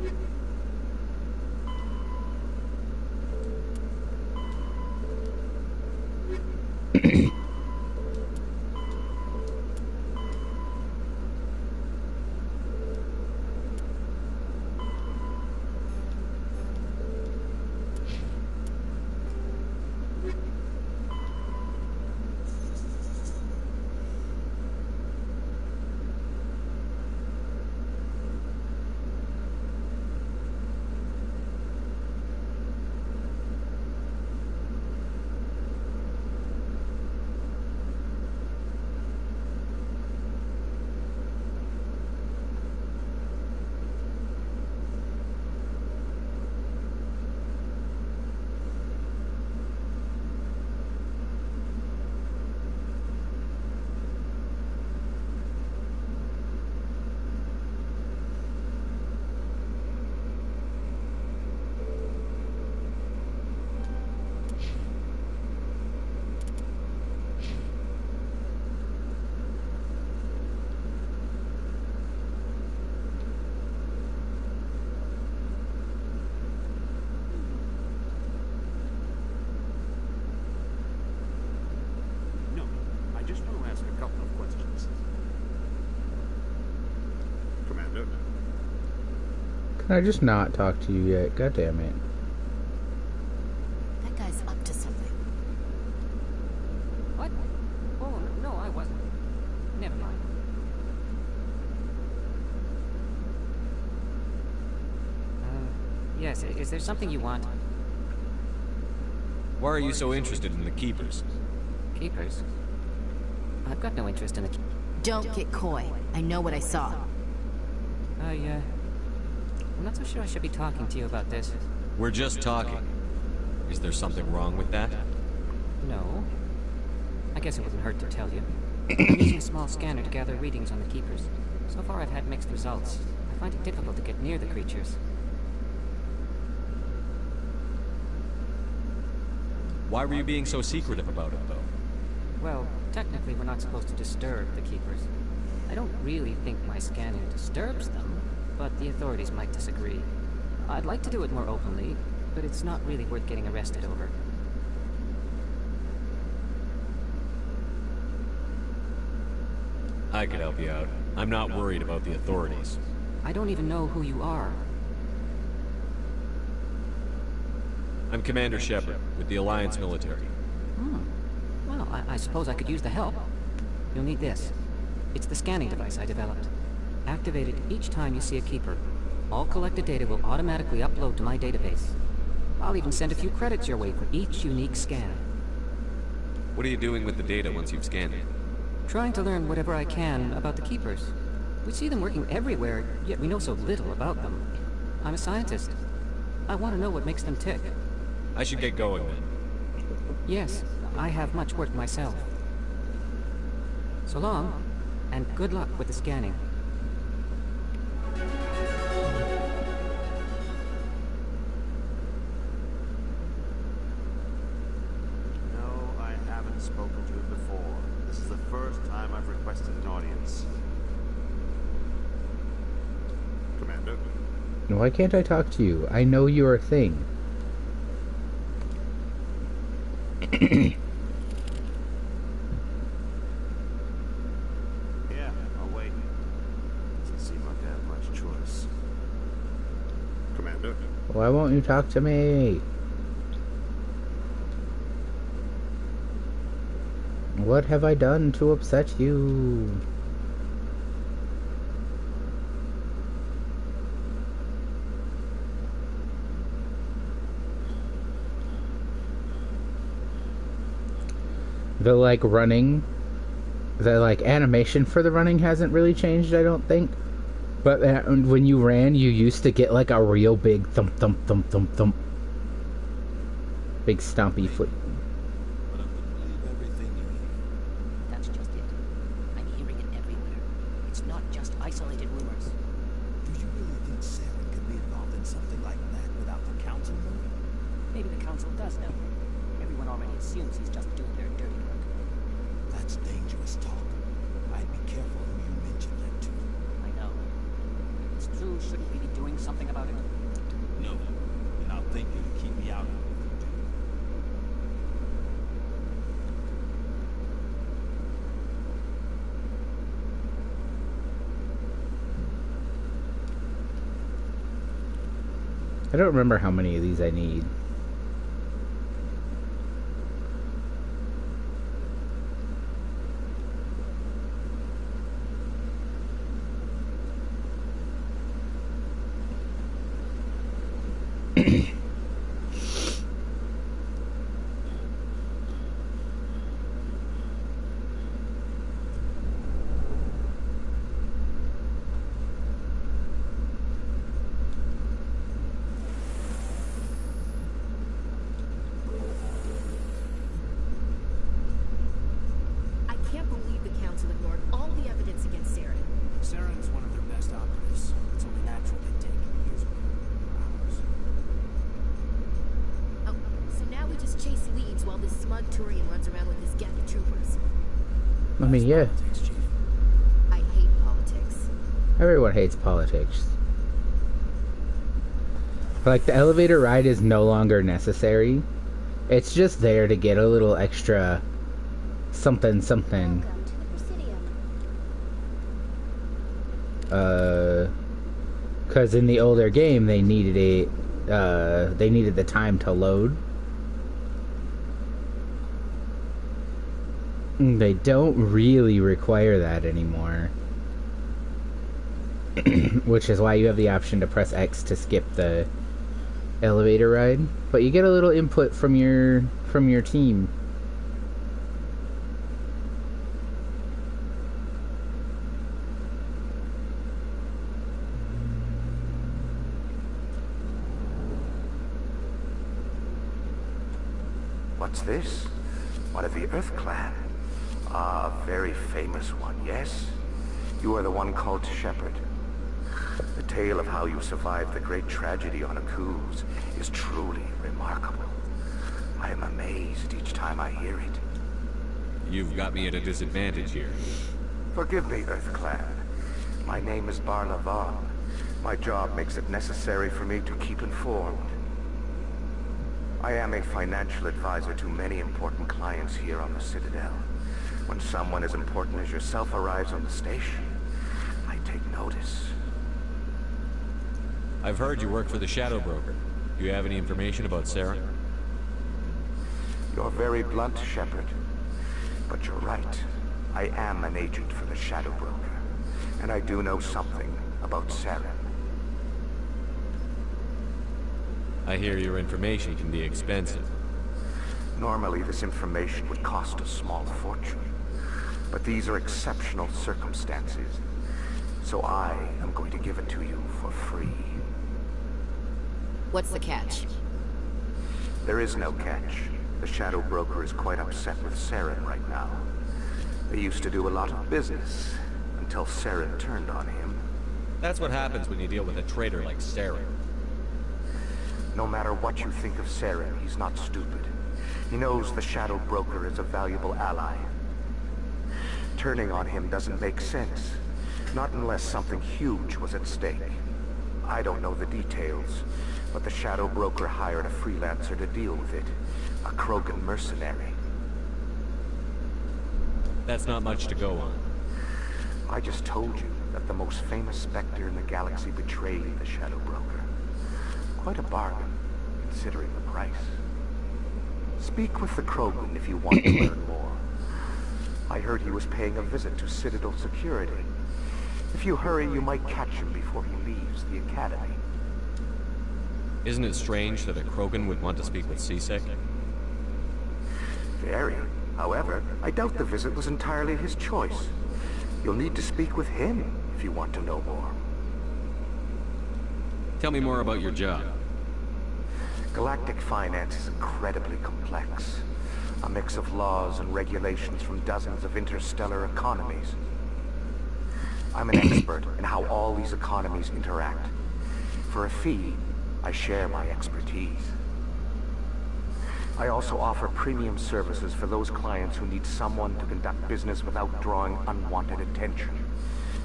Can I just not talk to you yet? God damn it. That guy's up to something. What? Oh, no, I wasn't. Never mind. Yes, is there something you want? Why are you so interested in the Keepers? Keepers? I've got no interest in the... Don't get coy. I know what I saw. I'm not so sure I should be talking to you about this. We're just talking. Is there something wrong with that? No. I guess it wouldn't hurt to tell you. I'm using a small scanner to gather readings on the Keepers. So far I've had mixed results. I find it difficult to get near the creatures. Why were you being so secretive about it, though? Well, technically we're not supposed to disturb the Keepers. I don't really think my scanning disturbs them, but the authorities might disagree. I'd like to do it more openly, but it's not really worth getting arrested over. I could help you out. I'm not worried about the authorities. I don't even know who you are. I'm Commander Shepard, with the Alliance military. Well, I suppose I could use the help. You'll need this. It's the scanning device I developed. Activate it each time you see a Keeper. All collected data will automatically upload to my database. I'll even send a few credits your way for each unique scan. What are you doing with the data once you've scanned it? Trying to learn whatever I can about the Keepers. We see them working everywhere, yet we know so little about them. I'm a scientist. I want to know what makes them tick. I should get going then. Yes, I have much work myself. So long, and good luck with the scanning. No, I haven't spoken to you before. This is the first time I've requested an audience. Commander? Why can't I talk to you? I know you're a thing. Yeah, I'll wait. Doesn't seem like I have much choice. Commander? Why won't you talk to me? What have I done to upset you? The, like, running The like animation for the running hasn't really changed, I don't think. But when you ran, you used to get like a real big thump thump thump thump thump. Big stompy foot. That's just it. I'm hearing it everywhere. It's not just isolated rumors. Do you really think Saren could be involved in something like that without the Council knowing? Maybe the Council does know. Everyone already assumes he's just doing their dirty work. That's dangerous talk. I'd be careful who you mention that to. I know. If it's true, shouldn't we be doing something about it? No. And I'll thank you to keep me out of it. I don't remember how many of these I need. Saren's one of their best operatives. It's only natural they take years away from ours. Oh, so now we just chase leads while this smug Turian runs around with his gang of troopers. I mean, yeah. I hate politics. Everyone hates politics. Like, the elevator ride is no longer necessary. It's just there to get a little extra something something. Because in the older game they needed the time to load. They don't really require that anymore. Which is why you have the option to press X to skip the elevator ride. But you get a little input from your team. What's this? One of the Earth Clan. Ah, a very famous one, yes? You are the one called Shepard. The tale of how you survived the great tragedy on Akuz is truly remarkable. I am amazed each time I hear it. You've got me at a disadvantage here. Forgive me, Earth Clan. My name is Barla Vaughn. My job makes it necessary for me to keep informed. I am a financial advisor to many important clients here on the Citadel. When someone as important as yourself arrives on the station, I take notice. I've heard you work for the Shadow Broker. Do you have any information about Sarah? You're very blunt, Shepard. But you're right. I am an agent for the Shadow Broker. And I do know something about Sarah. I hear your information can be expensive. Normally, this information would cost a small fortune. But these are exceptional circumstances. So I am going to give it to you for free. What's the catch? There is no catch. The Shadow Broker is quite upset with Saren right now. They used to do a lot of business, until Saren turned on him. That's what happens when you deal with a traitor like Saren. No matter what you think of Saren, he's not stupid. He knows the Shadow Broker is a valuable ally. Turning on him doesn't make sense. Not unless something huge was at stake. I don't know the details, but the Shadow Broker hired a freelancer to deal with it. A Krogan mercenary. That's not much to go on. I just told you that the most famous Spectre in the galaxy betrayed the Shadow Broker. Quite a bargain, considering the price. Speak with the Krogan if you want to learn more. I heard he was paying a visit to Citadel security. If you hurry, you might catch him before he leaves the Academy. Isn't it strange that a Krogan would want to speak with C-Sec? Very. However, I doubt the visit was entirely his choice. You'll need to speak with him if you want to know more. Tell me more about your job. Galactic finance is incredibly complex. A mix of laws and regulations from dozens of interstellar economies. I'm an expert in how all these economies interact. For a fee, I share my expertise. I also offer premium services for those clients who need someone to conduct business without drawing unwanted attention.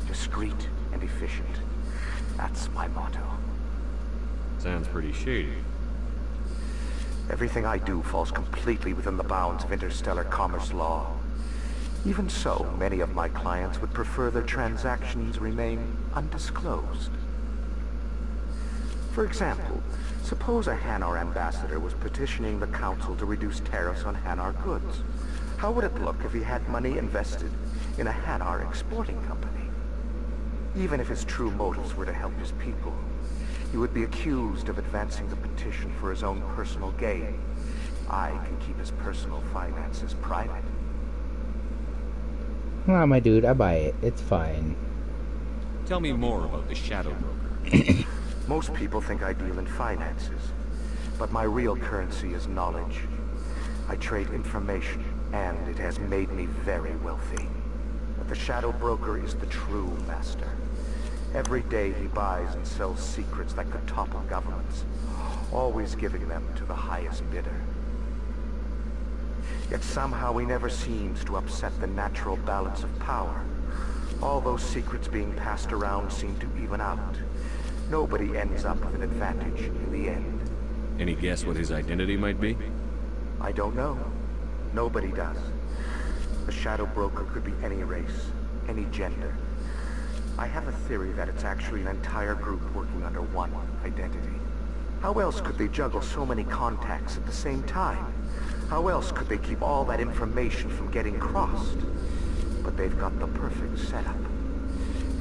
Discreet and efficient. That's my motto. Sounds pretty shady. Everything I do falls completely within the bounds of interstellar commerce law. Even so, many of my clients would prefer their transactions remain undisclosed. For example, suppose a Hanar ambassador was petitioning the Council to reduce tariffs on Hanar goods. How would it look if he had money invested in a Hanar exporting company? Even if his true motives were to help his people, he would be accused of advancing the petition for his own personal gain. I can keep his personal finances private. Nah, my dude, I buy it. It's fine. Tell me more about the Shadow Broker. Most people think I deal in finances, but my real currency is knowledge. I trade information, and it has made me very wealthy. But the Shadow Broker is the true master. Every day he buys and sells secrets that could topple governments, always giving them to the highest bidder. Yet somehow he never seems to upset the natural balance of power. All those secrets being passed around seem to even out. Nobody ends up with an advantage in the end. Any guess what his identity might be? I don't know. Nobody does. The Shadow Broker could be any race, any gender. I have a theory that it's actually an entire group working under one identity. How else could they juggle so many contacts at the same time? How else could they keep all that information from getting crossed? But they've got the perfect setup.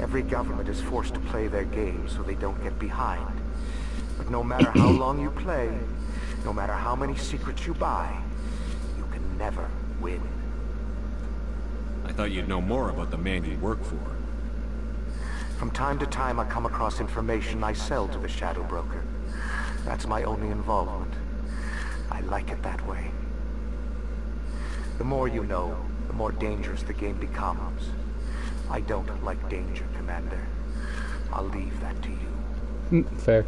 Every government is forced to play their game so they don't get behind. But no matter how long you play, no matter how many secrets you buy, you can never win. I thought you'd know more about the man you work for. From time to time I come across information I sell to the Shadow Broker. That's my only involvement. I like it that way. The more you know, the more dangerous the game becomes. I don't like danger, Commander. I'll leave that to you. Fair.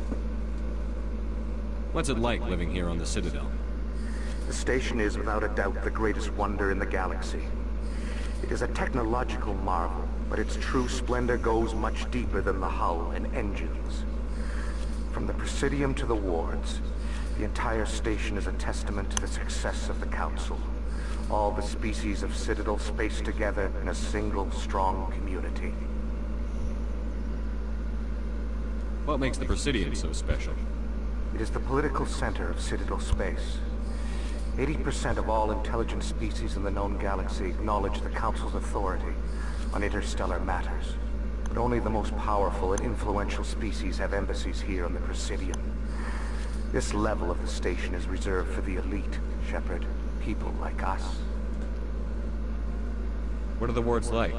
What's it like living here on the Citadel? The station is without a doubt the greatest wonder in the galaxy. It is a technological marvel, but its true splendor goes much deeper than the hull and engines. From the Presidium to the wards, the entire station is a testament to the success of the Council. All the species of Citadel spaced together in a single, strong community. What makes the Presidium so special? It is the political center of Citadel space. 80% of all intelligent species in the known galaxy acknowledge the Council's authority on interstellar matters. But only the most powerful and influential species have embassies here on the Presidium. This level of the station is reserved for the elite, Shepard. People like us. What are the wards like?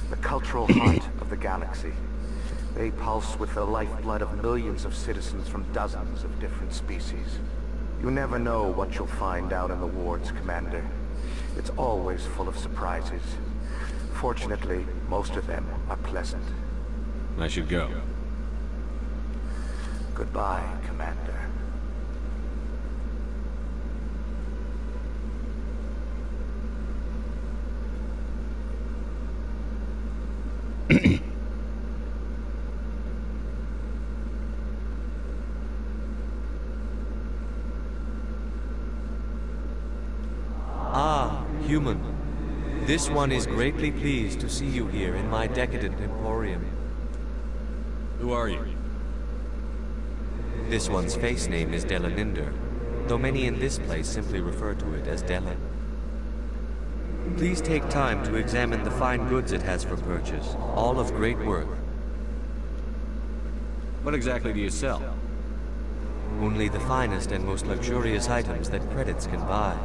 The cultural heart of the galaxy. They pulse with the lifeblood of millions of citizens from dozens of different species. You never know what you'll find out in the wards, Commander. It's always full of surprises. Fortunately, most of them are pleasant. I should go. Goodbye, Commander. Ah, human. This one is greatly pleased to see you here in my decadent emporium. Who are you? This one's face name is Delaninder, though many in this place simply refer to it as Dela. Please take time to examine the fine goods it has for purchase, all of great worth. What exactly do you sell? Only the finest and most luxurious items that credits can buy.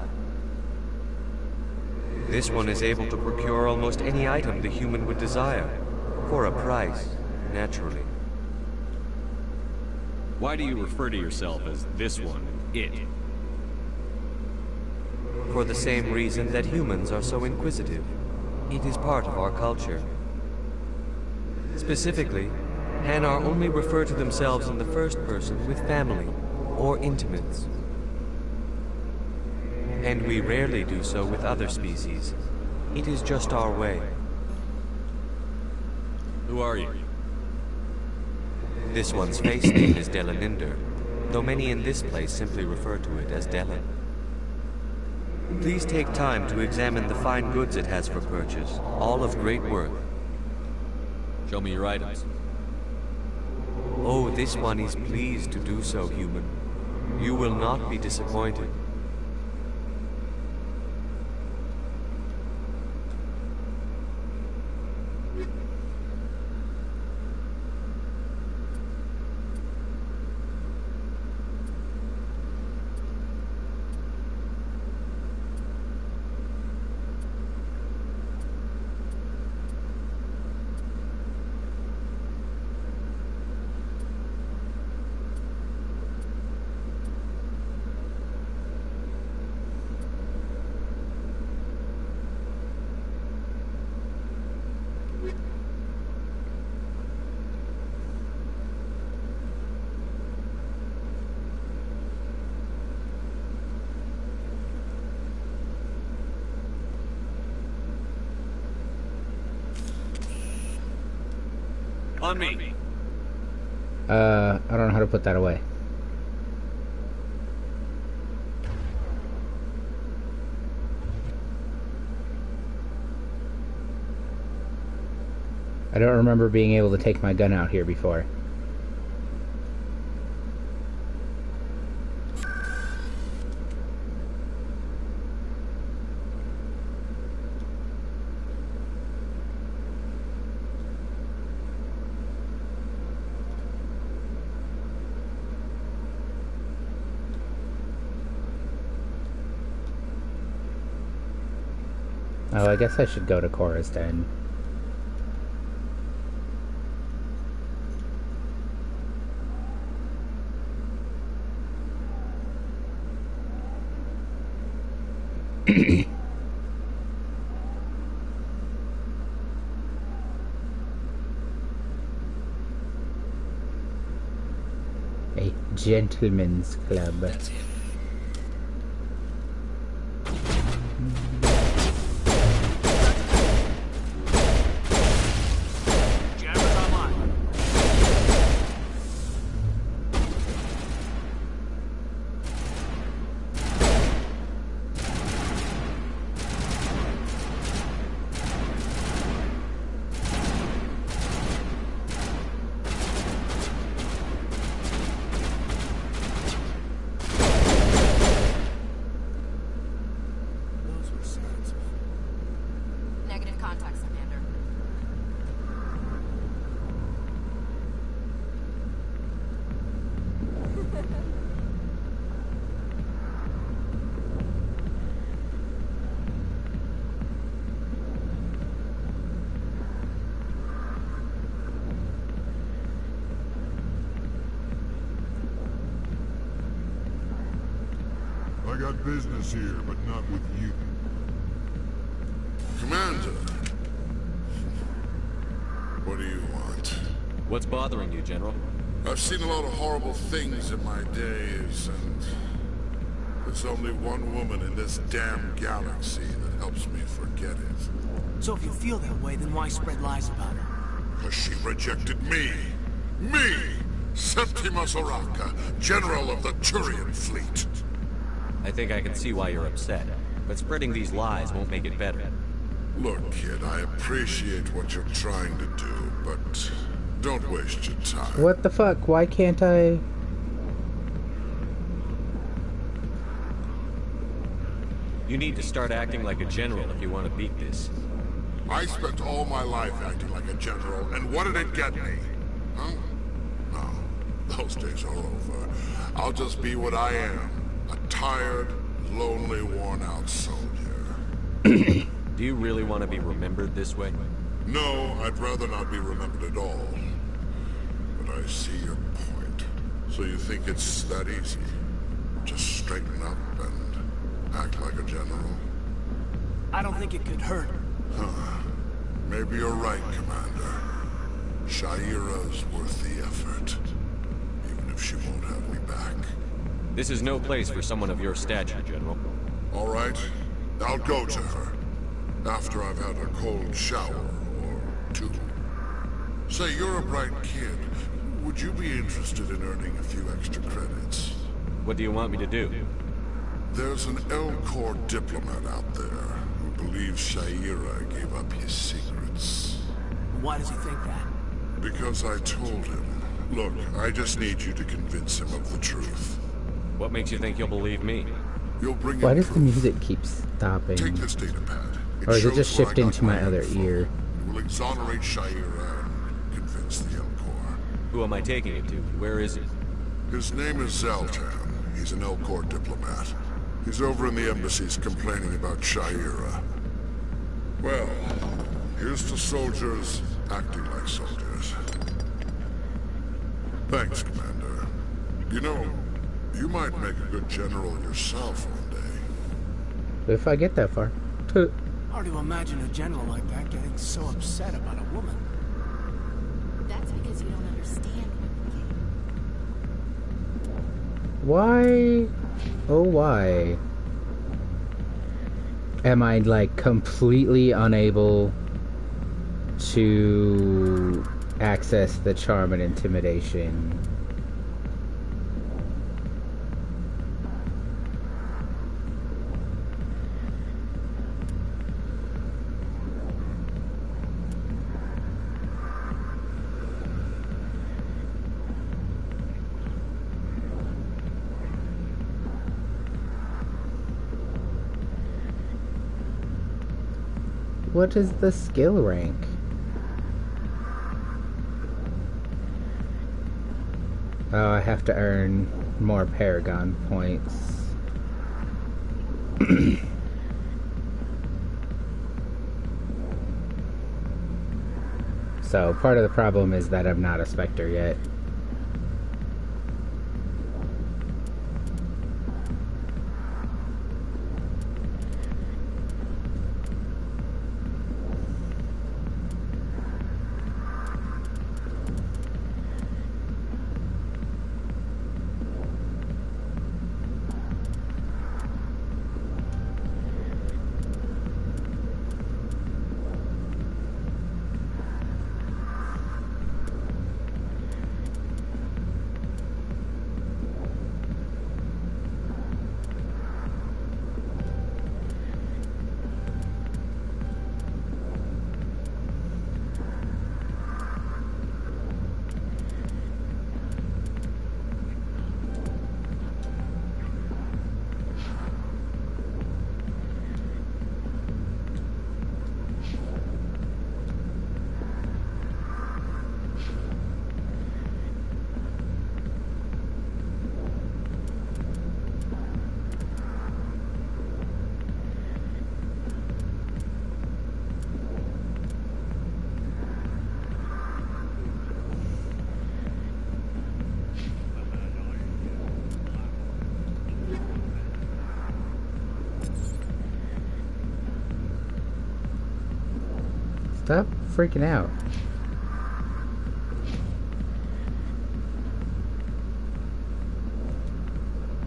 This one is able to procure almost any item the human would desire. For a price, naturally. Why do you refer to yourself as this one, it? For the same reason that humans are so inquisitive. It is part of our culture. Specifically, Hanar only refer to themselves in the first person with family or intimates. And we rarely do so with other species. It is just our way. Who are you? This one's face name is Delaninder, though many in this place simply refer to it as Delan. Please take time to examine the fine goods it has for purchase, all of great worth. Show me your items. Oh, this one is pleased to do so, human. You will not be disappointed. On me. I don't know how to put that away. I don't remember being able to take my gun out here before. Oh, I guess I should go to Chorus then. A gentleman's club. That's it. I got business here, but not with you. Commander. What do you want? What's bothering you, General? I've seen a lot of horrible things in my days, and there's only one woman in this damn galaxy that helps me forget it. So if you feel that way, then why spread lies about her? Because she rejected me! Me! Septimus Oraka, General of the Turian Fleet. I think I can see why you're upset, but spreading these lies won't make it better. Look, kid, I appreciate what you're trying to do, but don't waste your time. What the fuck? Why can't I? You need to start acting like a general if you want to beat this. I spent all my life acting like a general, and what did it get me? Huh? No, those days are over. I'll just be what I am. A tired, lonely, worn-out soldier. Do you really want to be remembered this way? No, I'd rather not be remembered at all. But I see your point. So you think it's that easy? Just straighten up and act like a general? I don't think it could hurt. Huh. Maybe you're right, Commander. Shaira's worth the effort. Even if she won't have me back. This is no place for someone of your stature, General. All right. I'll go to her. After I've had a cold shower, or two. Say, you're a bright kid. Would you be interested in earning a few extra credits? What do you want me to do? There's an L-Corps diplomat out there who believes Shaira gave up his secrets. Why does he think that? Because I told him. Look, I just need you to convince him of the truth. What makes you think he'll believe me? You'll bring Why him does the music keep stopping? Take this data pad. Or is it just shows where I shifting got to my other info. ear? It will exonerate Shaira and convince the L-Corps. Who am I taking it to? Where is he? His name is Zaltan. He's an L-Corps diplomat. He's over in the embassies complaining about Shaira. Well, here's to soldiers acting like soldiers. Thanks, Commander. You know, you might make a good general yourself one day. If I get that far. Hard to imagine a general like that getting so upset about a woman. That's because you don't understand. Why? Oh, why? Am I, like, completely unable to access the charm and intimidation? What is the skill rank? Oh, I have to earn more Paragon points. So, part of the problem is that I'm not a Spectre yet. Stop freaking out.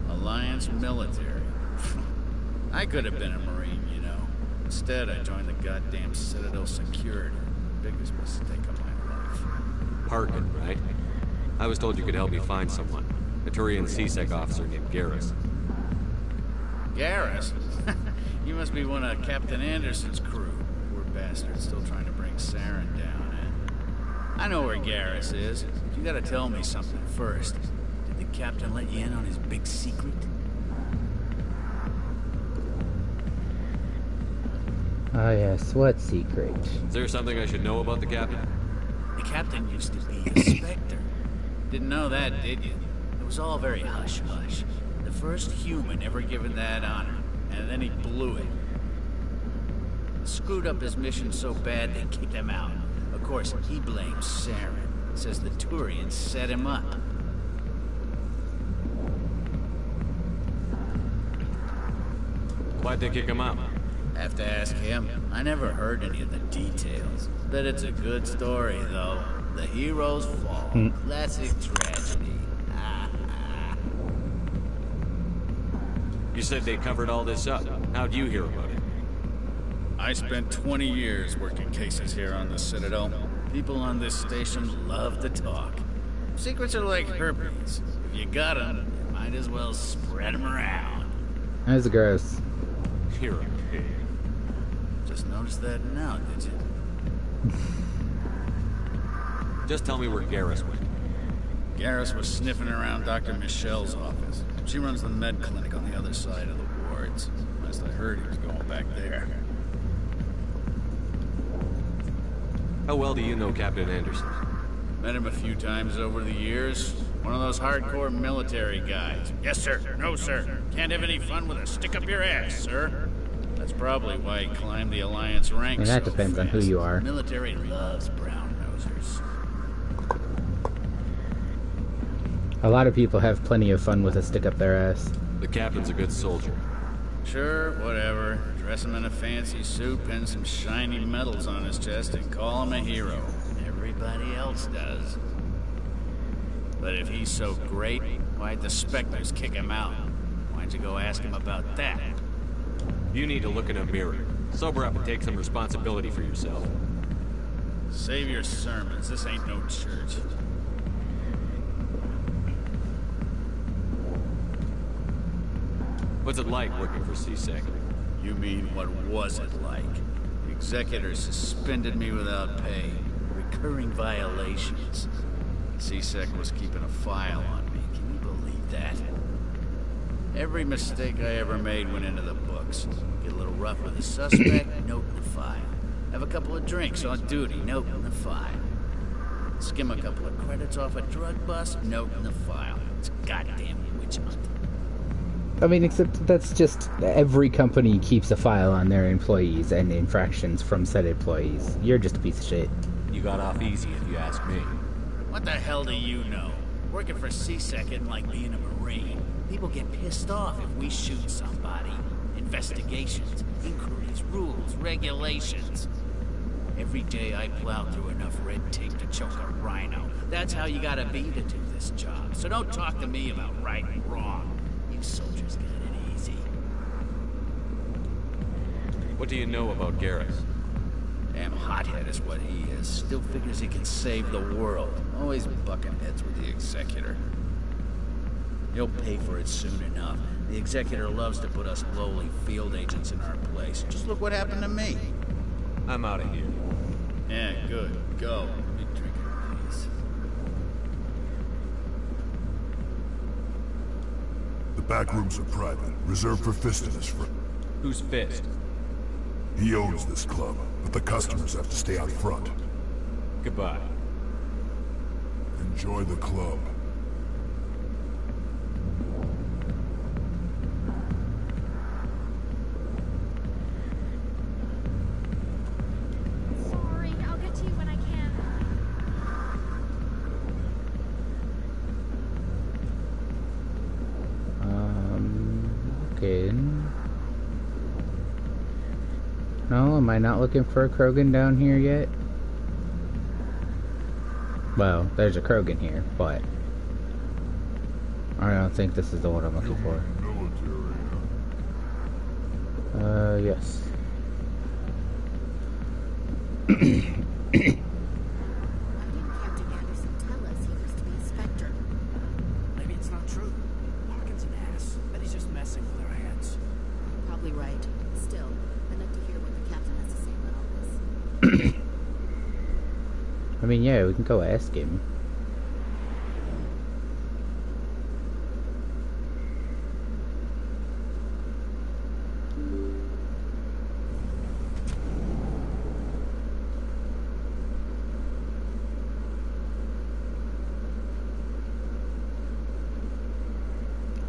Alliance military. I could have been a Marine, you know. Instead, I joined the goddamn Citadel Security. Biggest mistake of my life. Parkin, right? I was told you could help me find someone. A Turian CSEC officer named Garrus. Garrus? You must be one of Captain Anderson's crew. Poor bastard, still trying to bring Saren down, eh? I know where Garrus is. You gotta tell me something first. Did the captain let you in on his big secret? Ah, yes, what secret? Is there something I should know about the captain? The captain used to be a Spectre. Didn't know that, did you? It was all very hush-hush. The first human ever given that honor, and then he blew it. screwed up his mission so bad they kicked him out. Of course, he blames Saren. Says the Turians set him up. Why'd they kick him out? Have to ask him. I never heard any of the details. Bet it's a good story, though. The hero's fall. Classic tragedy. You said they covered all this up. How'd you hear about it? I spent 20 years working cases here on the Citadel. People on this station love to talk. Secrets are like herpes. If you got them, you might as well spread them around. That's gross. You're a pig. Just noticed that now, did you? Just tell me where Garrus went. Garrus was sniffing around Dr. Michelle's office. She runs the med clinic on the other side of the wards. Last I heard, he was going back there. How well do you know Captain Anderson? Met him a few times over the years. One of those hardcore military guys. Yes, sir. No, sir. Can't have any fun with a stick up your ass, sir. That's probably why he climbed the Alliance ranks. And that depends on who you are. The military loves brown-nosers. A lot of people have plenty of fun with a stick up their ass. The captain's a good soldier. Sure, whatever. Dress him in a fancy suit, pin some shiny medals on his chest, and call him a hero. Everybody else does. But if he's so great, why'd the Spectres kick him out? Why'd you go ask him about that? You need to look in a mirror. Sober up and take some responsibility for yourself. Save your sermons. This ain't no church. What's it like working for C-Sec? You mean, what was it like? The executor suspended me without pay. Recurring violations. C-Sec was keeping a file on me. Can you believe that? Every mistake I ever made went into the books. Get a little rough with a suspect, note in the file. Have a couple of drinks on duty, note in the file. Skim a couple of credits off a drug bust, note in the file. It's a goddamn witch hunt. I mean, except that's just every company keeps a file on their employees and infractions from said employees. You're just a piece of shit. You got off easy, if you ask me. What the hell do you know? Working for C-Sec isn't like being a Marine. People get pissed off if we shoot somebody. Investigations, inquiries, rules, regulations. Every day I plow through enough red tape to choke a rhino. That's how you gotta be to do this job. So don't talk to me about right and wrong. You soldiers get it easy. What do you know about Garrus? Damn hothead is what he is. Still figures he can save the world. Always bucking heads with the Executor. He'll pay for it soon enough. The Executor loves to put us lowly field agents in our place. Just look what happened to me. I'm out of here. Yeah, good. Go. Let me drink it, please. The back rooms are private, reserved for Fist and his friend. Who's Fist? He owns this club, but the customers have to stay out front. Goodbye. Enjoy the club. Sorry, I'll get to you when I can. Okay. No, am I not looking for a Krogan down here yet? Well, there's a Krogan here, but I don't think this is the one I'm looking for. Yes. Why didn't Captain Anderson tell us he was to be a Spectre? Maybe it's not true. Hawkins an ass. Bet he's just messing with our heads. Probably right. Still, I'd like to hear what the captain has to say about all this. I mean, yeah, we can go ask him.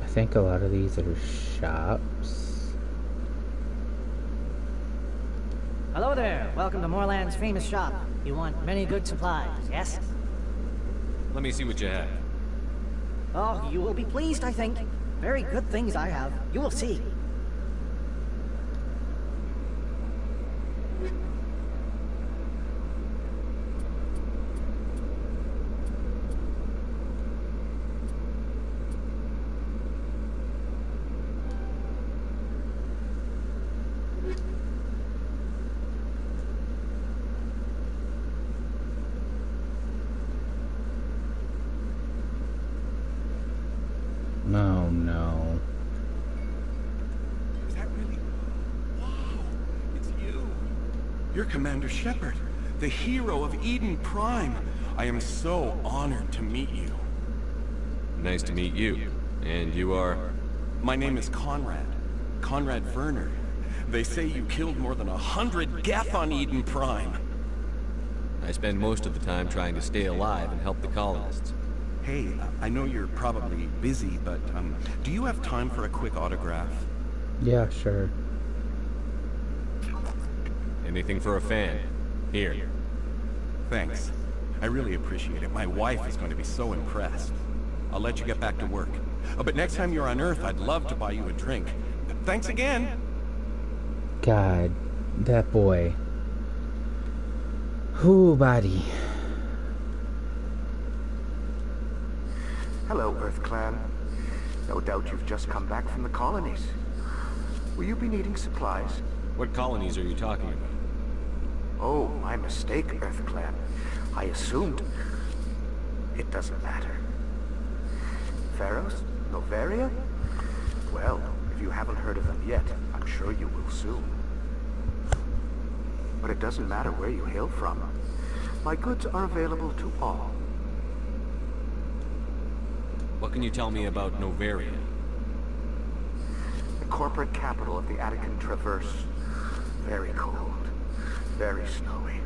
I think a lot of these are shops. Hello there. Welcome to Moorland's famous shop. You want many good supplies, yes? Let me see what you have. Oh, you will be pleased, I think. Very good things I have. You will see. Oh no. Is that really? Wow, it's you. You're Commander Shepard, the hero of Eden Prime. I am so honored to meet you. Nice to meet you. And you are? My name is Conrad. Conrad Werner. They say you killed more than 100 Geth on Eden Prime. I spend most of the time trying to stay alive and help the colonists. Hey, I know you're probably busy, but do you have time for a quick autograph? Yeah, sure. Anything for a fan. Here. Thanks. I really appreciate it. My wife is going to be so impressed. I'll let you get back to work. But next time you're on Earth, I'd love to buy you a drink. Thanks again. God, that boy. Whoo, buddy. Hello, Earth Clan. No doubt you've just come back from the colonies. Will you be needing supplies? What colonies are you talking about? Oh, my mistake, Earth Clan. I assumed... It doesn't matter. Pharos? Novaria? Well, if you haven't heard of them yet, I'm sure you will soon. But it doesn't matter where you hail from. My goods are available to all. What can you tell me about Novaria? The corporate capital of the Attican Traverse. Very cold. Very snowy.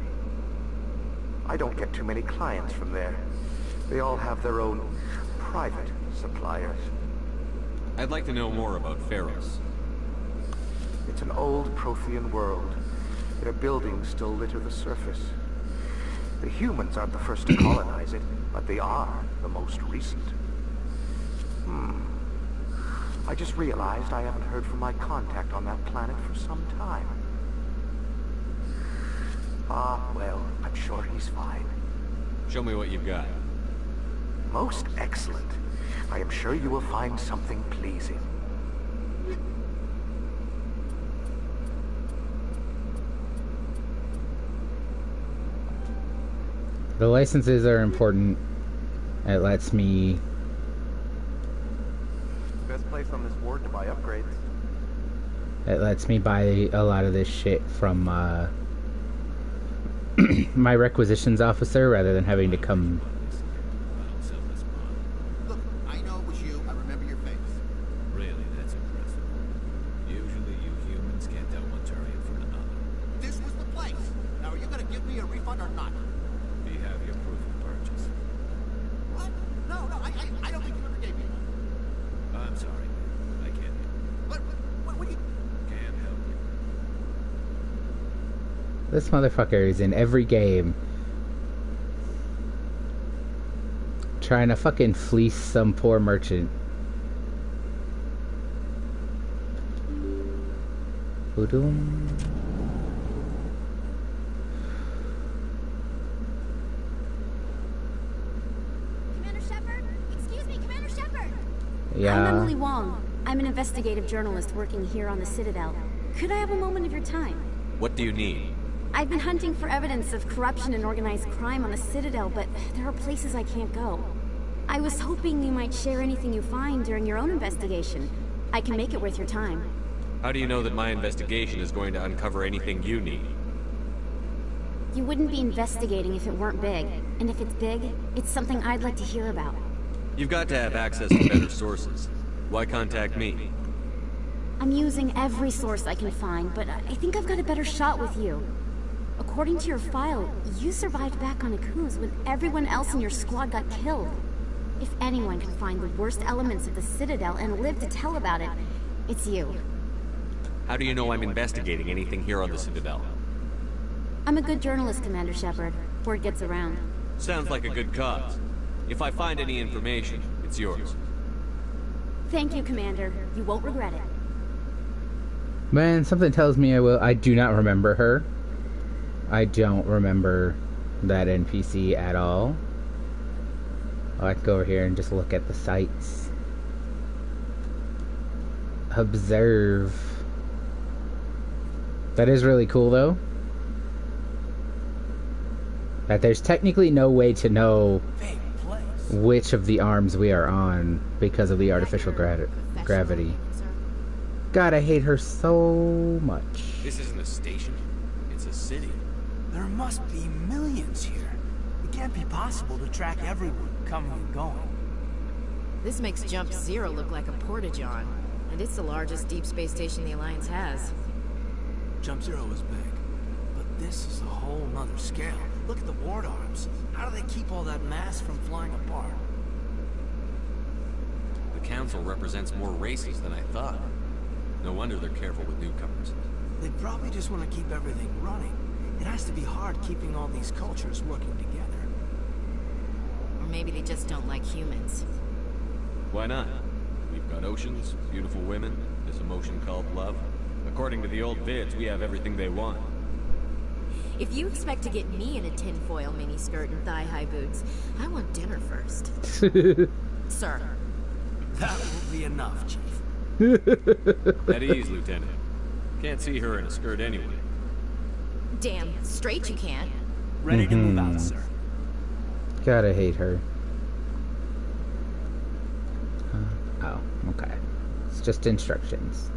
I don't get too many clients from there. They all have their own private suppliers. I'd like to know more about Pharos. It's an old Prothean world. Their buildings still litter the surface. The humans aren't the first to colonize it, but they are the most recent. I just realized I haven't heard from my contact on that planet for some time. Well, I'm sure he's fine. Show me what you've got. Most excellent. I am sure you will find something pleasing. The licenses are important. It lets me... Best place on this board to buy upgrades. It lets me buy a lot of this shit from my requisitions officer rather than having to come... Look, I know it was you. I remember your face. Really, that's impressive. Usually you humans can't tell one target from another. This was the place. Now, are you going to give me a refund or not? Do you have your proof of purchase? What? No, I don't think you ever gave me one. I'm sorry. I can't. What do you... Can't help you. This motherfucker is in every game. Trying to fucking fleece some poor merchant. Boom. Commander Shepard? Excuse me, Commander Shepard! Yeah. I'm Emily Wong. I'm an investigative journalist working here on the Citadel. Could I have a moment of your time? What do you need? I've been hunting for evidence of corruption and organized crime on the Citadel, but there are places I can't go. I was hoping you might share anything you find during your own investigation. I can make it worth your time. How do you know that my investigation is going to uncover anything you need? You wouldn't be investigating if it weren't big. And if it's big, it's something I'd like to hear about. You've got to have access to better sources. Why contact me? I'm using every source I can find, but I think I've got a better shot with you. According to your file, you survived back on Akuz when everyone else in your squad got killed. If anyone can find the worst elements of the Citadel and live to tell about it, it's you. How do you know I'm investigating anything here on the Citadel? I'm a good journalist, Commander Shepard. Word gets around. Sounds like a good cause. If I find any information, it's yours. Thank you, Commander. You won't regret it. Man, something tells me I will. I do not remember her. I don't remember that NPC at all. Oh, I can go over here and just look at the sights. Observe. That is really cool, though. That there's technically no way to know which of the arms we are on because of the artificial gravity. God, I hate her so much. This isn't a station. It's a city. There must be millions here. It can't be possible to track everyone coming and going. This makes Jump Zero look like a porta-john, and it's the largest deep space station the Alliance has. Jump Zero is big, but this is a whole nother scale. Look at the ward arms. How do they keep all that mass from flying apart? The Council represents more races than I thought. No wonder they're careful with newcomers. They probably just want to keep everything running. It has to be hard keeping all these cultures working together. Or maybe they just don't like humans. Why not? We've got oceans, beautiful women, this emotion called love. According to the old vids, we have everything they want. If you expect to get me in a tinfoil miniskirt and thigh-high boots, I want dinner first. Sir. That will be enough, Chief. At ease, Lieutenant. Can't see her in a skirt anyway. Damn, straight you can't. Ready to move out, sir. God, I hate her. Oh, okay. It's just instructions.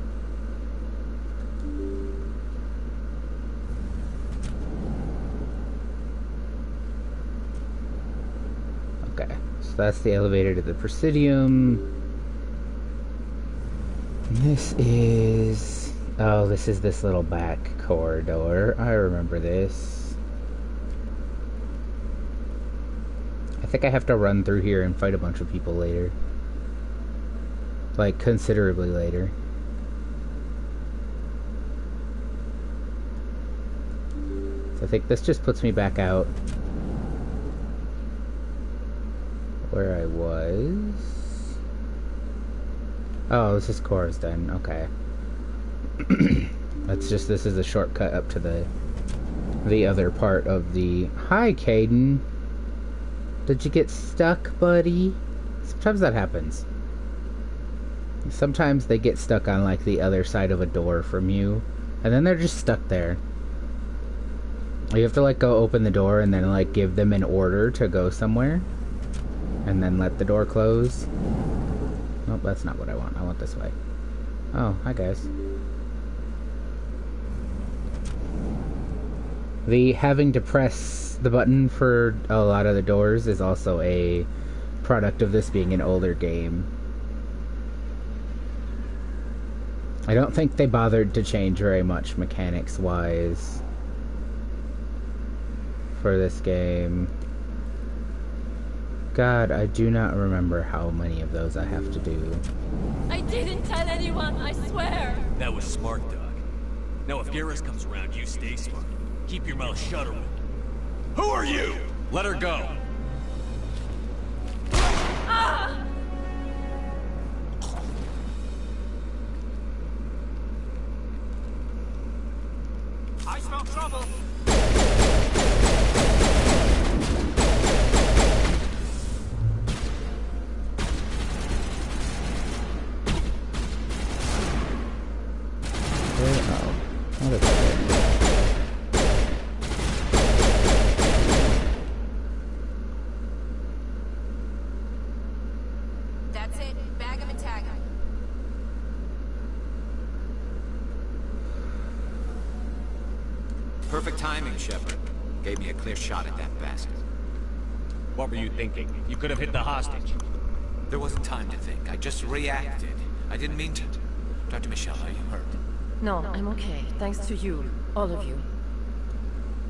Okay, so that's the elevator to the Presidium. This is... oh, this is this little back corridor. I remember this. I think I have to run through here and fight a bunch of people later. Like, considerably later. So I think this just puts me back out where I was. Oh, this is Coruscant, okay. That's just, this is a shortcut up to the other part of the... Hi, Kaidan. Did you get stuck, buddy? Sometimes that happens. Sometimes they get stuck on, like, the other side of a door from you, and then they're just stuck there. You have to, like, go open the door and then, like, give them an order to go somewhere, and then let the door close. Nope, that's not what I want. I want this way. Oh, hi, guys. The having to press the button for a lot of the doors is also a product of this being an older game. I don't think they bothered to change very much mechanics-wise for this game. God, I do not remember how many of those I have to do. I didn't tell anyone, I swear! That was smart, Doc. Now if Garrus comes around, you stay smart. Keep your mouth shut, Erwin. Who are you? Let her go. Ah! I smell trouble! That's it. Bag 'em and tag 'em. Perfect timing, Shepard. Gave me a clear shot at that bastard. What were you thinking? You could have hit the hostage. There wasn't time to think. I just reacted. I didn't mean to. Dr. Michelle, are you hurt? No, I'm okay. Thanks to you. All of you.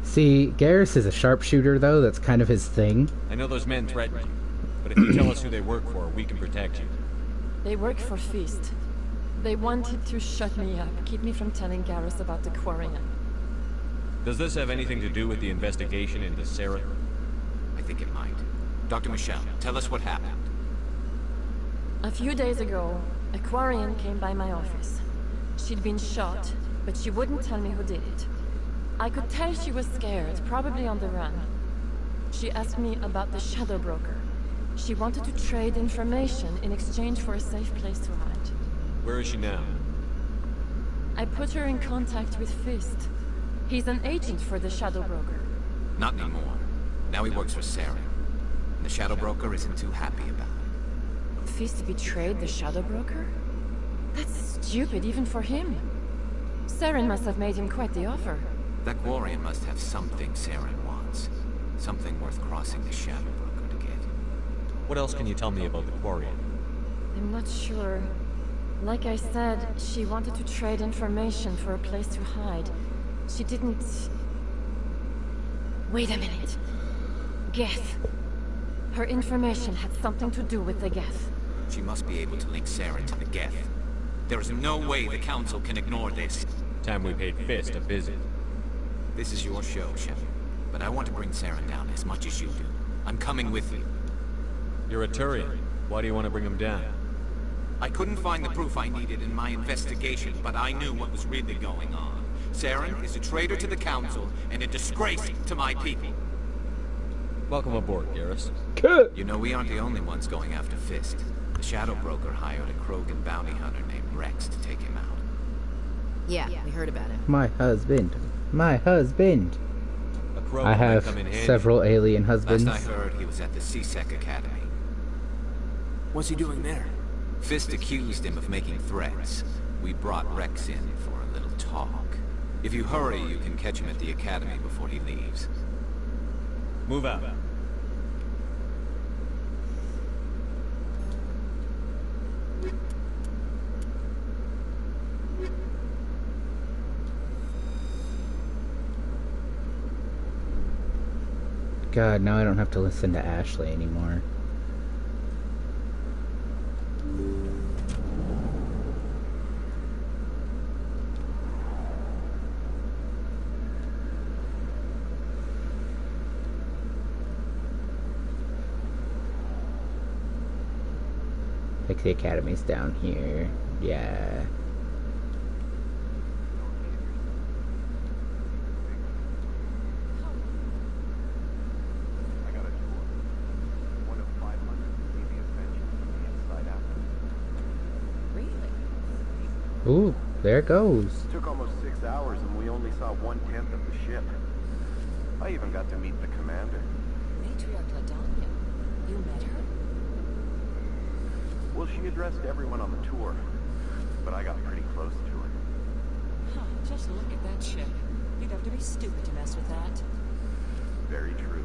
See, Garrus is a sharpshooter, though. That's kind of his thing. I know those men threatened you, but if you tell us who they work for, we can protect you. They work for Feast. They wanted to shut me up, keep me from telling Garrus about the Quarian. Does this have anything to do with the investigation into Sarah? I think it might. Dr. Michelle, tell us what happened. A few days ago, a Quarian came by my office. She'd been shot, but she wouldn't tell me who did it. I could tell she was scared, probably on the run. She asked me about the Shadow Broker. She wanted to trade information in exchange for a safe place to hide. Where is she now? I put her in contact with Fist. He's an agent for the Shadow Broker. Not anymore. Now he works for Sarah. And the Shadow Broker isn't too happy about it. Fist betrayed the Shadow Broker? That's stupid even for him. Saren must have made him quite the offer. That Quarian must have something Saren wants. Something worth crossing the Shadow Broker to get. What else can you tell me about the Quarian? I'm not sure. Like I said, she wanted to trade information for a place to hide. She didn't... Wait a minute. Geth. Her information had something to do with the Geth. She must be able to link Saren to the Geth. There is no way the Council can ignore this. Time we paid Fist a visit. This is your show, Shepard. But I want to bring Saren down as much as you do. I'm coming with you. You're a Turian. Why do you want to bring him down? I couldn't find the proof I needed in my investigation, but I knew what was really going on. Saren is a traitor to the Council and a disgrace to my people. Welcome aboard, Garrus. You know, we aren't the only ones going after Fist. The Shadow Broker hired a Krogan bounty hunter named Rex to take him out. Yeah, we heard about him. My husband. My husband. I have several alien husbands. Last I heard, he was at the CSEC Academy. What's he doing there? Fist accused him of making threats. We brought Rex in for a little talk. If you hurry, you can catch him at the Academy before he leaves. Move out. God, now I don't have to listen to Ashley anymore. Like the academy's down here. Yeah. Ooh, there it goes. It took almost 6 hours and we only saw 1/10 of the ship. I even got to meet the commander. Matriarch Ladanya. You met her? Well, she addressed everyone on the tour, but I got pretty close to her. Huh, just look at that ship. You'd have to be stupid to mess with that. Very true.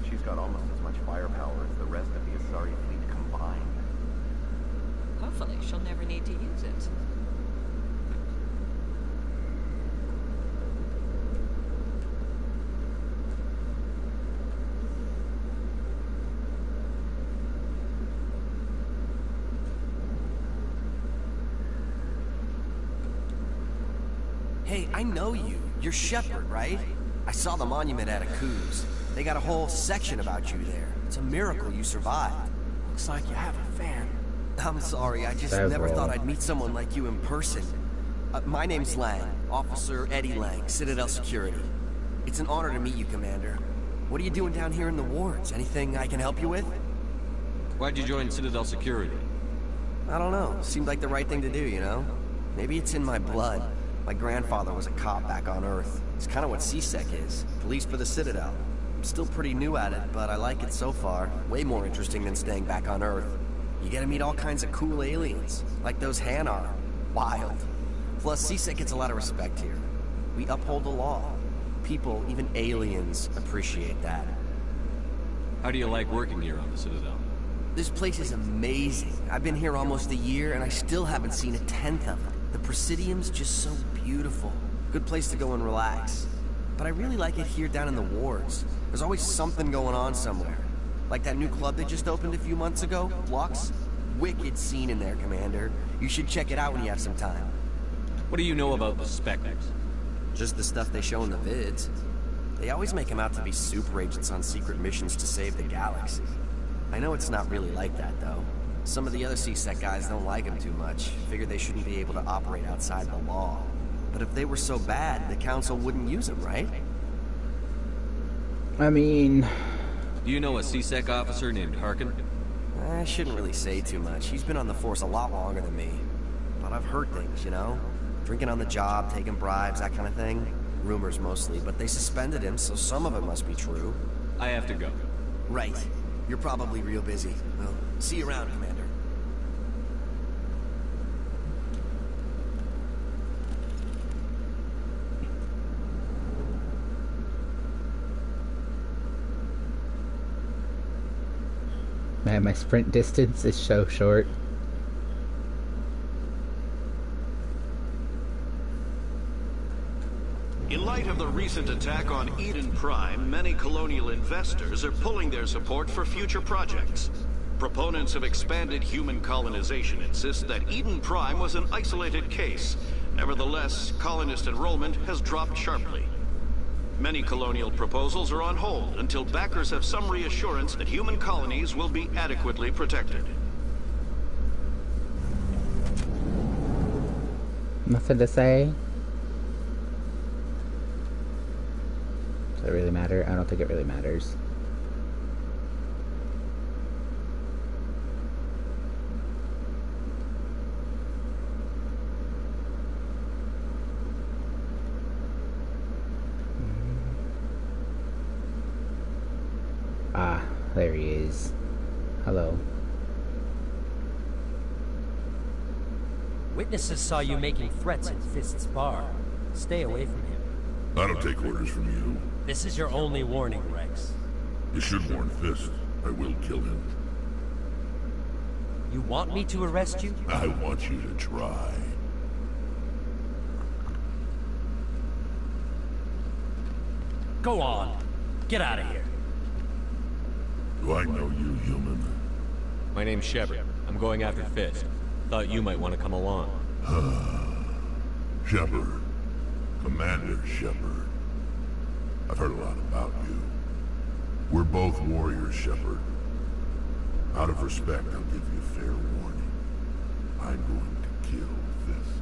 She's got almost as much firepower as the rest of the Asari fleet combined. Hopefully she'll never need to use it. Hey, I know you. You're Shepard, right? I saw the monument at Aku's. They got a whole section about you there. It's a miracle you survived. Looks like you have a fan. I'm sorry, I just never thought I'd meet someone like you in person. My name's Lang, Officer Eddie Lang, Citadel Security. It's an honor to meet you, Commander. What are you doing down here in the wards? Anything I can help you with? Why'd you join Citadel Security? I don't know. Seemed like the right thing to do, you know? Maybe it's in my blood. My grandfather was a cop back on Earth. It's kind of what CSEC is, police for the Citadel. I'm still pretty new at it, but I like it so far. Way more interesting than staying back on Earth. You get to meet all kinds of cool aliens, like those Hanar. Wild. Plus, CSEC gets a lot of respect here. We uphold the law. People, even aliens, appreciate that. How do you like working here on the Citadel? This place is amazing. I've been here almost a year, and I still haven't seen a 10th of it. The Presidium's just so beautiful. Good place to go and relax. But I really like it here down in the wards. There's always something going on somewhere. Like that new club they just opened a few months ago, Lux. Wicked scene in there, Commander. You should check it out when you have some time. What do you know about the Spectres? Just the stuff they show in the vids. They always make him out to be super agents on secret missions to save the galaxy. I know it's not really like that, though. Some of the other CSEC guys don't like him too much. Figure they shouldn't be able to operate outside the law. But if they were so bad, the Council wouldn't use him, right? I mean... Do you know a CSEC officer named Harkin? I shouldn't really say too much. He's been on the force a lot longer than me. But I've heard things, you know? Drinking on the job, taking bribes, that kind of thing. Rumors mostly, but they suspended him, so some of it must be true. I have to go. Right. You're probably real busy. Well, see you around, Commander. Man, my sprint distance is so short. In light of the recent attack on Eden Prime, many colonial investors are pulling their support for future projects. Proponents of expanded human colonization insist that Eden Prime was an isolated case. Nevertheless, colonist enrollment has dropped sharply. Many colonial proposals are on hold until backers have some reassurance that human colonies will be adequately protected. Nothing to say? Does it really matter? I don't think it really matters. Ah, there he is. Hello. Witnesses saw you making threats in Fist's bar. Stay away from him. I don't take orders from you. This is your only warning, Rex. You should warn Fist. I will kill him. You want me to arrest you? I want you to try. Go on. Get out of here. Do I know you, human? My name's Shepard. I'm going after Fist. Thought you might want to come along. Shepard. Commander Shepard. I've heard a lot about you. We're both warriors, Shepard. Out of respect, I'll give you fair warning. I'm going to kill Fist.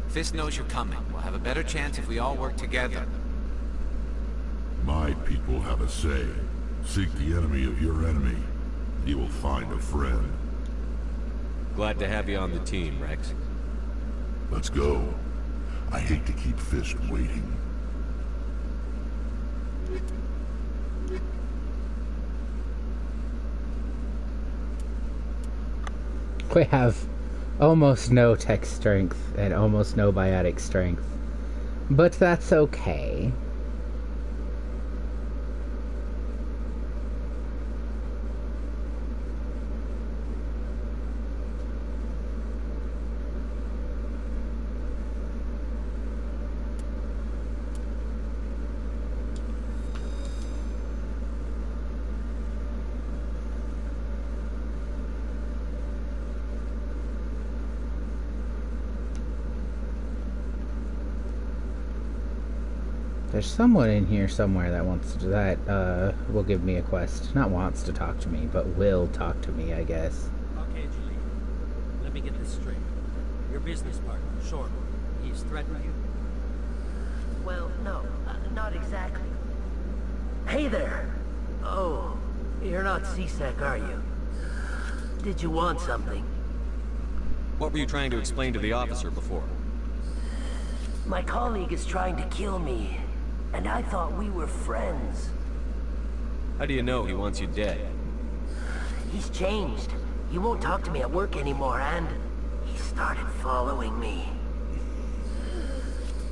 Fist knows you're coming. We'll have a better chance if we all work together. My people have a say. Seek the enemy of your enemy. You will find a friend. Glad to have you on the team, Rex. Let's go. I hate to keep Fist waiting. We have almost no tech strength and almost no biotic strength. But that's okay. There's someone in here somewhere that will give me a quest. Not wants to talk to me, but will talk to me, I guess. Okay, Julie. Let me get this straight. Your business partner, Short, he's threatened you? Well, no, not exactly. Hey there! Oh, you're not CSEC, are you? Did you want something? What were you trying to explain to the officer before? My colleague is trying to kill me, and I thought we were friends. How do you know he wants you dead? He's changed. He won't talk to me at work anymore, and he started following me.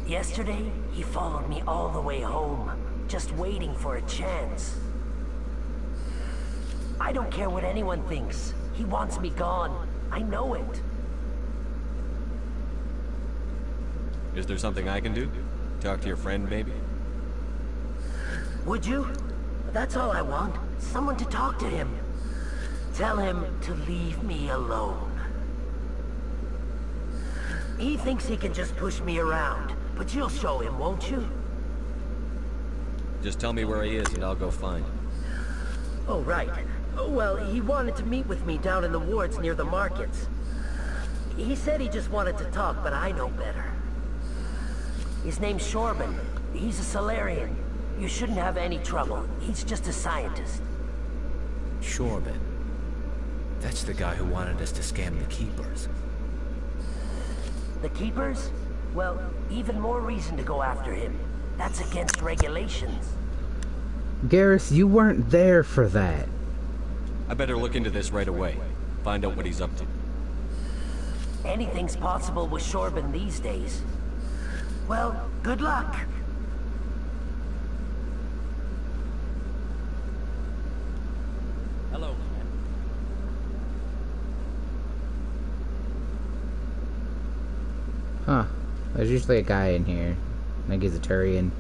Yesterday, he followed me all the way home, just waiting for a chance. I don't care what anyone thinks. He wants me gone. I know it. Is there something I can do? Talk to your friend, maybe? Would you? That's all I want. Someone to talk to him. Tell him to leave me alone. He thinks he can just push me around, But you'll show him, won't you? Just tell me where he is and I'll go find him. Oh, right. Well, he wanted to meet with me down in the wards near the markets. He said he just wanted to talk, but I know better. His name's Shorban. He's a Solarian. You shouldn't have any trouble. He's just a scientist. Shorban. That's the guy who wanted us to scam the Keepers. The Keepers? Well, even more reason to go after him. That's against regulations. Garrus, you weren't there for that. I better look into this right away. Find out what he's up to. Anything's possible with Shorban these days. Well, good luck. Hello, man. Huh. There's usually a guy in here. I think he's a Turian.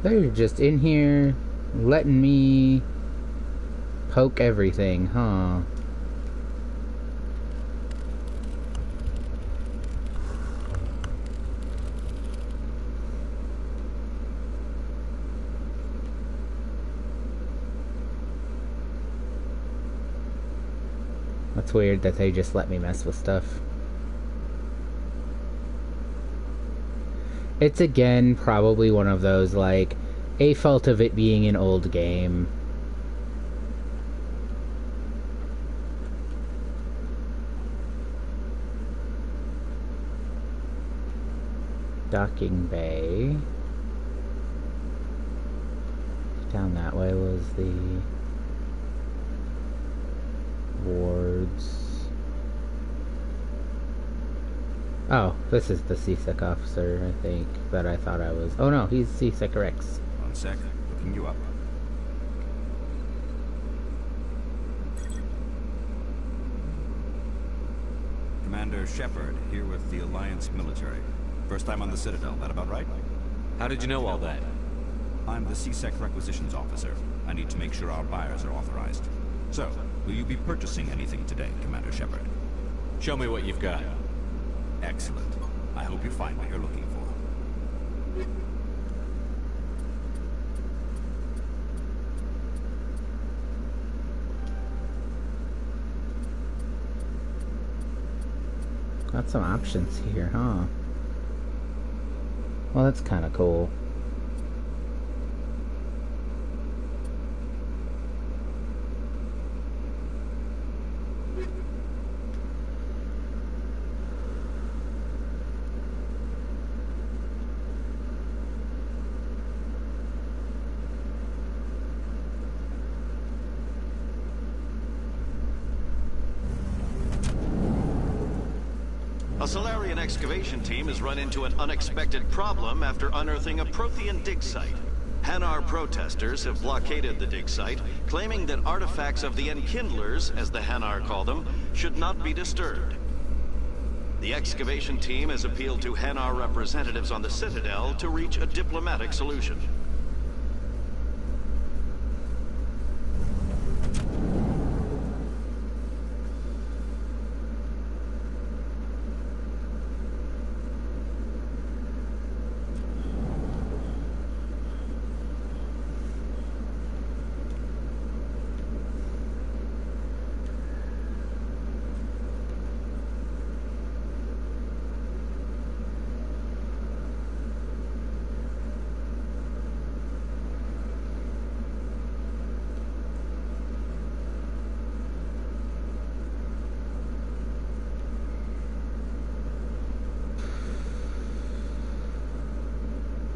They're just in here letting me poke everything, huh? That's weird that they just let me mess with stuff. It's again probably one of those, like, a fault of it being an old game. Docking bay. Down that way was the wards. Oh, this is the CSEC officer, I think, that I thought I was. Oh no, he's CSEC Rex. One sec, looking you up. Commander Shepard, here with the Alliance military. First time on the Citadel, that about right? How did you know all that? I'm the CSEC requisitions officer. I need to make sure our buyers are authorized. So, will you be purchasing anything today, Commander Shepard? Show me what you've got. Excellent. I hope you find what you're looking for. Got some options here, huh? Well, that's kind of cool. A Solarian excavation team has run into an unexpected problem after unearthing a Prothean dig site. Hanar protesters have blockaded the dig site, claiming that artifacts of the Enkindlers, as the Hanar call them, should not be disturbed. The excavation team has appealed to Hanar representatives on the Citadel to reach a diplomatic solution.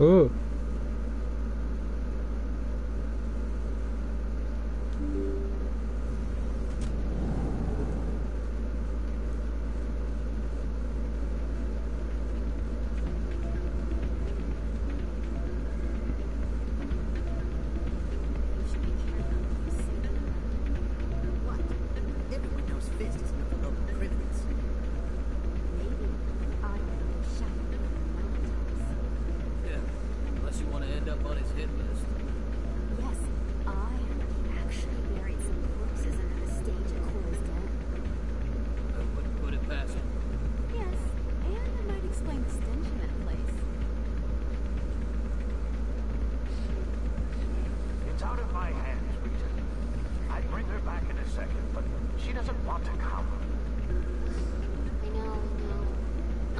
Ooh.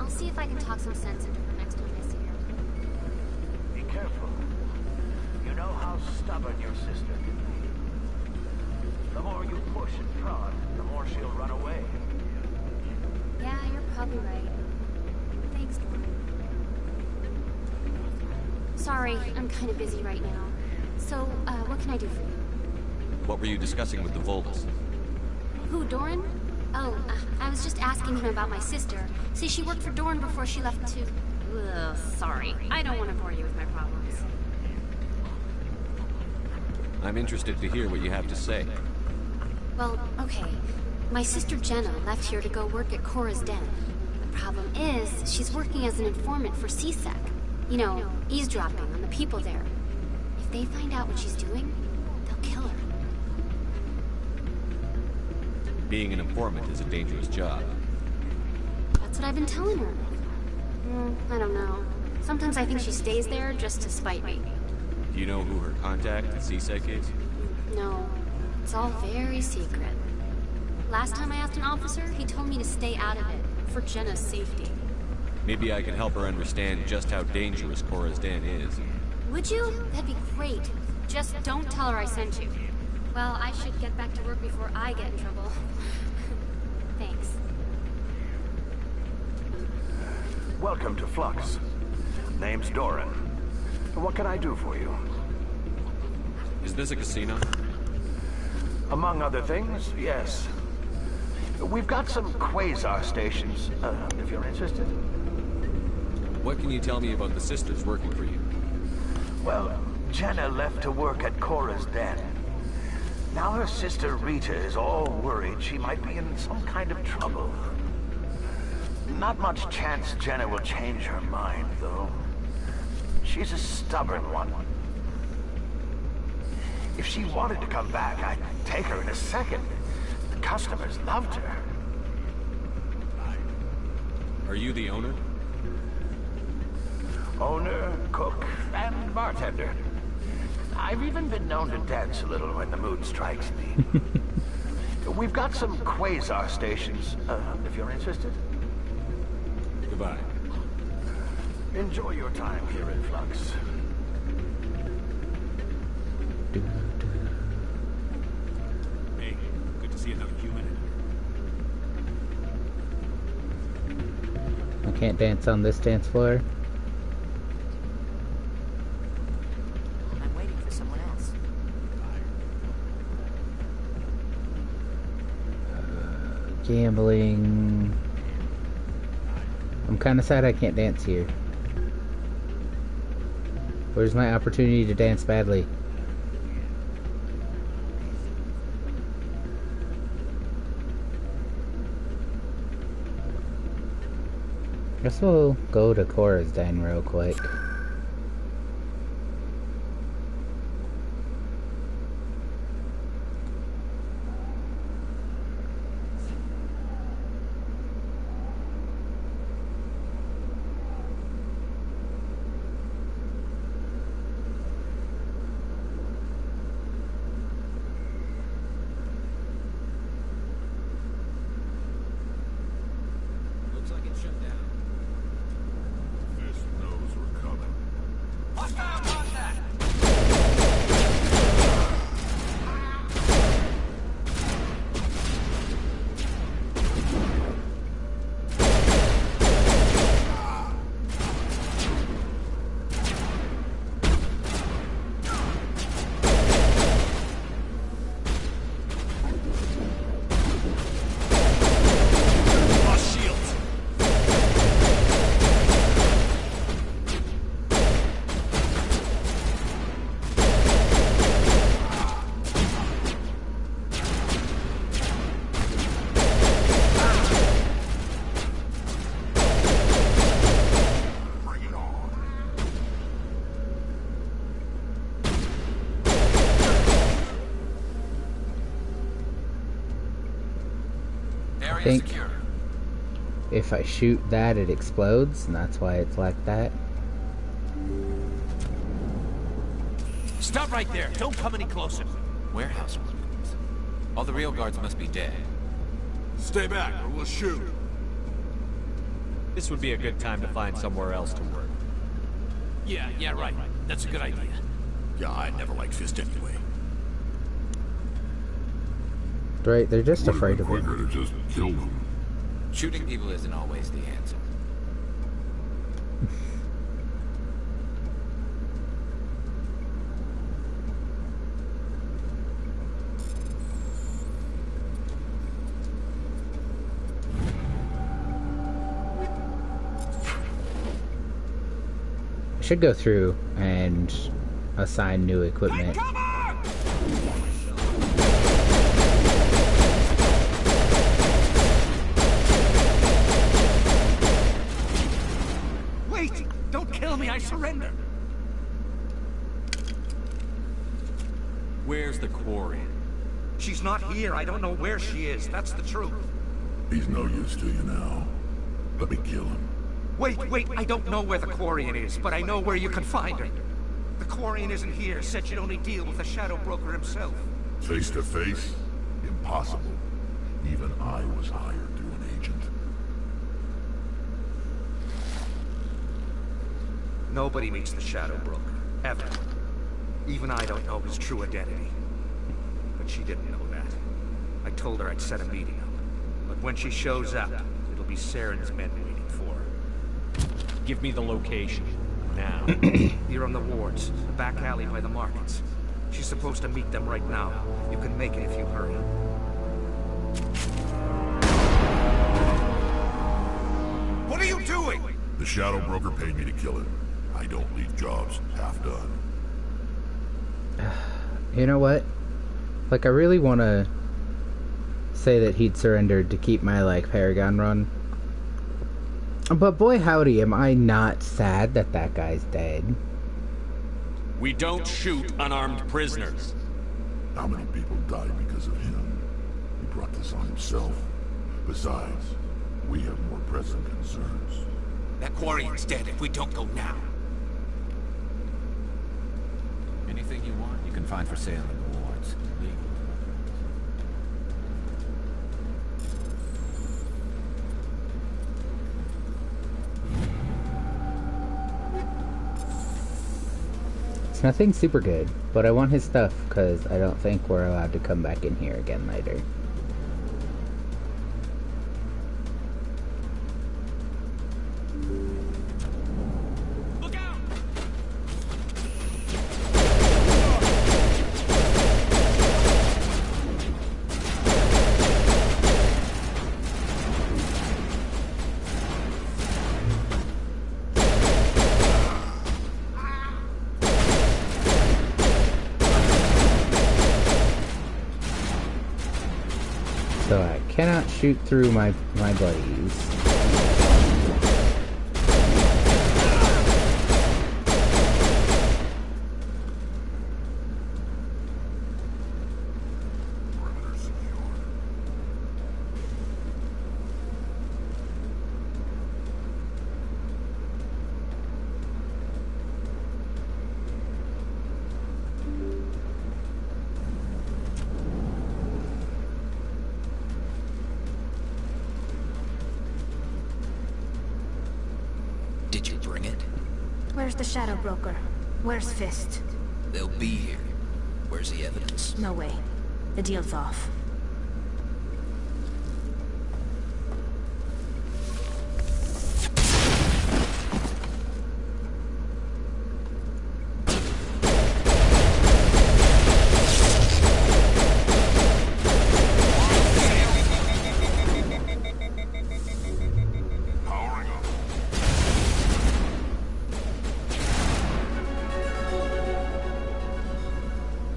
I'll see if I can talk some sense into her next time I see her. Be careful. You know how stubborn your sister can be. The more you push and prod, the more she'll run away. Yeah, you're probably right. Thanks, Doran. Sorry, I'm kind of busy right now. So, what can I do for you? What were you discussing with the Volus? Who, Doran? Oh, I was just asking him about my sister. See, she worked for Doran before she left to... Ugh, sorry. I don't want to bore you with my problems. I'm interested to hear what you have to say. Well, okay. My sister Jenna left here to go work at Cora's Den. The problem is, she's working as an informant for CSEC. You know, eavesdropping on the people there. If they find out what she's doing, they'll kill her. Being an informant is a dangerous job. That's what I've been telling her. I don't know. Sometimes I think she stays there just to spite me. Do you know who her contact at CSEC is? No. It's all very secret. Last time I asked an officer, he told me to stay out of it, for Jenna's safety. Maybe I can help her understand just how dangerous Cora's Den is. Would you? That'd be great. Just don't tell her I sent you. Well, I should get back to work before I get in trouble. Thanks. Welcome to Flux. Name's Doran. What can I do for you? Is this a casino? Among other things, yes. We've got some quasar stations, if you're interested. What can you tell me about the sisters working for you? Well, Jenna left to work at Cora's Den. Now her sister Rita is all worried she might be in some kind of trouble. Not much chance Jenna will change her mind, though. She's a stubborn one. If she wanted to come back, I'd take her in a second. The customers loved her. Are you the owner? Owner, cook, and bartender. I've even been known to dance a little when the mood strikes me. We've got some quasar stations, if you're interested. Goodbye. Enjoy your time here in Flux. Hey, good to see another human. I can't dance on this dance floor. I'm waiting for someone else. Gambling. I'm kind of sad I can't dance here. Where's my opportunity to dance badly? Guess we'll go to Cora's Den real quick. Looks like it's shut down. Fist knows we're coming. Hostile contact! Lost shields. Bring it on. Area Think secure. if I shoot that, it explodes, and that's why it's like that. Stop right there. Don't come any closer. Warehouse workers. All the real guards must be dead. Stay back or we'll shoot. This would be a good time to find somewhere else to work. Yeah, right. That's a good idea. Yeah, I never liked Fist anyway. Right, they're just afraid of Quicker him. to just kill them. Shooting people isn't always the answer. I should go through and assign new equipment. Wait! Don't kill me, I surrender! Where's the quarry? She's not here. I don't know where she is. That's the truth. He's no use to you now. Let me kill him. Wait, I don't know where the Quarian is, but I know where you can find her. The Quarian isn't here, said she'd only deal with the Shadow Broker himself. Face to face? Impossible. Even I was hired through an agent. Nobody meets the Shadow Broker, ever. Even I don't know his true identity. But she didn't know that. I told her I'd set a meeting up. But when she shows up, it'll be Saren's men waiting for her. Give me the location. Now. Here on the wards, the back alley by the markets. She's supposed to meet them right now. You can make it if you hurry. What are you doing? The Shadow Broker paid me to kill him. I don't leave jobs half done. You know what? Like, I really want to say that he'd surrendered to keep my, like, Paragon run. But boy howdy, am I not sad that that guy's dead. We don't shoot unarmed prisoners. How many people died because of him? He brought this on himself. Besides, we have more pressing concerns. That Quarian's dead if we don't go now. Anything you want, you can find for sale in the wards. Legal. It's nothing super good, but I want his stuff because I don't think we're allowed to come back in here again later. So I cannot shoot through my buddies. Did you bring it? Where's the Shadow Broker? Where's Fist? They'll be here. Where's the evidence? No way. The deal's off.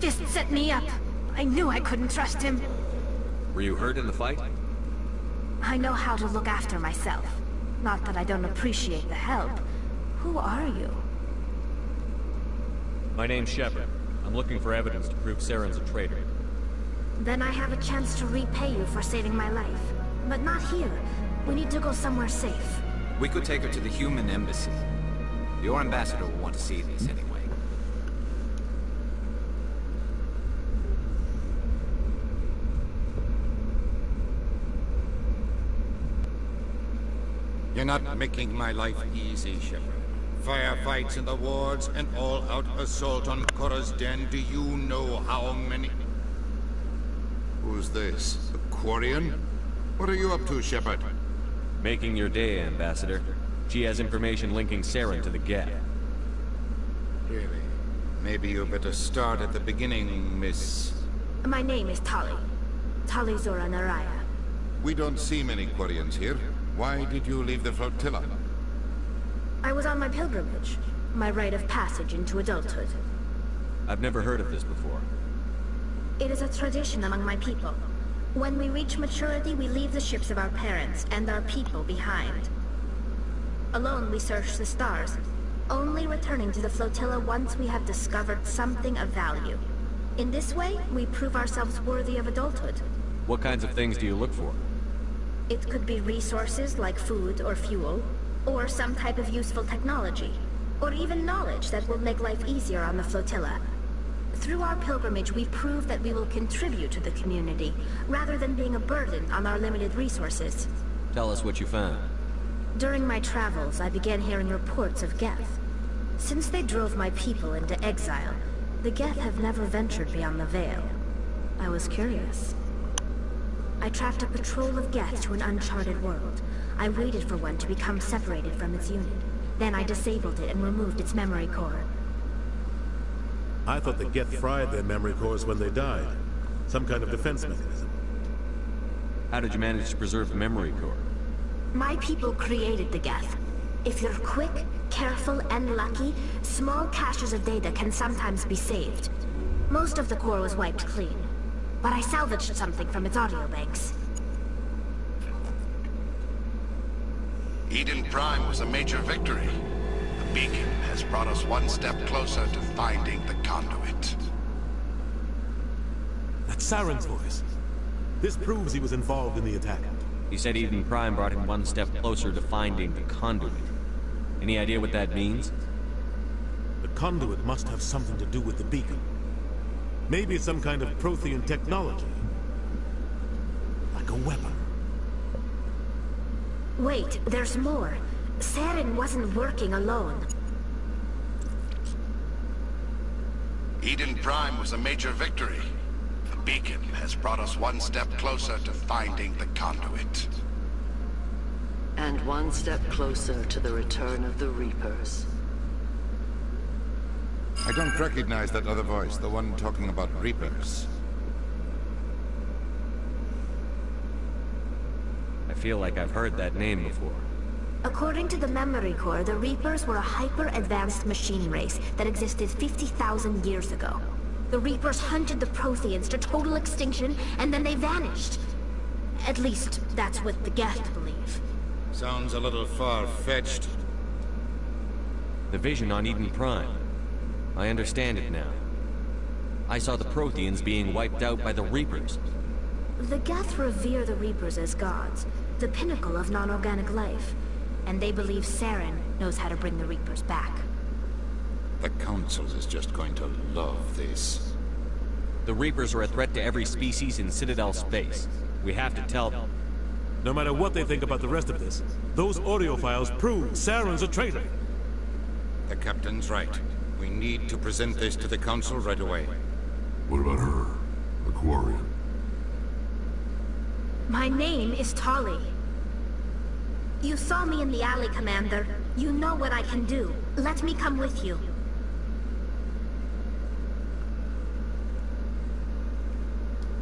Fist set me up. I knew I couldn't trust him. Were you hurt in the fight? I know how to look after myself. Not that I don't appreciate the help. Who are you? My name's Shepard. I'm looking for evidence to prove Saren's a traitor. Then I have a chance to repay you for saving my life. But not here. We need to go somewhere safe. We could take her to the human embassy. Your ambassador will want to see these anyway. You're not making my life easy, Shepard. Firefights in the wards, an all-out assault on Korra's den. Do you know how many... Who's this? The Quarian? What are you up to, Shepard? Making your day, Ambassador. She has information linking Saren to the Geth. Really? Maybe you better start at the beginning, Miss... My name is Tali. Tali Zora Naraya. We don't see many Quarians here. Why did you leave the flotilla? I was on my pilgrimage. My rite of passage into adulthood. I've never heard of this before. It is a tradition among my people. When we reach maturity, we leave the ships of our parents and our people behind. Alone, we search the stars, only returning to the flotilla once we have discovered something of value. In this way, we prove ourselves worthy of adulthood. What kinds of things do you look for? It could be resources like food or fuel, or some type of useful technology, or even knowledge that will make life easier on the flotilla. Through our pilgrimage, we prove that we will contribute to the community, rather than being a burden on our limited resources. Tell us what you found. During my travels, I began hearing reports of Geth. Since they drove my people into exile, the Geth have never ventured beyond the Veil. I was curious. I tracked a patrol of Geth to an uncharted world. I waited for one to become separated from its unit. Then I disabled it and removed its memory core. I thought the Geth fried their memory cores when they died. Some kind of defense mechanism. How did you manage to preserve the memory core? My people created the Geth. If you're quick, careful, and lucky, small caches of data can sometimes be saved. Most of the core was wiped clean, but I salvaged something from its audio banks. Eden Prime was a major victory. The beacon has brought us one step closer to finding the conduit. That's Saren's voice. This proves he was involved in the attack. He said Eden Prime brought him one step closer to finding the conduit. Any idea what that means? The conduit must have something to do with the beacon. Maybe it's some kind of Prothean technology. Like a weapon. Wait, there's more. Saren wasn't working alone. Eden Prime was a major victory. The beacon has brought us one step closer to finding the conduit. And one step closer to the return of the Reapers. I don't recognize that other voice, the one talking about Reapers. I feel like I've heard that name before. According to the memory core, the Reapers were a hyper-advanced machine race that existed 50,000 years ago. The Reapers hunted the Protheans to total extinction, and then they vanished. At least, that's what the Geth believe. Sounds a little far-fetched. The vision on Eden Prime. I understand it now. I saw the Protheans being wiped out by the Reapers. The Geth revere the Reapers as gods, the pinnacle of non-organic life. And they believe Saren knows how to bring the Reapers back. The Council is just going to love this. The Reapers are a threat to every species in Citadel space. We have to tell them. No matter what they think about the rest of this, those audio files prove Saren's a traitor. The Captain's right. We need to present this to the Council right away. What about her? The Quarian? My name is Tali. You saw me in the alley, Commander. You know what I can do. Let me come with you.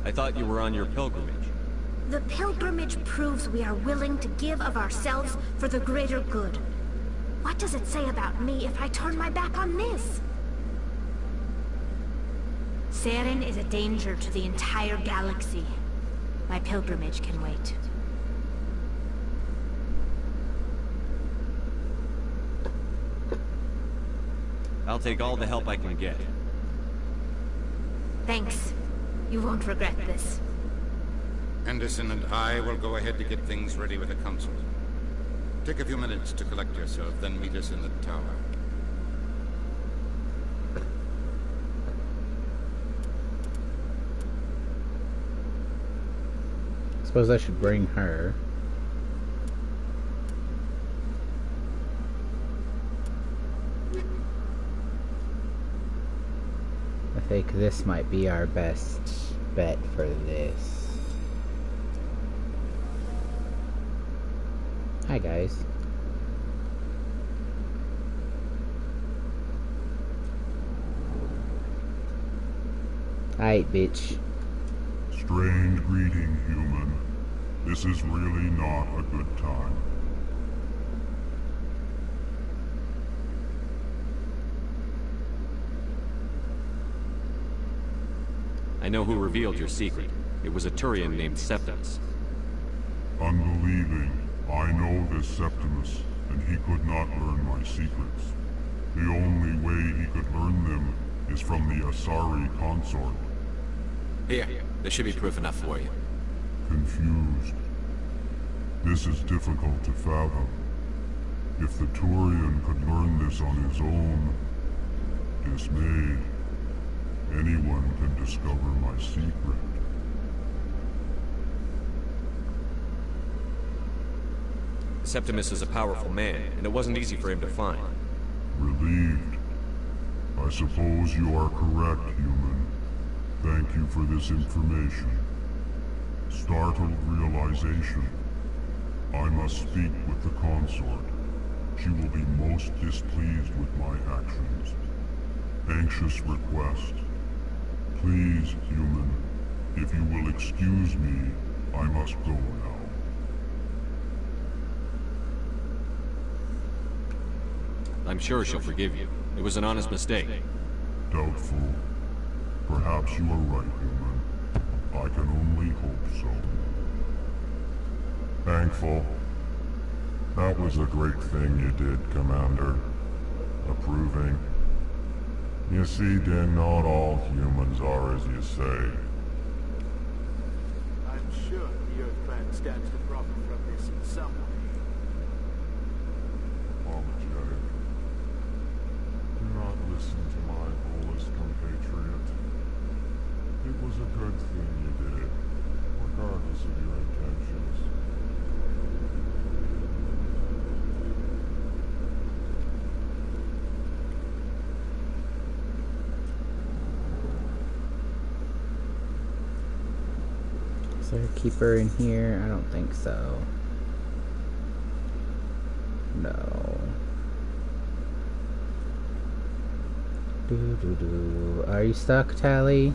I thought you were on your pilgrimage. The pilgrimage proves we are willing to give of ourselves for the greater good. What does it say about me if I turn my back on this? Saren is a danger to the entire galaxy. My pilgrimage can wait. I'll take all the help I can get. Thanks. You won't regret this. Anderson and I will go ahead to get things ready with the Council. Take a few minutes to collect yourself, then meet us in the tower. Suppose I should bring her. think this might be our best bet for this. Hi, guys. Aight, bitch. Strange greeting, human. This is really not a good time. I know who revealed your secret. It was a Turian named Septimus. Unbelieving. I know this Septimus, and he could not learn my secrets. The only way he could learn them is from the Asari consort. Here, this should be proof enough for you. Confused. This is difficult to fathom. If the Turian could learn this on his own, dismayed, anyone can discover my secret. Septimus is a powerful man, and it wasn't easy for him to find. Relieved. I suppose you are correct, human. Thank you for this information. Startled realization. I must speak with the consort. She will be most displeased with my actions. Anxious request. Please, human, if you will excuse me, I must go now. I'm sure she'll forgive you. It was an honest mistake. Doubtful. Perhaps you are right, human. I can only hope so. Thankful. That was a great thing you did, Commander. Approving. You see, Din, not all humans are as you say. I'm sure the Earth Clan stands to profit from this in some way. Apologetic. Do not listen to my oldest compatriot. It was a good thing you did, regardless of your intentions. Is there a keeper in here? I don't think so. No. Are you stuck, Tally?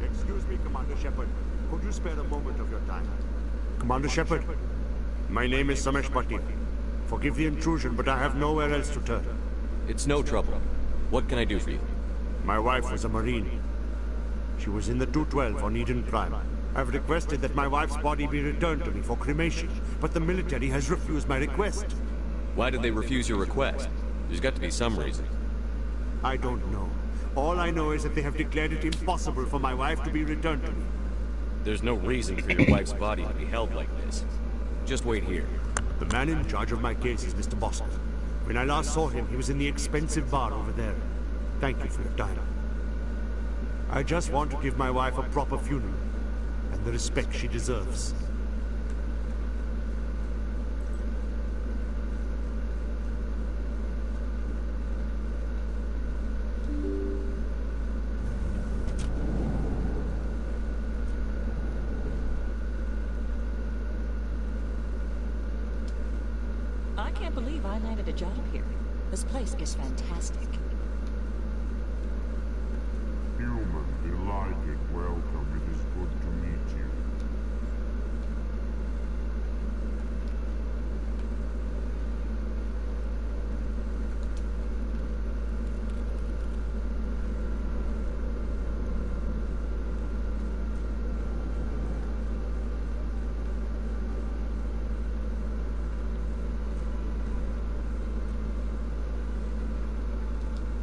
Excuse me, Commander Shepard. Could you spare a moment of your time? Commander Shepard, my name is Samesh Patil. Forgive the intrusion, but I have nowhere else to turn. It's no trouble. What can I do for you? My wife was a Marine. She was in the 212 on Eden Prime. I've requested that my wife's body be returned to me for cremation, but the military has refused my request. Why did they refuse your request? There's got to be some reason. I don't know. All I know is that they have declared it impossible for my wife to be returned to me. There's no reason for your wife's body to be held like this. Just wait here. The man in charge of my case is Mr. Boston. When I last saw him, he was in the expensive bar over there. Thank you for your time. I just want to give my wife a proper funeral, and the respect she deserves. I can't believe I landed a job here. This place is fantastic. Human, delighted, welcome. It is good to meet you.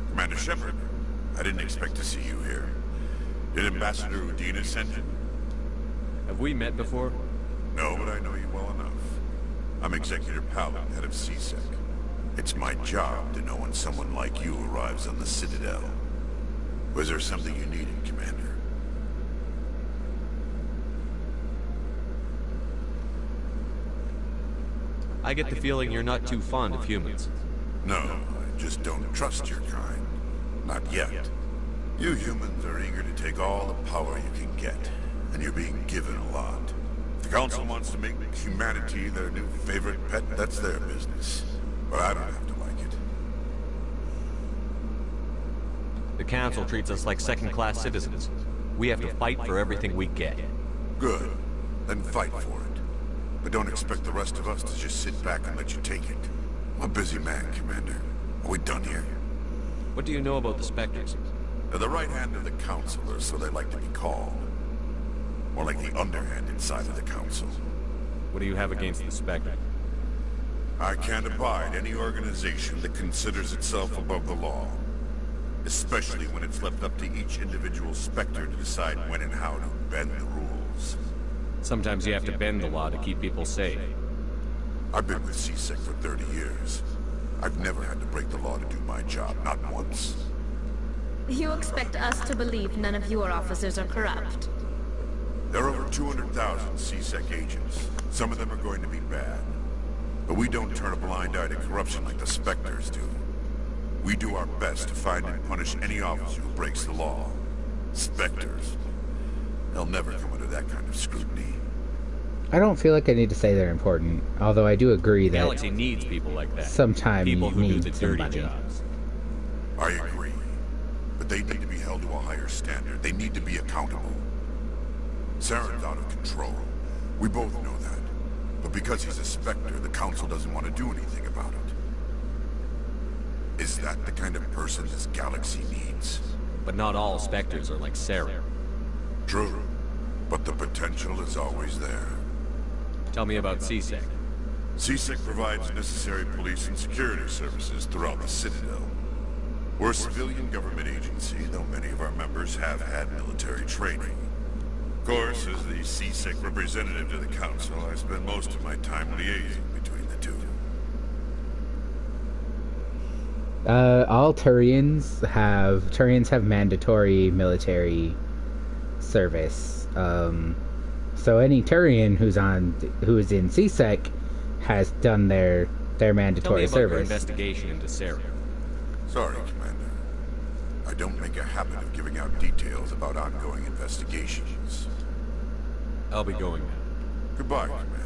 Commander Shepard, I didn't expect to see you here. Did Ambassador Udina send you? Have we met before? No, but I know you well enough. I'm Executor Paladin, head of CSEC. It's my job to know when someone like you arrives on the Citadel. Was there something you needed, Commander? I get the feeling you're not too fond of humans. No, I just don't trust your kind. Not yet. You humans are eager to take all the power you can get, and you're being given a lot. If the Council wants to make humanity their new favorite pet, that's their business. But I don't have to like it. The Council treats us like second-class citizens. We have to fight for everything we get. Good. Then fight for it. But don't expect the rest of us to just sit back and let you take it. I'm a busy man, Commander. Are we done here? What do you know about the Spectres? They're the right hand of the Council, or so they like to be called. More like the underhanded side of the Council. What do you have against the Spectre? I can't abide any organization that considers itself above the law. Especially when it's left up to each individual Spectre to decide when and how to bend the rules. Sometimes you have to bend the law to keep people safe. I've been with CSEC for 30 years. I've never had to break the law to do my job, not once. You expect us to believe none of your officers are corrupt? There are over 200,000 CSEC agents. Some of them are going to be bad. But we don't turn a blind eye to corruption like the Spectres do. We do our best to find and punish any officer who breaks the law. Spectres. They'll never come under that kind of scrutiny. I don't feel like I need to say they're important, although I do agree that Galaxy needs people like that. Sometimes people you who do need the dirty somebody. jobs. I agree. But they need to be held to a higher standard. They need to be accountable. Saren's out of control. We both know that. But because he's a Spectre, the Council doesn't want to do anything about it. Is that the kind of person this galaxy needs? But not all Spectres are like Saren. True. But the potential is always there. Tell me about CSEC. CSEC provides necessary police and security services throughout the Citadel. We're a civilian government agency, though many of our members have had military training. Of course, as the CSEC representative to the Council, I spend most of my time liaising between the two. All Turians have mandatory military service. So any Turian who is in CSEC has done their mandatory Tell me about your service. investigation into Saren. Sorry, Commander. I don't make a habit of giving out details about ongoing investigations. I'll be going now. Goodbye, Commander.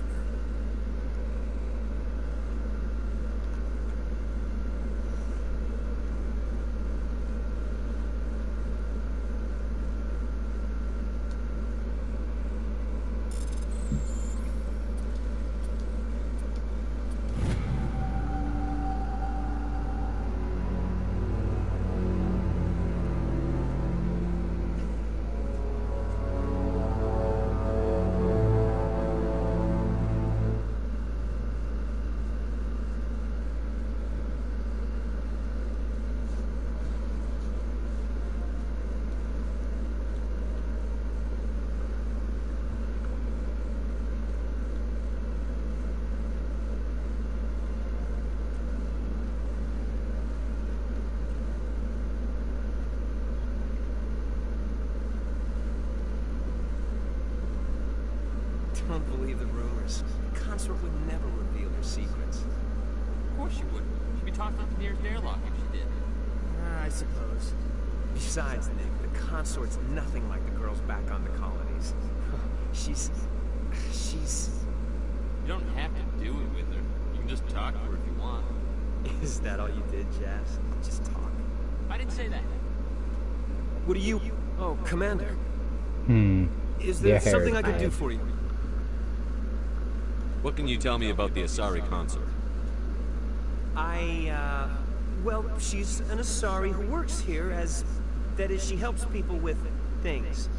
Don't believe the rumors. The consort would never reveal her secrets. Of course you wouldn't. She'd be talking out the nearest airlock if she did. I suppose. Besides, Nick, the consort's nothing like the girls back on the colonies. She's... You don't have to do it with her. You can just talk to her if you want. Is that all you did, Jazz? Just talk? I didn't say that. What do you... Oh, Commander. Is Yeah, there something I could Harry. do for you? What can you tell me about the Asari consort? Well, she's an Asari who works here as... That is, she helps people with things.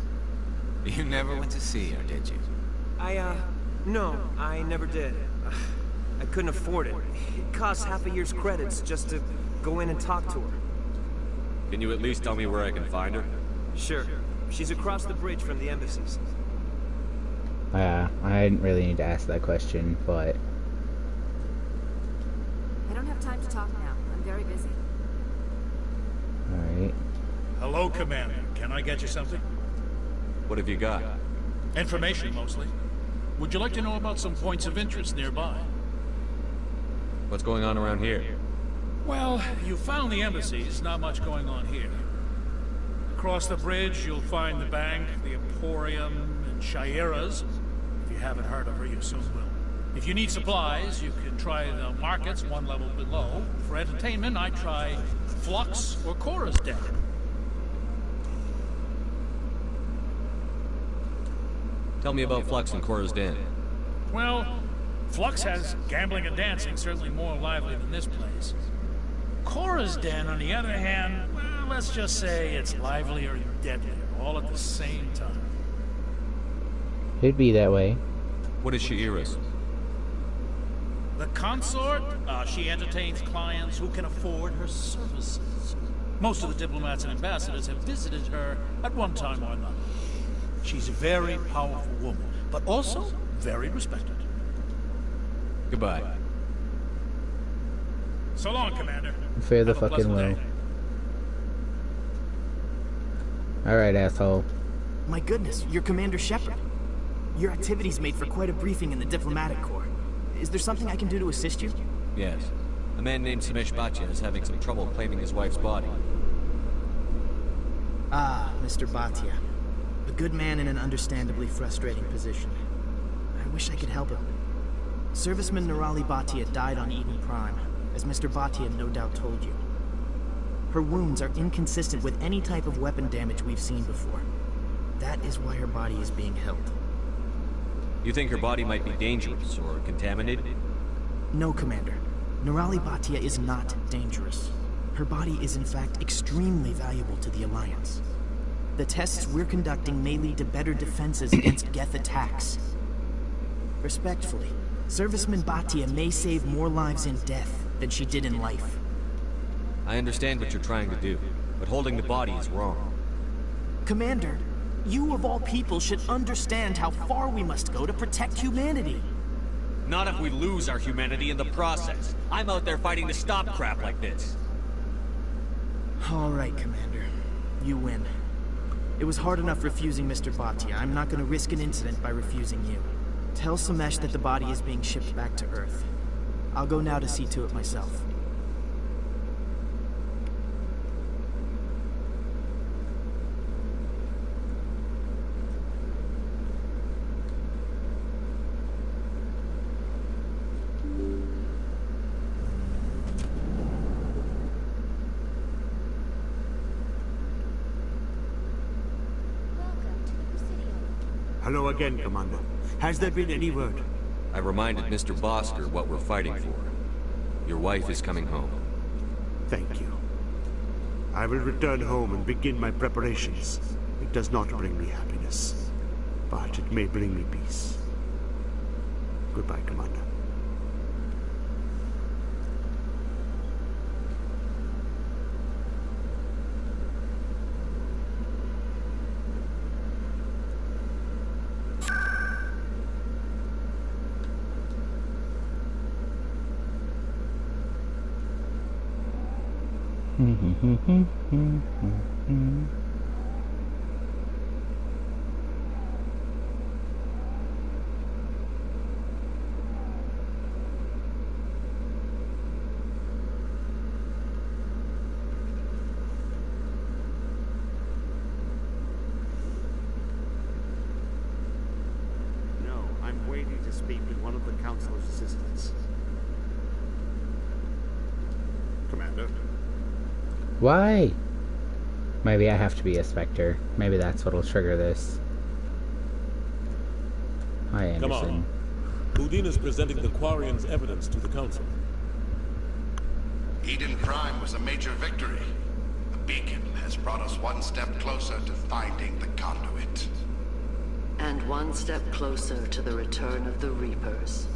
You never went to see her, did you? No, I never did. I couldn't afford it. It costs half a year's credits just to go in and talk to her. Can you at least tell me where I can find her? Sure. She's across the bridge from the embassies. I didn't really need to ask that question, but... I don't have time to talk now. I'm very busy. Alright. Hello, Commander. Can I get you something? What have you got? Information, mostly. Would you like to know about some points of interest nearby? What's going on around here? Well, you found the embassies, not much going on here. Across the bridge, you'll find the bank, the Emporium, and Shaira's. If you haven't heard of her, you soon will. If you need supplies, you can try the markets one level below. For entertainment, I try Flux or Cora's Den. Tell me about Flux and Cora's Den. Well, Flux has gambling and dancing, certainly more lively than this place. Cora's Den, on the other hand, well, let's just say it's livelier and deadlier, all at the same time. It'd be that way. What is Shaira's? The consort, she entertains clients who can afford her services. Most of the diplomats and ambassadors have visited her at one time or another. She's a very powerful woman, but also very respected. Goodbye. So long, Commander. Fare the fucking well. Alright, asshole. My goodness, you're Commander Shepard. Your activities made for quite a briefing in the diplomatic corps. Is there something I can do to assist you? Yes. A man named Samesh Bhatia is having some trouble claiming his wife's body. Ah, Mr. Bhatia. A good man in an understandably frustrating position. I wish I could help him. Serviceman Nirali Bhatia died on Eden Prime, as Mr. Bhatia no doubt told you. Her wounds are inconsistent with any type of weapon damage we've seen before. That is why her body is being held. You think her body might be dangerous or contaminated? No, Commander. Nirali Bhatia is not dangerous. Her body is in fact extremely valuable to the Alliance. The tests we're conducting may lead to better defenses against Geth attacks. Respectfully, Serviceman Bhatia may save more lives in death than she did in life. I understand what you're trying to do, but holding the body is wrong. Commander, you of all people should understand how far we must go to protect humanity. Not if we lose our humanity in the process. I'm out there fighting to stop crap like this. All right, Commander. You win. It was hard enough refusing Mr. Bhatia. I'm not going to risk an incident by refusing you. Tell Samesh that the body is being shipped back to Earth. I'll go now to see to it myself. Hello again, Commander. Has there been any word? I reminded Mr. Bosker what we're fighting for. Your wife is coming home. Thank you. I will return home and begin my preparations. It does not bring me happiness, but it may bring me peace. Goodbye, Commander. I'm waiting to speak with one of the Councilor's assistants. Commander? Why? Maybe I have to be a Spectre. Maybe that's what'll trigger this. Hi, Anderson. Come on. Udine is presenting the Quarian's evidence to the Council. Eden Prime was a major victory. The beacon has brought us one step closer to finding the conduit. And one step closer to the return of the Reapers.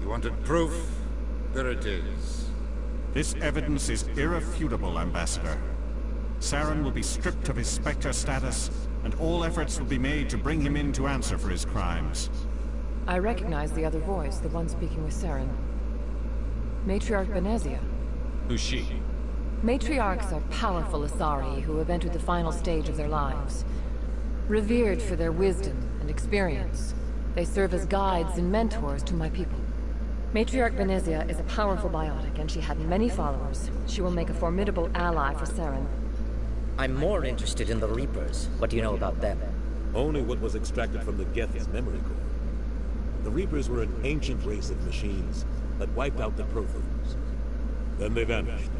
You wanted proof? There it is. This evidence is irrefutable, Ambassador. Saren will be stripped of his Spectre status, and all efforts will be made to bring him in to answer for his crimes. I recognize the other voice, the one speaking with Saren. Matriarch Benezia. Who's she? Matriarchs are powerful Asari who have entered the final stage of their lives. Revered for their wisdom and experience, they serve as guides and mentors to my people. Matriarch Venezia is a powerful biotic, and she had many followers. She will make a formidable ally for Saren. I'm more interested in the Reapers. What do you know about them? Only what was extracted from the Geth's memory core. The Reapers were an ancient race of machines that wiped out the Protheans. Then they vanished.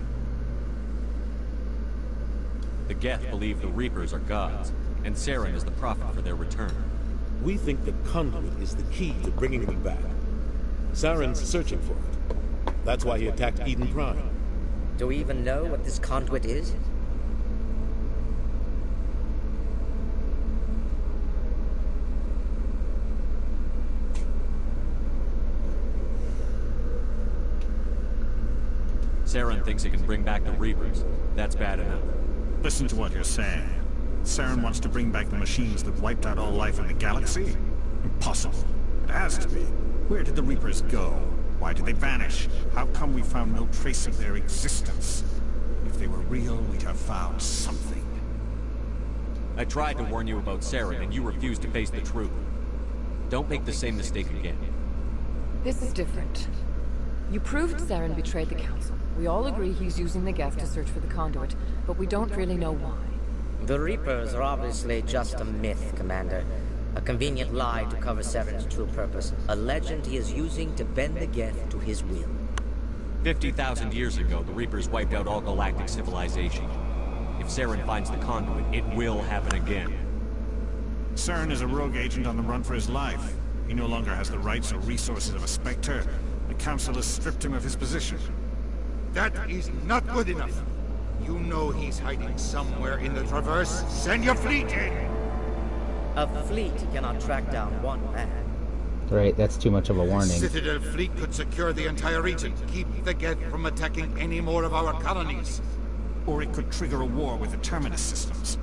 The Geth believe the Reapers are gods, and Saren is the prophet for their return. We think the Conduit is the key to bringing them back. Saren's searching for it. That's why he attacked Eden Prime. Do we even know what this Conduit is? Saren thinks it can bring back the Reapers. That's bad enough. Listen to what you're saying. Saren wants to bring back the machines that wiped out all life in the galaxy? Impossible. It has to be. Where did the Reapers go? Why did they vanish? How come we found no trace of their existence? If they were real, we'd have found something. I tried to warn you about Saren, and you refused to face the truth. Don't make the same mistake again. This is different. You proved Saren betrayed the Council. We all agree he's using the Geth to search for the Conduit, but we don't really know why. The Reapers are obviously just a myth, Commander. A convenient lie to cover Saren's true purpose. A legend he is using to bend the Geth to his will. 50,000 years ago, the Reapers wiped out all galactic civilization. If Saren finds the Conduit, it will happen again. Saren is a rogue agent on the run for his life. He no longer has the rights or resources of a Spectre. The Council has stripped him of his position. That is not good enough. You know he's hiding somewhere in the Traverse. Send your fleet in! A fleet cannot track down one man. Right, that's too much of a warning. Citadel fleet could secure the entire region, keep the Geth from attacking any more of our colonies. Or it could trigger a war with the Terminus systems.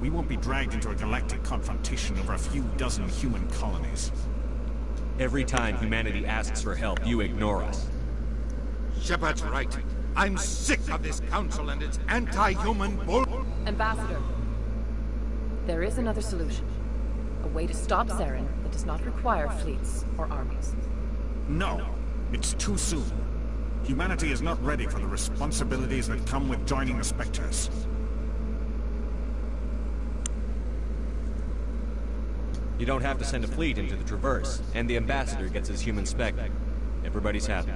We won't be dragged into a galactic confrontation over a few dozen human colonies. Every time humanity asks for help, you ignore us. Shepard's right. I'm sick of this council and its anti-human bull... Ambassador, there is another solution. A way to stop Saren that does not require fleets or armies. No, it's too soon. Humanity is not ready for the responsibilities that come with joining the Spectres. You don't have to send a fleet into the Traverse, and the Ambassador gets his human spec. Everybody's happy.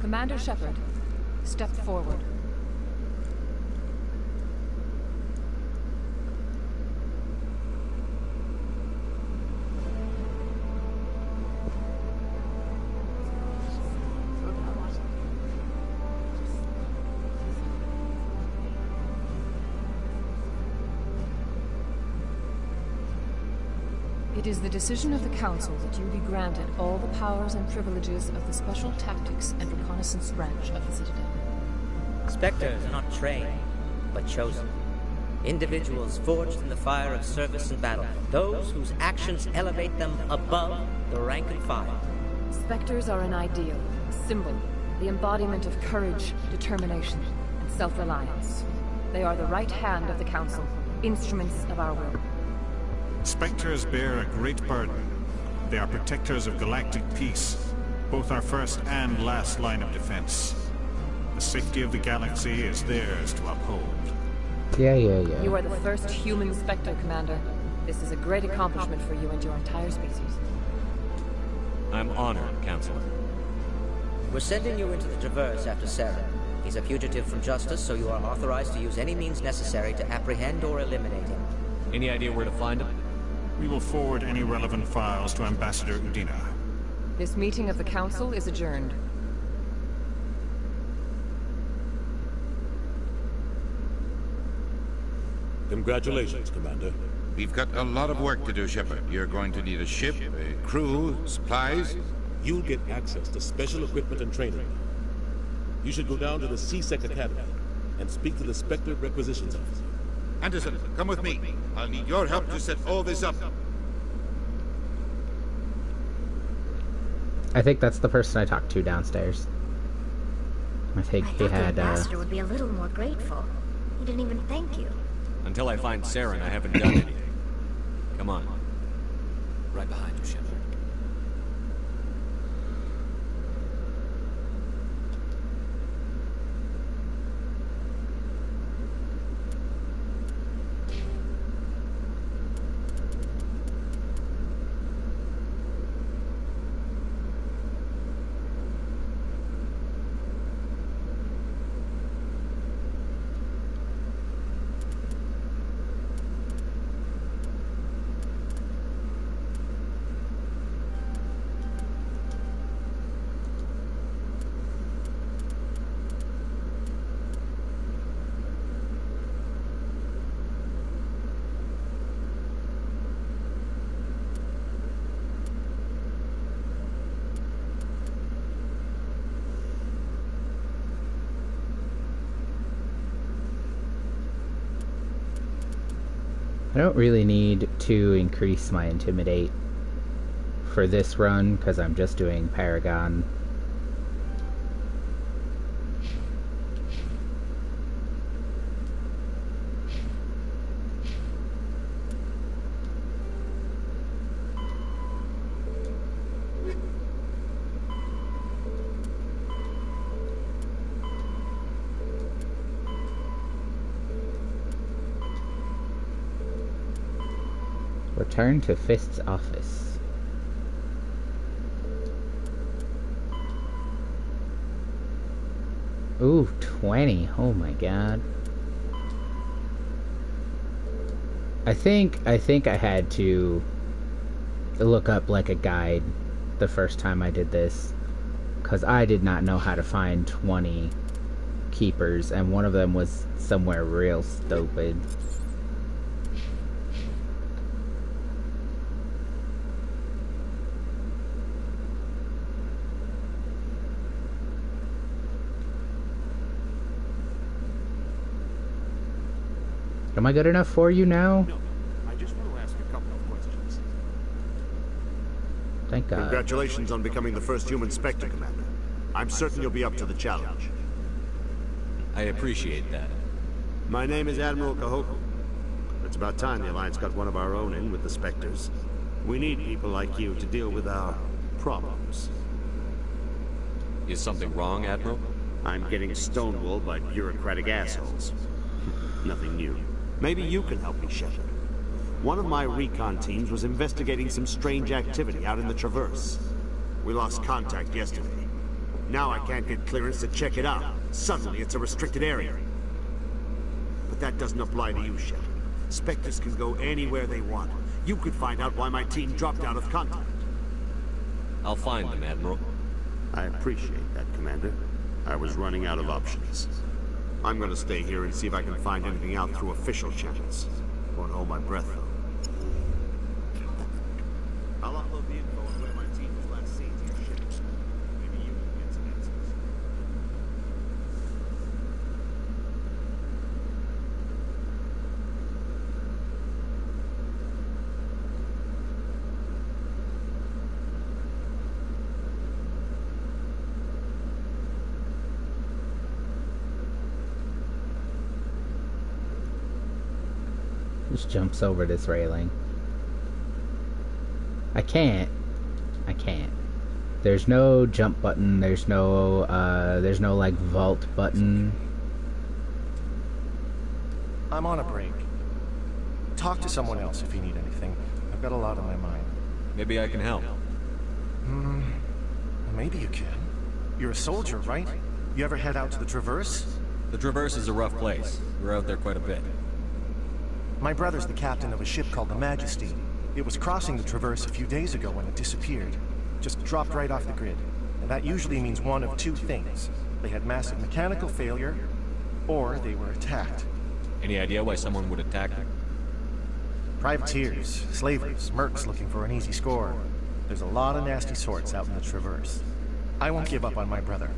Commander Shepard, step forward. It is the decision of the Council that you be granted all the powers and privileges of the Special Tactics and Reconnaissance branch of the Citadel. Spectres are not trained, but chosen. Individuals forged in the fire of service and battle. Those whose actions elevate them above the rank and file. Spectres are an ideal, a symbol, the embodiment of courage, determination, and self-reliance. They are the right hand of the Council, instruments of our will. Spectres bear a great burden. They are protectors of galactic peace, both our first and last line of defense. The safety of the galaxy is theirs to uphold. Yeah. You are the first human Spectre, Commander. This is a great accomplishment for you and your entire species. I'm honored, Counselor. We're sending you into the Traverse after Saren. He's a fugitive from justice, so you are authorized to use any means necessary to apprehend or eliminate him. Any idea where to find him? We will forward any relevant files to Ambassador Udina. This meeting of the Council is adjourned. Congratulations, Commander. We've got a lot of work to do, Shepard. You're going to need a ship, a crew, supplies. You'll get access to special equipment and training. You should go down to the C-Sec Academy and speak to the Spectre Requisitions Officer. Anderson, come with me. I'll need your help to set all this up. I think that's the person I talked to downstairs. I think I he thought the had, ambassador would be a little more grateful. He didn't even thank you. Until I find Saren, I haven't done anything. Come on. Right behind you, Shepard. I don't really need to increase my Intimidate for this run, because I'm just doing Paragon. Return to Fist's office. Ooh, 20. Oh my god. I think I had to look up like a guide the first time I did this, because I did not know how to find 20 keepers, and one of them was somewhere real stupid. Am I good enough for you now? No, I just want to ask a couple of questions. Thank God. Congratulations on becoming the first human Spectre, Commander. I'm certain you'll be up to the challenge. I appreciate that. My name is Admiral Kahoku. It's about time the Alliance got one of our own in with the Spectres. We need people like you to deal with our problems. Is something wrong, Admiral? I'm getting stonewalled by bureaucratic assholes. Nothing new. Maybe you can help me, Shepard. One of my recon teams was investigating some strange activity out in the Traverse. We lost contact yesterday. Now I can't get clearance to check it out. Suddenly it's a restricted area. But that doesn't apply to you, Shepard. Spectres can go anywhere they want. You could find out why my team dropped out of contact. I'll find them, Admiral. I appreciate that, Commander. I was running out of options. I'm gonna stay here and see if I can find anything out through official channels. Won't hold my breath, though. I'll upload the info on where my team was last seen to your ship. Maybe you can get some answers. Just jumps over this railing. I can't. There's no jump button, there's no like vault button. I'm on a break. Talk to someone else if you need anything. I've got a lot on my mind. Maybe I can help. Maybe you can. You're a soldier, right? You ever head out to the Traverse? The Traverse is a rough place. We're out there quite a bit. My brother's the captain of a ship called the Majesty. It was crossing the Traverse a few days ago when it disappeared. Just dropped right off the grid. And that usually means one of two things. They had massive mechanical failure, or they were attacked. Any idea why someone would attack them? Privateers, slavers, mercs looking for an easy score. There's a lot of nasty sorts out in the Traverse. I won't give up on my brother.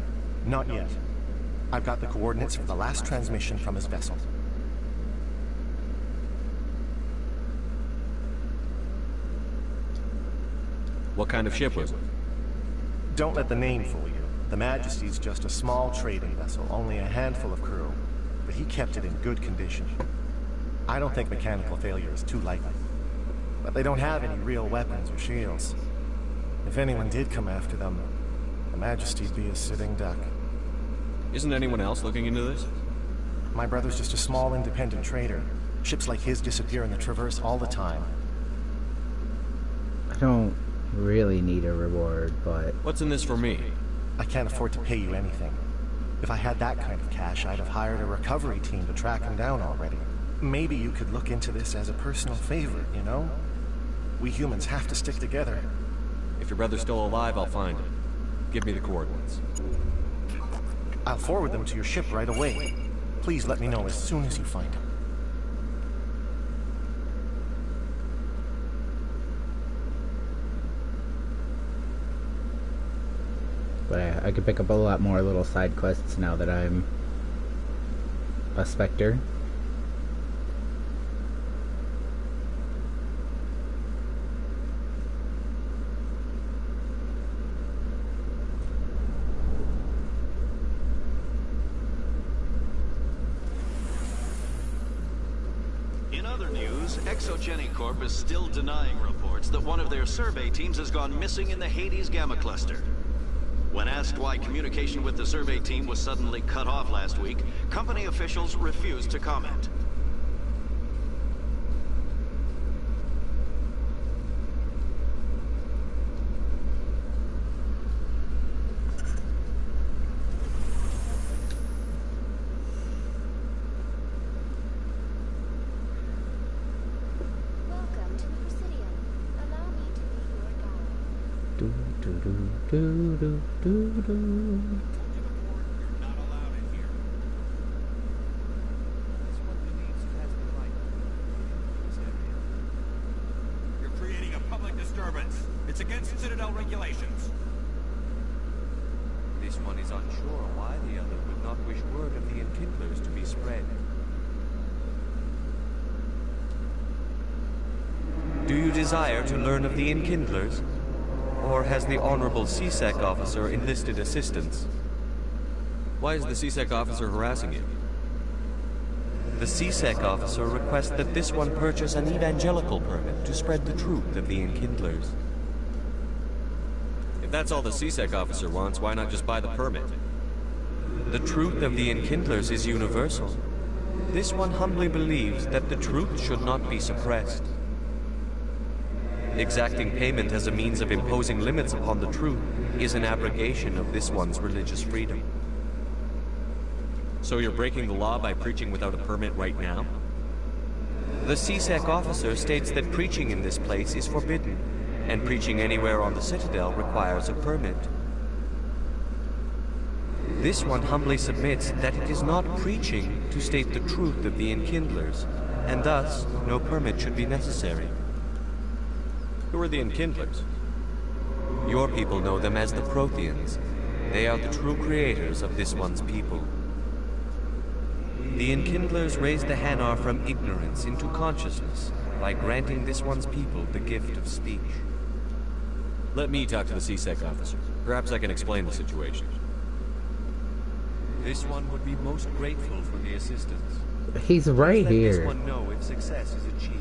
Not yet. I've got the coordinates for the last transmission from his vessel. What kind of ship was it? Don't let the name fool you. The Majesty's just a small trading vessel, only a handful of crew, but he kept it in good condition. I don't think mechanical failure is too likely, but they don't have any real weapons or shields. If anyone did come after them, the Majesty'd be a sitting duck. Isn't anyone else looking into this? My brother's just a small independent trader. Ships like his disappear in the Traverse all the time. I don't really need a reward, but... What's in this for me? I can't afford to pay you anything. If I had that kind of cash, I'd have hired a recovery team to track him down already. Maybe you could look into this as a personal favor, you know? We humans have to stick together. If your brother's still alive, I'll find him. Give me the coordinates. I'll forward them to your ship right away. Please let me know as soon as you find him. But I could pick up a lot more little side quests now that I'm a Spectre. In other news, Exogeny Corp is still denying reports that one of their survey teams has gone missing in the Hades Gamma Cluster. When asked why communication with the survey team was suddenly cut off last week, company officials refused to comment. Welcome to the Presidium. Allow me to be your guide. Do do do do do do. You're creating a public disturbance. It's against Citadel regulations. This one is unsure why the other would not wish word of the Enkindlers to be spread. Do you desire to learn of the Enkindlers? Or has the Honorable C-Sec officer enlisted assistance? Why is the C-Sec officer harassing you? The C-Sec officer requests that this one purchase an evangelical permit to spread the truth of the Enkindlers. If that's all the C-Sec officer wants, why not just buy the permit? The truth of the Enkindlers is universal. This one humbly believes that the truth should not be suppressed. Exacting payment as a means of imposing limits upon the truth is an abrogation of this one's religious freedom. So you're breaking the law by preaching without a permit right now? The C-Sec officer states that preaching in this place is forbidden, and preaching anywhere on the Citadel requires a permit. This one humbly submits that it is not preaching to state the truth of the Enkindlers, and thus no permit should be necessary. Who are the Enkindlers? Your people know them as the Protheans. They are the true creators of this one's people. The Enkindlers raised the Hanar from ignorance into consciousness by granting this one's people the gift of speech. Let me talk to the C-Sec officer. Perhaps I can explain the situation. This one would be most grateful for the assistance. He's right Let here. this one know if success is achieved.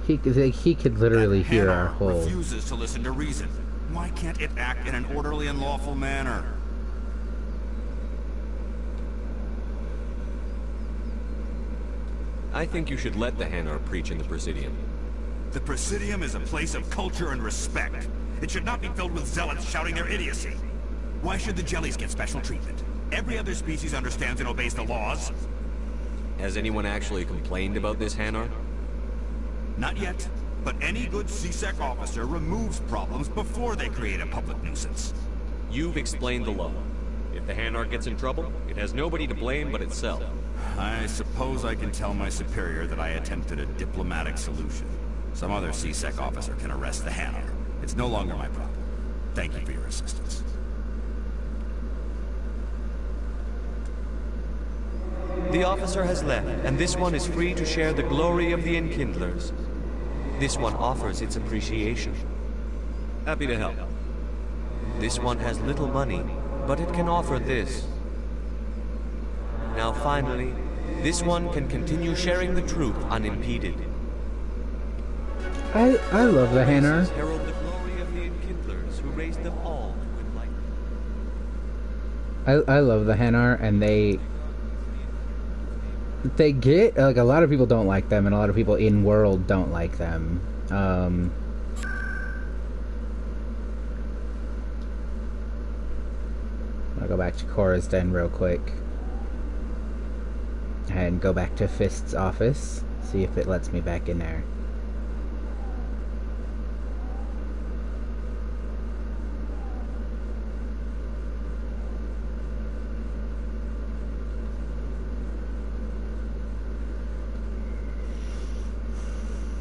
He could literally hear our Hanar whole... refuses to listen to reason. Why can't it act in an orderly and lawful manner? I think you should let the Hanar preach in the Presidium. The Presidium is a place of culture and respect. It should not be filled with zealots shouting their idiocy. Why should the jellies get special treatment? Every other species understands and obeys the laws. Has anyone actually complained about this Hanar? Not yet, but any good C-Sec officer removes problems before they create a public nuisance. You've explained the law. If the Hanar gets in trouble, it has nobody to blame but itself. I suppose I can tell my superior that I attempted a diplomatic solution. Some other C-Sec officer can arrest the Hanar. It's no longer my problem. Thank you for your assistance. The officer has left, and this one is free to share the glory of the Enkindlers. This one offers its appreciation. Happy to help. This one has little money, but it can offer this. Now finally, this one can continue sharing the truth unimpeded. I love the Hanar. Herald the glory of the Enkindlers who raised them all to enlightenment. I love the Hanar, and they get, like, a lot of people don't like them, and a lot of people in world don't like them. I'm gonna go back to Cora's den real quick and go back to Fist's office, see if it lets me back in there.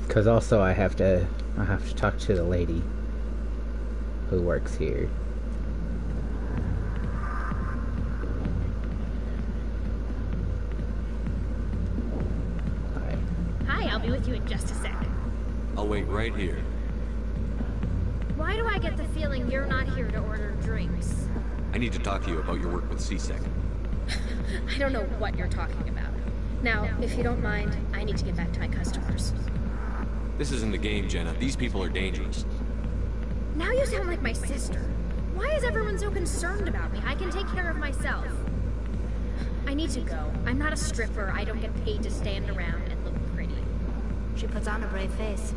Because also I have to talk to the lady who works here. Hi, I'll be with you in just a sec. I'll wait right here. Why do I get the feeling you're not here to order drinks? I need to talk to you about your work with C-Sec. I don't know what you're talking about. Now, if you don't mind, I need to get back to my customers. This isn't a game, Jenna. These people are dangerous. Now you sound like my sister. Why is everyone so concerned about me? I can take care of myself. I need to go. I'm not a stripper. I don't get paid to stand around and look pretty. She puts on a brave face.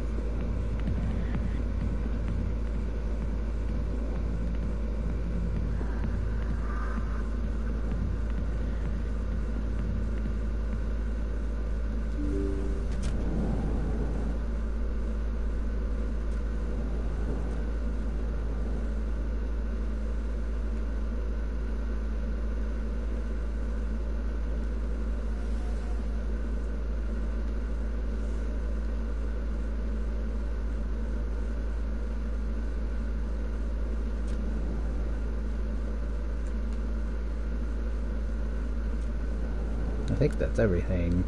I think that's everything.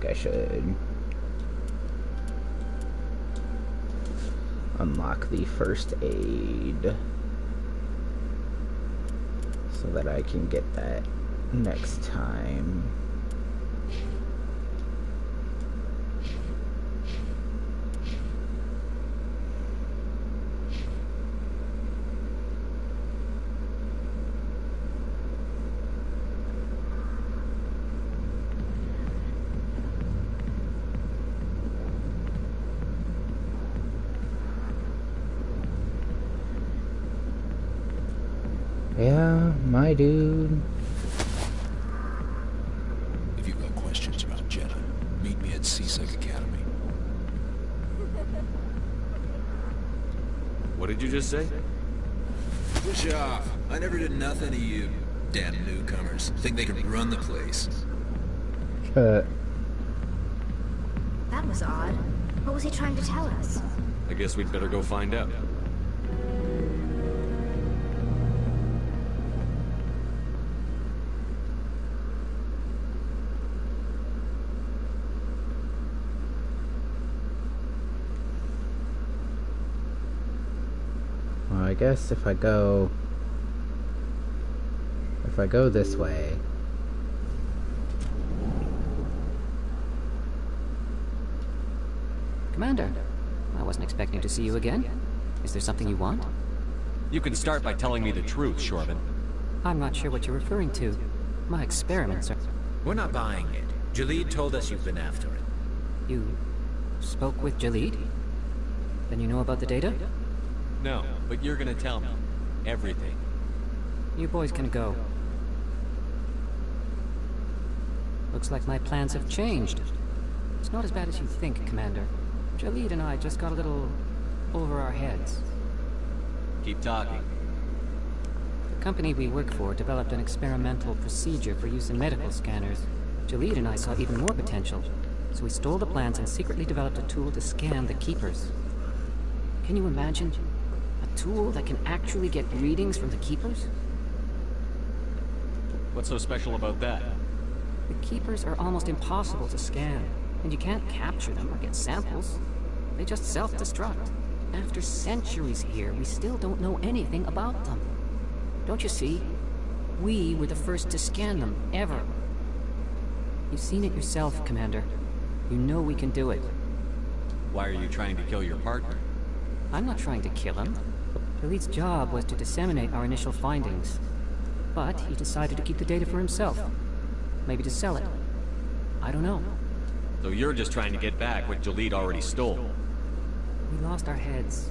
I should unlock the first aid so that I can get that next time. Yeah, my dude. If you've got questions about Jenna, meet me at C-Sec Academy. What did you just say? Push off. I never did nothing to you. Damn newcomers. Think they can run the place. That was odd. What was he trying to tell us? I guess we'd better go find out. Well, I guess if I go this way. Commander, I wasn't expecting to see you again. Is there something you want? You can start by telling me the truth, Shorban. I'm not sure what you're referring to. My experiments are... We're not buying it. Jalid told us you've been after it. You spoke with Jalid? Then you know about the data? No, but you're gonna tell me. Everything. You boys can go. Looks like my plans have changed. It's not as bad as you think, Commander. Jalid and I just got a little over our heads. Keep talking. The company we work for developed an experimental procedure for use in medical scanners. Jalid and I saw even more potential, so we stole the plans and secretly developed a tool to scan the Keepers. Can you imagine? A tool that can actually get readings from the Keepers? What's so special about that? The Keepers are almost impossible to scan, and you can't capture them or get samples. They just self-destruct. After centuries here, we still don't know anything about them. Don't you see? We were the first to scan them, ever. You've seen it yourself, Commander. You know we can do it. Why are you trying to kill your partner? I'm not trying to kill him. Jalid's job was to disseminate our initial findings. But he decided to keep the data for himself. Maybe to sell it. I don't know. So you're just trying to get back what Jalid already stole. We lost our heads.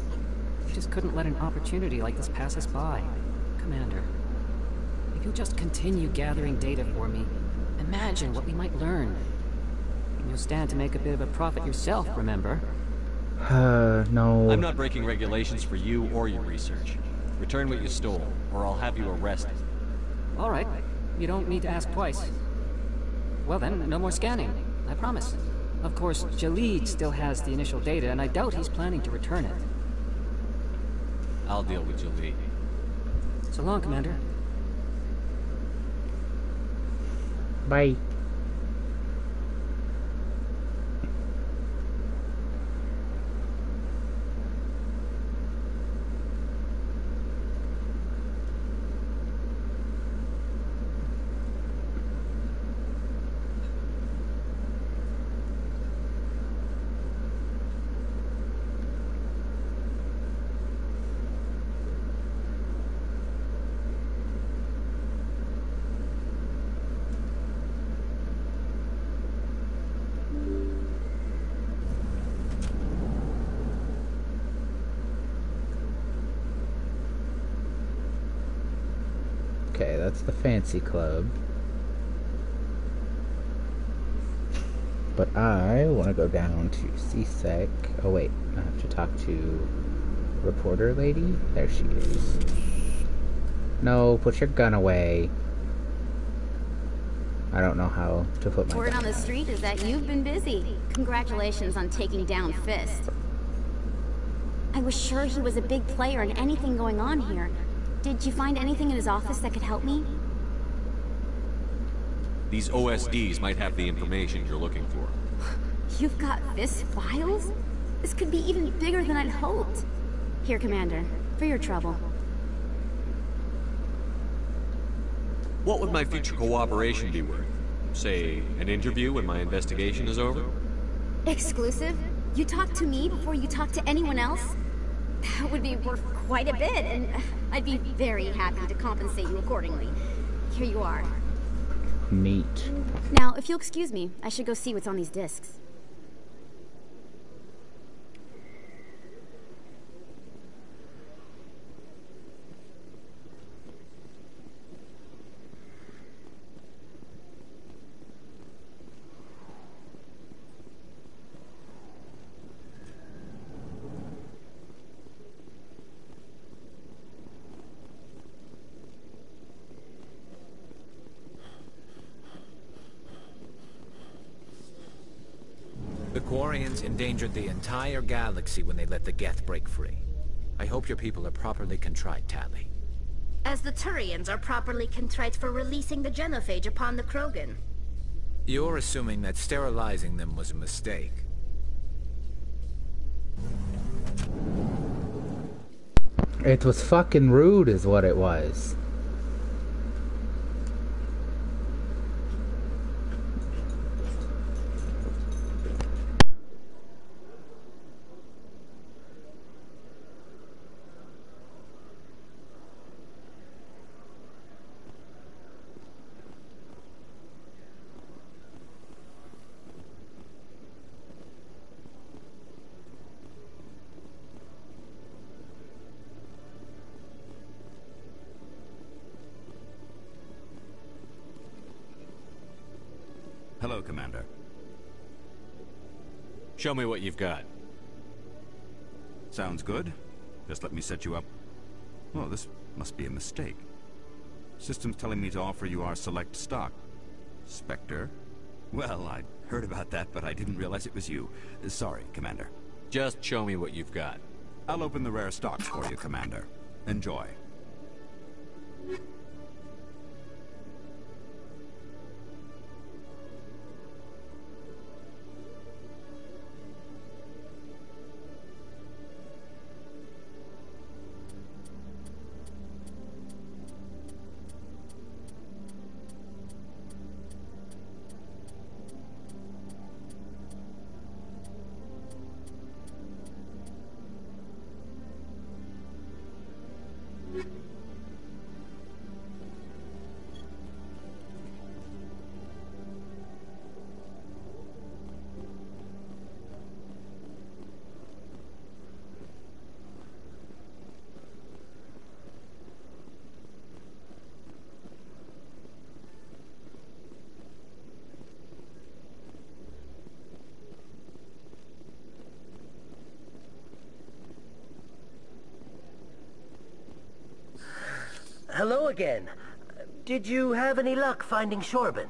We just couldn't let an opportunity like this pass us by. Commander, if you'll just continue gathering data for me, imagine what we might learn. And you'll stand to make a bit of a profit yourself, remember? No. I'm not breaking regulations for you or your research. Return what you stole, or I'll have you arrested. All right. You don't need to ask twice. Well then, no more scanning. I promise. Of course, Jalid still has the initial data, and I doubt he's planning to return it. I'll deal with Jalid. So long, Commander. Bye. Okay, that's the fancy club. But I want to go down to CSEC. Oh wait, I have to talk to reporter lady? There she is. No, put your gun away. I don't know how to put my Word gun on the street is that you've been busy. Congratulations on taking down Fist. I was sure he was a big player in anything going on here. Did you find anything in his office that could help me? These OSDs might have the information you're looking for. You've got Fist files? This could be even bigger than I'd hoped. Here, Commander, for your trouble. What would my future cooperation be worth? Say, an interview when my investigation is over? Exclusive? You talk to me before you talk to anyone else? That would be worth quite a bit, and I'd be very happy to compensate you accordingly. Here you are. Neat. Now, if you'll excuse me, I should go see what's on these discs. The Quarians endangered the entire galaxy when they let the Geth break free. I hope your people are properly contrite, Tali. As the Turians are properly contrite for releasing the genophage upon the Krogan. You're assuming that sterilizing them was a mistake. It was fucking rude is what it was. Show me what you've got. Sounds good. Just let me set you up. Oh, this must be a mistake. System's telling me to offer you our select stock. Spectre? Well, I heard about that, but I didn't realize it was you. Sorry, Commander. Just show me what you've got. I'll open the rare stocks for you, Commander. Enjoy. Hello again. Did you have any luck finding Shorban?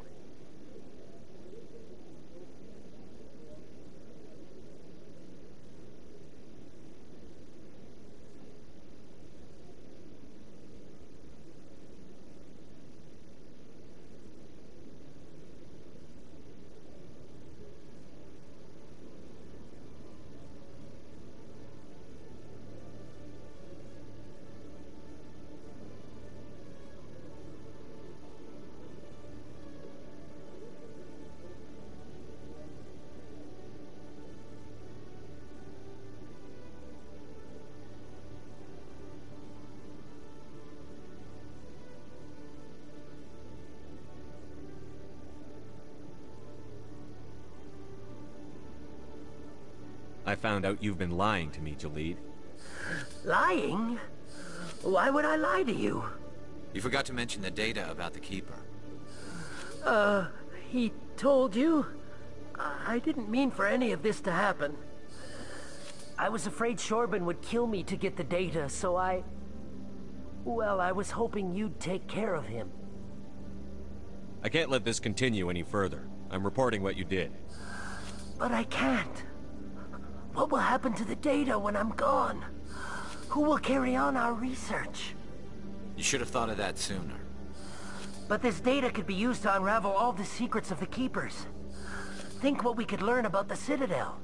I found out you've been lying to me, Jalid. Lying? Why would I lie to you? You forgot to mention the data about the Keeper. He told you? I didn't mean for any of this to happen. I was afraid Shorban would kill me to get the data, so well, I was hoping you'd take care of him. I can't let this continue any further. I'm reporting what you did. But I can't. What will happen to the data when I'm gone? Who will carry on our research? You should have thought of that sooner. But this data could be used to unravel all the secrets of the Keepers. Think what we could learn about the Citadel.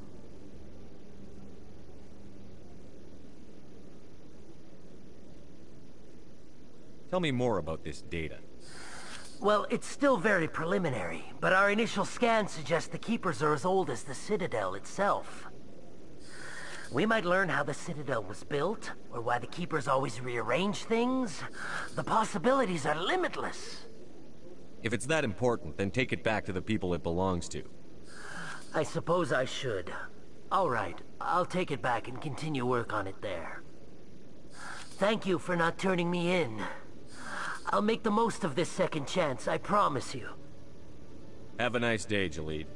Tell me more about this data. Well, it's still very preliminary, but our initial scans suggest the Keepers are as old as the Citadel itself. We might learn how the Citadel was built, or why the Keepers always rearrange things. The possibilities are limitless. If it's that important, then take it back to the people it belongs to. I suppose I should. All right, I'll take it back and continue work on it there. Thank you for not turning me in. I'll make the most of this second chance, I promise you. Have a nice day, Jalid.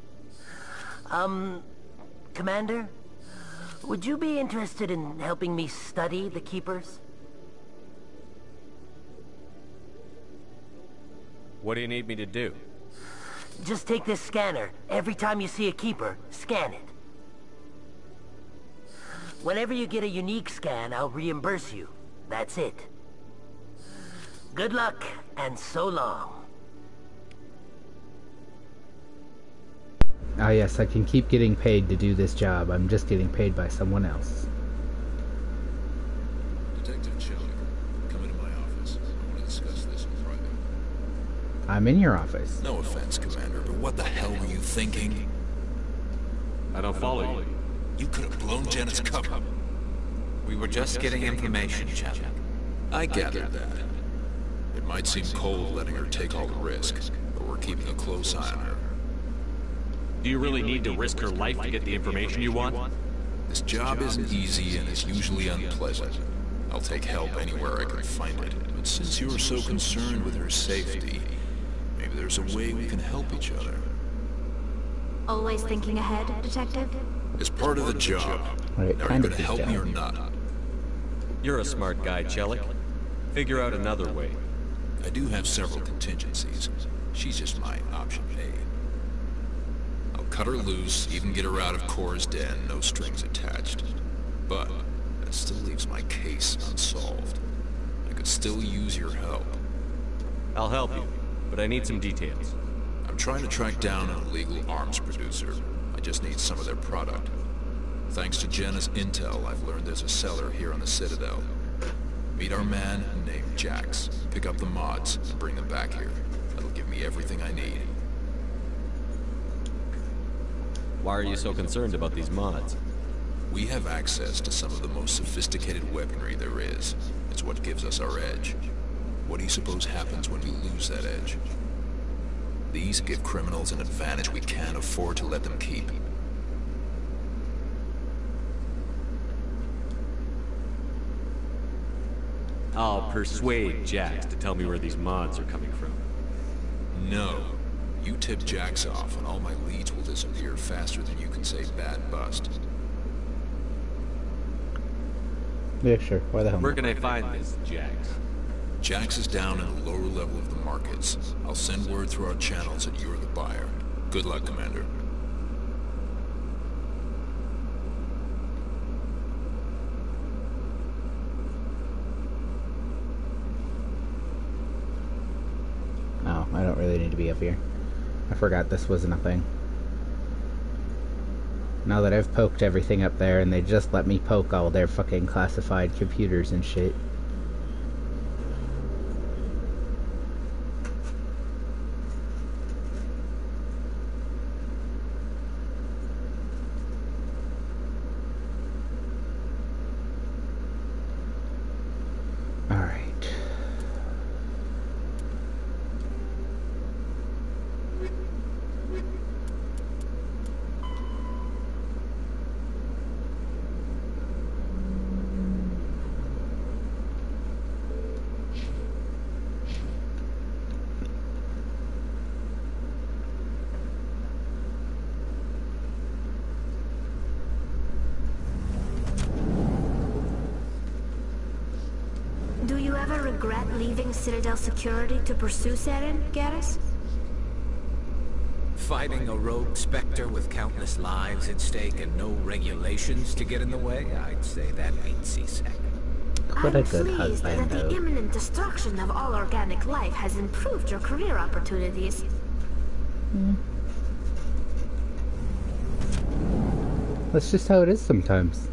Commander? Would you be interested in helping me study the Keepers? What do you need me to do? Just take this scanner. Every time you see a Keeper, scan it. Whenever you get a unique scan, I'll reimburse you. That's it. Good luck, and so long. Ah yes, I can keep getting paid to do this job. I'm just getting paid by someone else. Detective Shelley, come into my office. I want to discuss this in private. I'm in your office. No offense, Commander, but what the hell were you thinking? I don't follow you. You could have blown Janet's cover. We were just getting information, Chad. I gathered that. It might seem cold letting her take all the risk, but we're keeping a close eye on her. Do you really need to risk her life to get the information you want? This job isn't easy and it's usually unpleasant. I'll take help anywhere I can find it. But since you're so concerned with her safety, maybe there's a way we can help each other. Always thinking ahead, Detective? It's part of the job. Right, Now, are you gonna help me or not? You're a smart guy, Chelik. Figure out another way. I do have several contingencies. She's just my option A. I'll cut her loose, even get her out of Cora's den, no strings attached. But that still leaves my case unsolved. I could still use your help. I'll help you, but I need some details. I'm trying to track down an illegal arms producer. I just need some of their product. Thanks to Jenna's intel, I've learned there's a seller here on the Citadel. Meet our man named Jax. Pick up the mods and bring them back here. That'll give me everything I need. Why are you so concerned about these mods? We have access to some of the most sophisticated weaponry there is. It's what gives us our edge. What do you suppose happens when we lose that edge? These give criminals an advantage we can't afford to let them keep. I'll persuade Jax to tell me where these mods are coming from. No. You tip Jax off and all my leads will disappear faster than you can say bad bust. Yeah, sure. Why the hell Where not? can I find this Jax? Jax is down in the lower level of the markets. I'll send word through our channels that you're the buyer. Good luck, Commander. Oh, I don't really need to be up here. I forgot this wasn't a thing. Now that I've poked everything up there and they just let me poke all their fucking classified computers and shit. Do you ever regret leaving Citadel security to pursue Saren, Garrus? Fighting a rogue Spectre with countless lives at stake and no regulations to get in the way, I'd say that ain't seasick. What a I'm good pleased husband, that though. the imminent destruction of all organic life has improved your career opportunities. That's just how it is sometimes.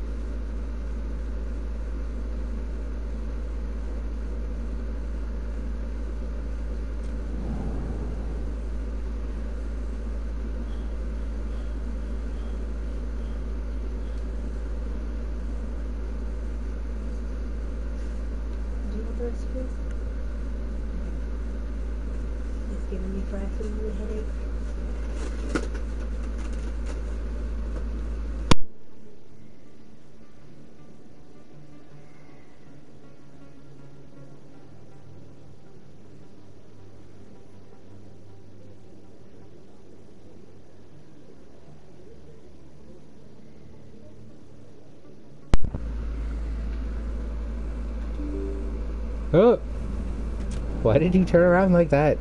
Do you want the rest, please? It's giving me frightfully a headache. Oh! Why did he turn around like that?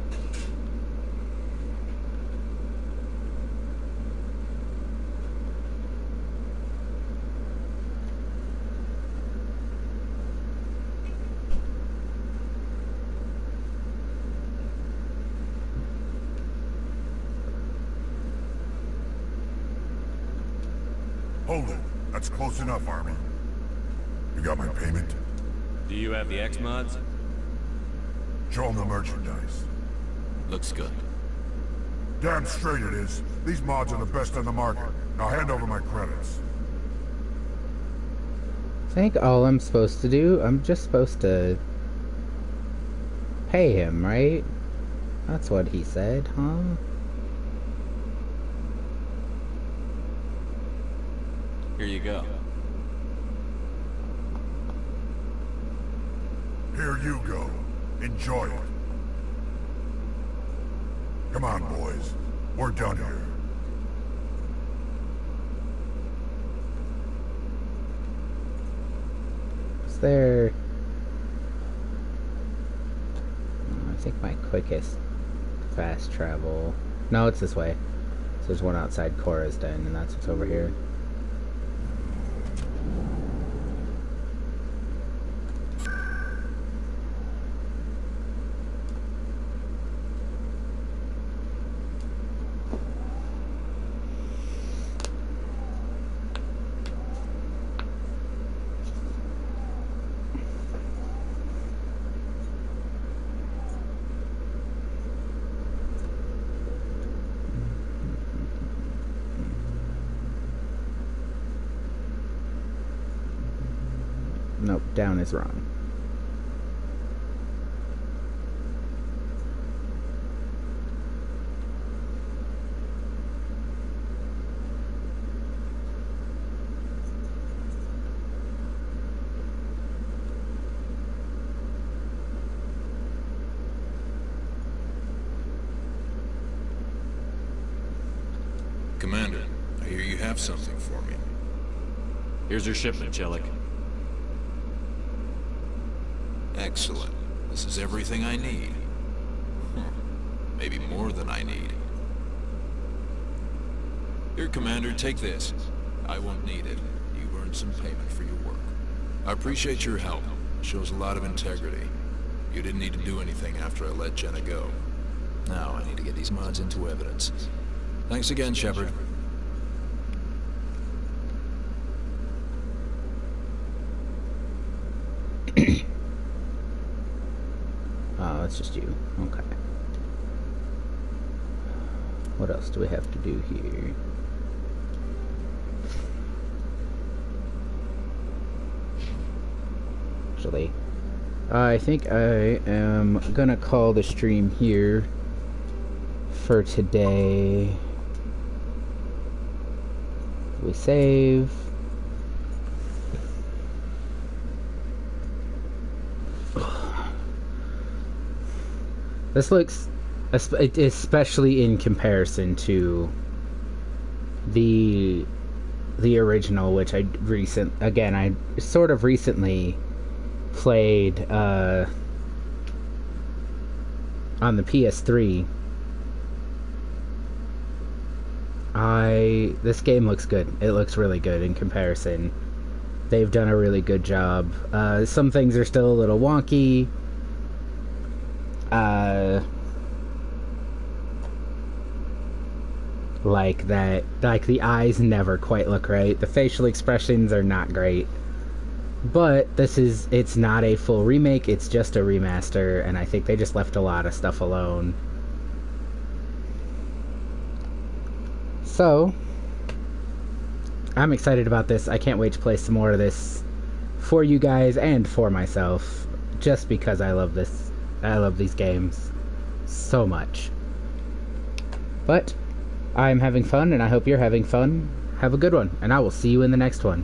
Hold it. That's close enough, Army. You got my payment? Do you have the X mods? Show them the merchandise. Looks good. Damn straight it is. These mods are the best on the market. Now hand over my credits. I think all I'm supposed to do, I'm just supposed to pay him, right? That's what he said, huh? Here you go. Here you go. Enjoy it. Come on, boys. We're done here. there... I think my quickest fast travel... No, it's this way. So there's one outside Cora's Den, and that's what's over here. Nope, down is wrong. Commander, I hear you have something for me. Here's your shipment, Jellic. Excellent. This is everything I need. Maybe more than I need. Here, Commander, take this. I won't need it. You've earned some payment for your work. I appreciate your help. It shows a lot of integrity. You didn't need to do anything after I let Jenna go. Now I need to get these mods into evidence. Thanks again, Shepard. It's just you. Okay. What else do we have to do here? Actually, I think I am gonna call the stream here for today. We save. This looks, especially in comparison to the original, which I sort of recently played on the PS3. This game looks good. It looks really good in comparison. They've done a really good job. Some things are still a little wonky. Like the eyes never quite look right. The facial expressions are not great. But it's not a full remake, it's just a remaster, and I think they just left a lot of stuff alone. So, I'm excited about this. I can't wait to play some more of this for you guys and for myself, just because I love this. I love these games so much. But I'm having fun, and I hope you're having fun. Have a good one, and I will see you in the next one.